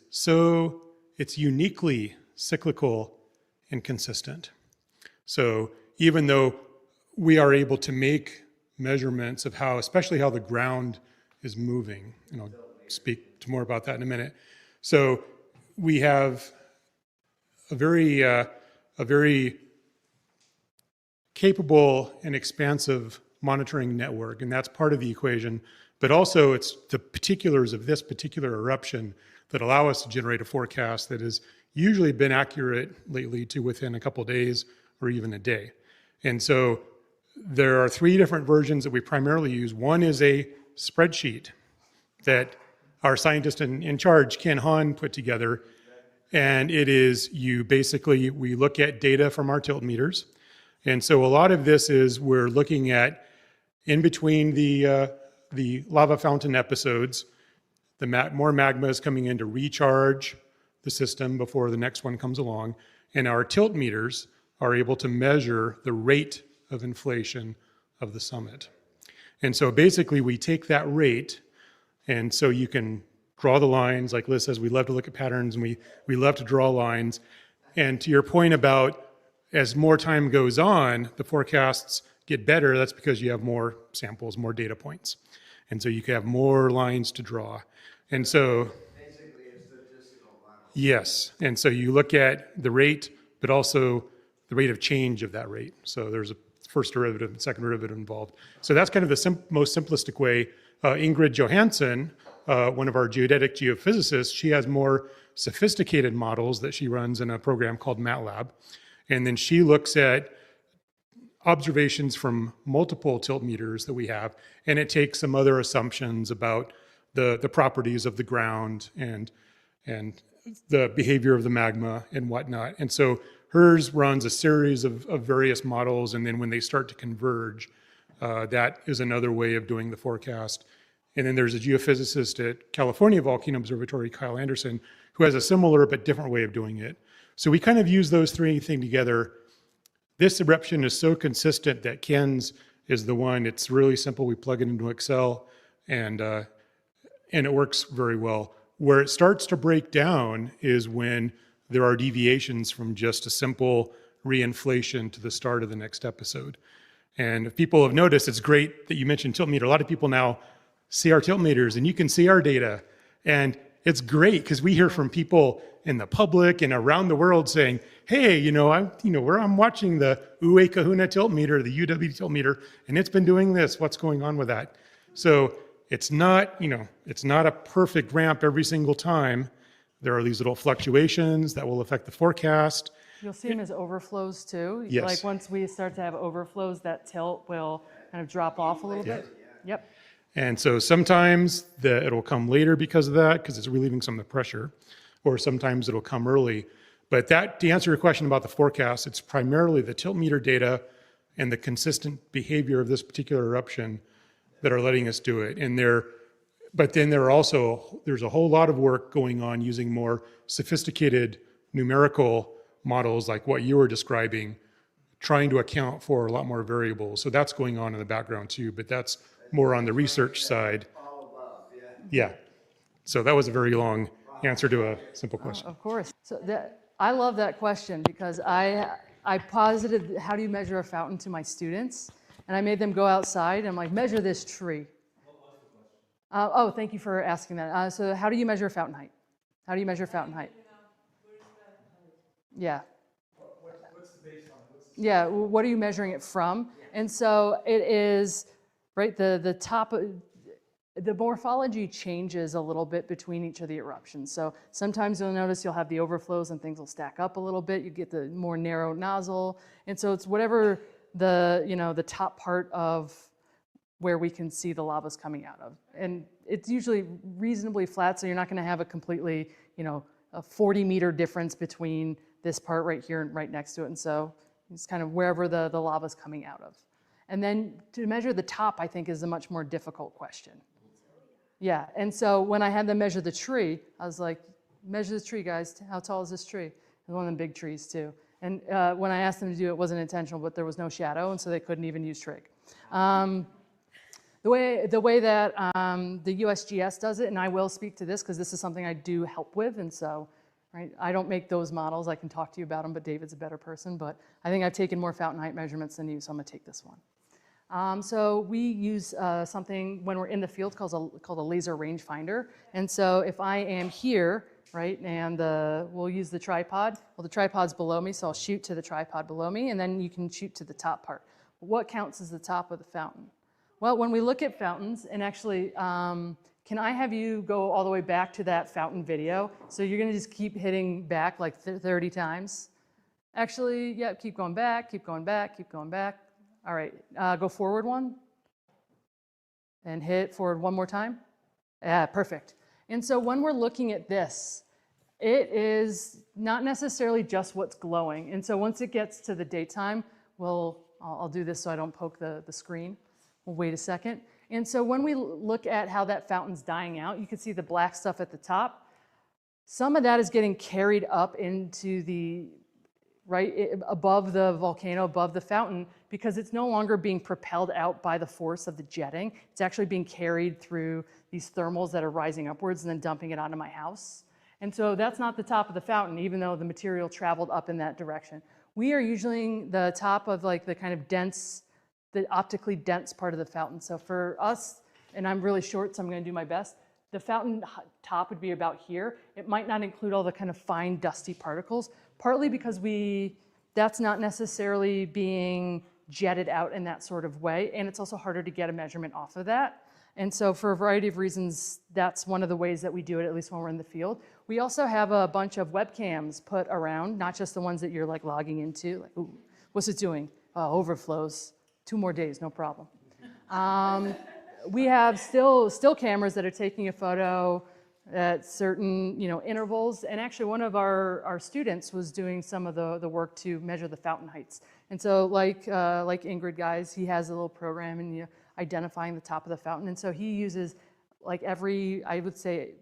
it's uniquely cyclical and consistent. So even though we are able to make measurements of especially how the ground is moving, and I'll speak to more about that in a minute. So we have a very capable and expansive monitoring network, and that's part of the equation. But also it's the particulars of this particular eruption that allow us to generate a forecast that has usually been accurate lately to within a couple days or even a day. And so there are 3 different versions that we primarily use. One is a spreadsheet that our scientist in charge, Ken Hahn, put together. And it is we look at data from our tilt meters. And so a lot of this is we're looking at in between the lava fountain episodes, more magma is coming in to recharge the system before the next one comes along. And our tilt meters are able to measure the rate of inflation of the summit. And so basically we take that rate, and so you can draw the lines, like Liz says, we love to look at patterns, and we love to draw lines. And to your point about as more time goes on, the forecasts get better, that's because you have more samples, more data points. And so you can have more lines to draw. And so, basically a statistical model. yes, and so you look at the rate, but also the rate of change of that rate. So there's a first derivative and second derivative involved. So that's kind of the most simplistic way. Ingrid Johansson, one of our geodetic geophysicists, she has more sophisticated models that she runs in a program called MATLAB. And then she looks at observations from multiple tilt meters that we have, and it takes some other assumptions about the properties of the ground and the behavior of the magma and whatnot. And so hers runs a series of various models, and then when they start to converge, that is another way of doing the forecast. And then there's a geophysicist at California Volcano Observatory, Kyle Anderson, who has a similar but different way of doing it. So we kind of use those three things together. This eruption is so consistent that Ken's is the one. It's really simple. We plug it into Excel, and it works very well. Where it starts to break down is when there are deviations from just a simple reinflation to the start of the next episode. And if people have noticed, it's great that you mentioned tilt meter. A lot of people now see our tilt meters, and you can see our data. And it's great because we hear from people in the public and around the world saying, hey, I'm watching the Ue Kahuna tilt meter, the UW tilt meter, and it's been doing this. What's going on with that? So it's not a perfect ramp every single time. There are these little fluctuations that will affect the forecast. You'll see them as overflows too. Yes. Like once we start to have overflows, that tilt will kind of drop off a little bit. Yep. And so sometimes it'll come later because of that, because it's relieving some of the pressure, or sometimes it'll come early. But to answer your question about the forecast, it's primarily the tilt meter data and the consistent behavior of this particular eruption that are letting us do it. But then there's a whole lot of work going on using more sophisticated numerical models like what you were describing, trying to account for a lot more variables. So that's going on in the background too, but that's more on the research side. Yeah. So that was a very long answer to a simple question. Of course. So I love that question because I posited how do you measure a fountain to my students, and I made them go outside and I'm like, measure this tree. What was the question? Thank you for asking that. So how do you measure fountain height? How do you measure fountain height? Yeah. What's the baseline? Yeah, what are you measuring it from? And so it is, right, the top, the morphology changes a little bit between each of the eruptions. So sometimes you'll notice you'll have the overflows and things will stack up a little bit. You get the more narrow nozzle. And so it's whatever the top part of where we can see the lava's coming out of. And it's usually reasonably flat, so you're not gonna have a completely, a 40-meter difference between this part right here and right next to it. And so it's kind of wherever the lava's coming out of. And then to measure the top, I think, is a much more difficult question. Yeah, and so when I had them measure the tree, I was like, measure the tree, guys. How tall is this tree? It's one of them big trees, too. And when I asked them to do it, it wasn't intentional, but there was no shadow, and so they couldn't even use trig. The way that the USGS does it, and I will speak to this because this is something I do help with, and so, right, I don't make those models. I can talk to you about them, but David's a better person. But I think I've taken more fountain height measurements than you, so I'm going to take this one. So we use something when we're in the field called a laser rangefinder. And so if I am here, right, and we'll use the tripod. Well, the tripod's below me, so I'll shoot to the tripod below me, and then you can shoot to the top part. What counts as the top of the fountain? Well, when we look at fountains, and actually, can I have you go all the way back to that fountain video? So you're gonna just keep hitting back like 30 times. Actually, yeah, keep going back, keep going back, keep going back. All right, go forward one. And hit forward one more time. Yeah, perfect. And so when we're looking at this, It is not necessarily just what's glowing. And so once it gets to the daytime, I'll do this so I don't poke the screen. We'll wait a second. And so when we look at how that fountain's dying out, you can see the black stuff at the top. Some of that is getting carried up into the, above the volcano, above the fountain, because it's no longer being propelled out by the force of the jetting. It's actually being carried through these thermals that are rising upwards and then dumping it onto my house. And so that's not the top of the fountain, even though the material traveled up in that direction. We are using the top of like the kind of dense, the optically dense part of the fountain. So for us, and I'm really short, so I'm gonna do my best, the fountain top would be about here. It might not include all the kind of fine dusty particles, partly because that's not necessarily being jetted out in that sort of way, and it's also harder to get a measurement off of that. And so for a variety of reasons, that's one of the ways that we do it, at least when we're in the field. We also have a bunch of webcams put around, not just the ones that you're like logging into, like, ooh, what's it doing? Oh, overflows, 2 more days, no problem. We have still cameras that are taking a photo at certain intervals, and actually one of our students was doing some of the work to measure the fountain heights. And so like Ingrid guys, he has a little program and identifying the top of the fountain, and so he uses like I would say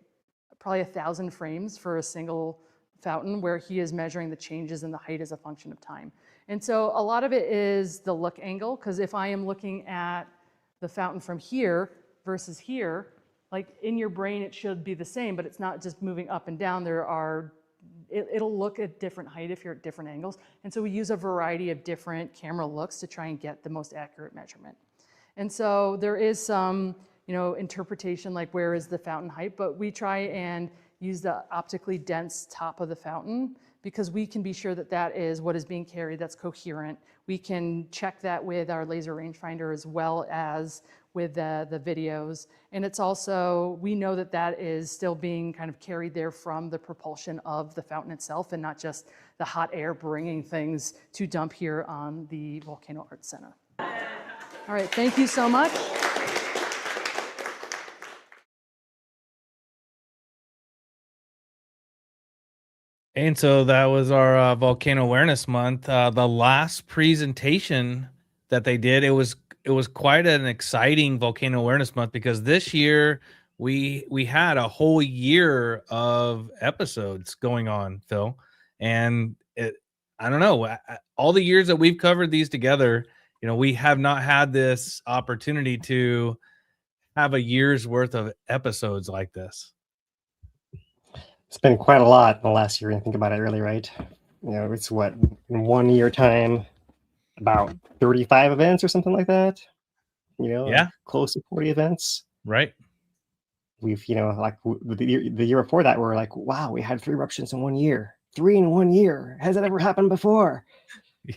probably 1,000 frames for a single fountain where he is measuring the changes in the height as a function of time. And so a lot of it is the look angle, because if I am looking at the fountain from here versus here, like in your brain it should be the same, but it's not just moving up and down. It'll look at different height if you're at different angles. And so we use a variety of different camera looks to try and get the most accurate measurement. And so there is some interpretation, like where is the fountain height, but we try and use the optically dense top of the fountain because we can be sure that that is what is being carried, that's coherent. We can check that with our laser rangefinder as well as with the videos. And it's also, we know that that is still being kind of carried there from the propulsion of the fountain itself and not just the hot air bringing things to dump here on the Volcano Art Center. All right, thank you so much. And so that was our Volcano Awareness Month. The last presentation that they did, it was quite an exciting Volcano Awareness Month because this year we had a whole year of episodes going on, Phil. And I don't know, all the years that we've covered these together, we have not had this opportunity to have a year's worth of episodes like this. It's been quite a lot in the last year, and think about it, really, right? It's what, in 1 year time, about 35 events or something like that. Yeah, close to 40 events. Right. We've, like the year before that, we're like, wow, we had 3 eruptions in 1 year. 3 in 1 year. Has that ever happened before?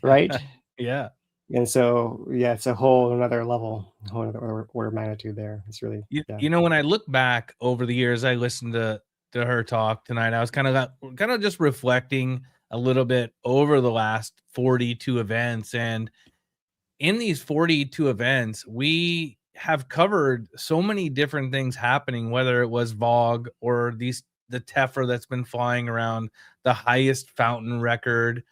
Right? Yeah. And so, yeah, it's a whole another level, whole another order of magnitude there. It's really, when I look back over the years, I listened to her talk tonight. I was kind of just reflecting a little bit over the last 42 events. And in these 42 events, we have covered so many different things happening, whether it was VOG or the Teffer that's been flying around, the highest fountain record.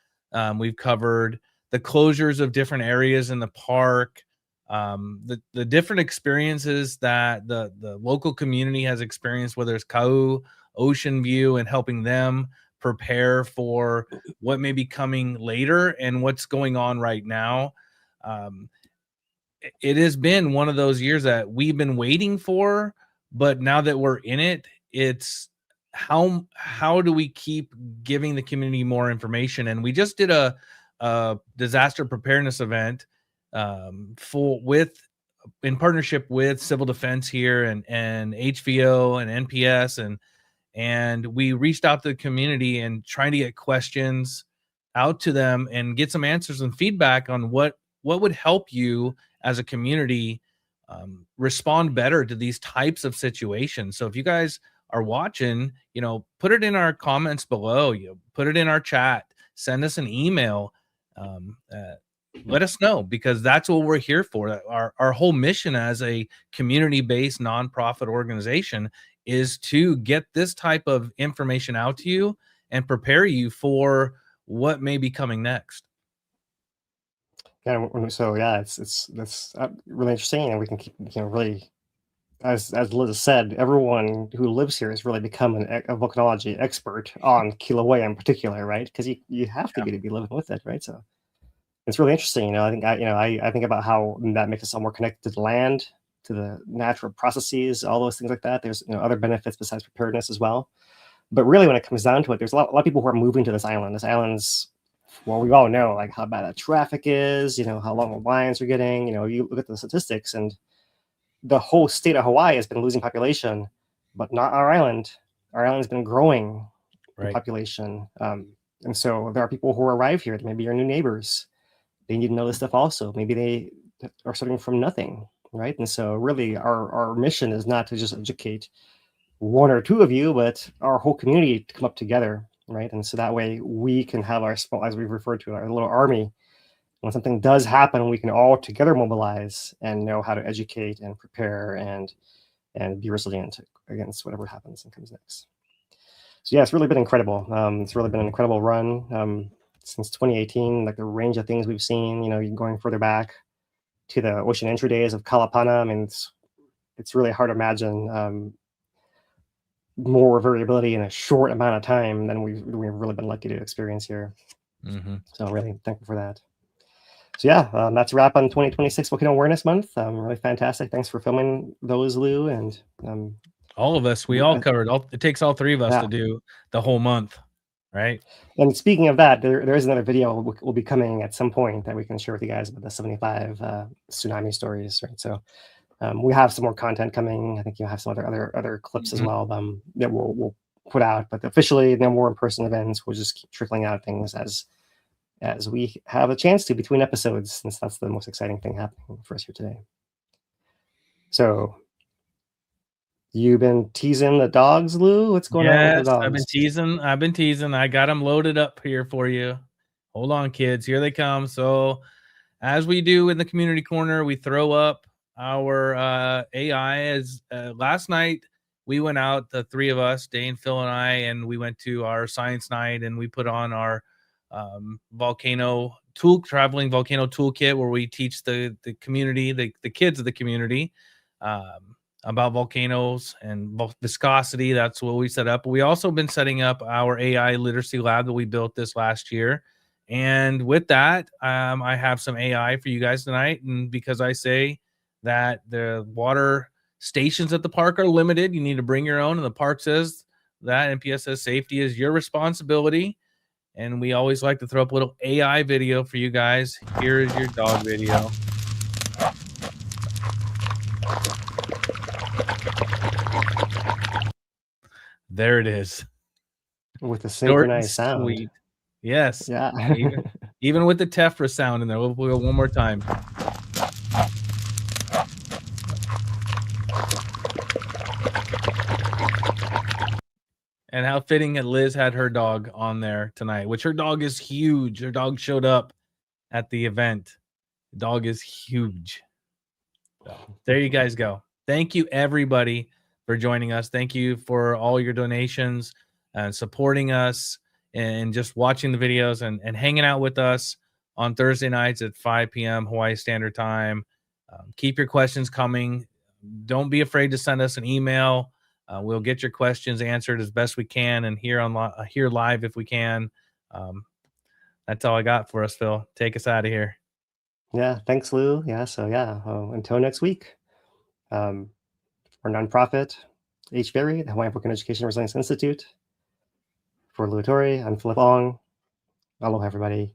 We've covered the closures of different areas in the park, the different experiences that the local community has experienced, whether it's Kau, Ocean View, and helping them prepare for what may be coming later and what's going on right now. It has been one of those years that we've been waiting for, but now that we're in it, it's how do we keep giving the community more information? And we just did a disaster preparedness event in partnership with Civil Defense here and HVO and NPS, and we reached out to the community and trying to get questions out to them and get some answers and feedback on what would help you as a community respond better to these types of situations. So if you guys are watching, put it in our comments below, put it in our chat, send us an email, let us know, because that's what we're here for. Our whole mission as a community-based nonprofit organization is to get this type of information out to you and prepare you for what may be coming next. Yeah, so yeah, that's really interesting, and we can keep, really, as Liz said, everyone who lives here has really become a volcanology expert on Kīlauea in particular, right? Because you have to be living with it, right? So it's really interesting. I think I think about how that makes us all more connected to the land, to the natural processes, all those things like that. There's other benefits besides preparedness as well. But really, when it comes down to it, there's a lot of people who are moving to this island. This island's, well, we all know like how bad that traffic is, how long the lines are getting. You look at the statistics, and the whole state of Hawaii has been losing population, but not our island. Our island's been growing in population. And so there are people who arrive here, maybe your new neighbors. They need to know this stuff also. Maybe they are starting from nothing, right? And so really our mission is not to just educate one or two of you, but our whole community to come up together, right? And so that way we can have our small, as we've referred to, our little army. When something does happen, we can all together mobilize and know how to educate and prepare and be resilient against whatever happens and comes next. So yeah, it's really been incredible. It's really been an incredible run since 2018. Like the range of things we've seen, going further back to the ocean entry days of Kalapana. I mean, it's really hard to imagine more variability in a short amount of time than we've really been lucky to experience here. So I'm really thankful for that. So yeah, that's a wrap on 2026 Volcano Awareness Month. Really fantastic. Thanks for filming those, Lou, and all of us. We all covered. It takes all three of us to do the whole month, right? And speaking of that, there is another video will be coming at some point that we can share with you guys about the 75 tsunami stories, right? So we have some more content coming. I think you'll have some other clips as well that we'll put out. But officially, no more in-person events. We'll just keep trickling out things as we have a chance to between episodes, since that's the most exciting thing happening for us here today. So you've been teasing the dogs, Lou? What's going on with the dogs? I've been teasing. I got them loaded up here for you. Hold on, kids. Here they come. So as we do in the community corner, we throw up our AI. As last night, we went out, the three of us, Dane, Phil, and I, and we went to our science night, and we put on our traveling volcano toolkit, where we teach the community, the kids of the community, about volcanoes and viscosity. That's what we set up. We also been setting up our AI literacy lab that we built this last year. And with that, I have some AI for you guys tonight. And because I say that the water stations at the park are limited, you need to bring your own. And the park says that, NPS says safety is your responsibility. And we always like to throw up a little AI video for you guys. Here is your dog video. There it is. With the synchronized sound. Sweet. Yes. Yeah. even with the Tephra sound in there. We'll go one more time. And how fitting that Liz had her dog on there tonight, which her dog is huge. Her dog showed up at the event. The dog is huge. So, there you guys go. Thank you, everybody, for joining us. Thank you for all your donations and supporting us and just watching the videos and hanging out with us on Thursday nights at 5 p.m. Hawaii Standard Time. Keep your questions coming. Don't be afraid to send us an email. We'll get your questions answered as best we can and here live if we can. That's all I got for us, Phil. Take us out of here. Yeah, thanks, Lou. Yeah, so yeah, until next week. Our nonprofit, HVERI, the Hawaiian Volcano Education and Resilience Institute. For Lou Torre, I'm Philip Ong. Aloha, everybody.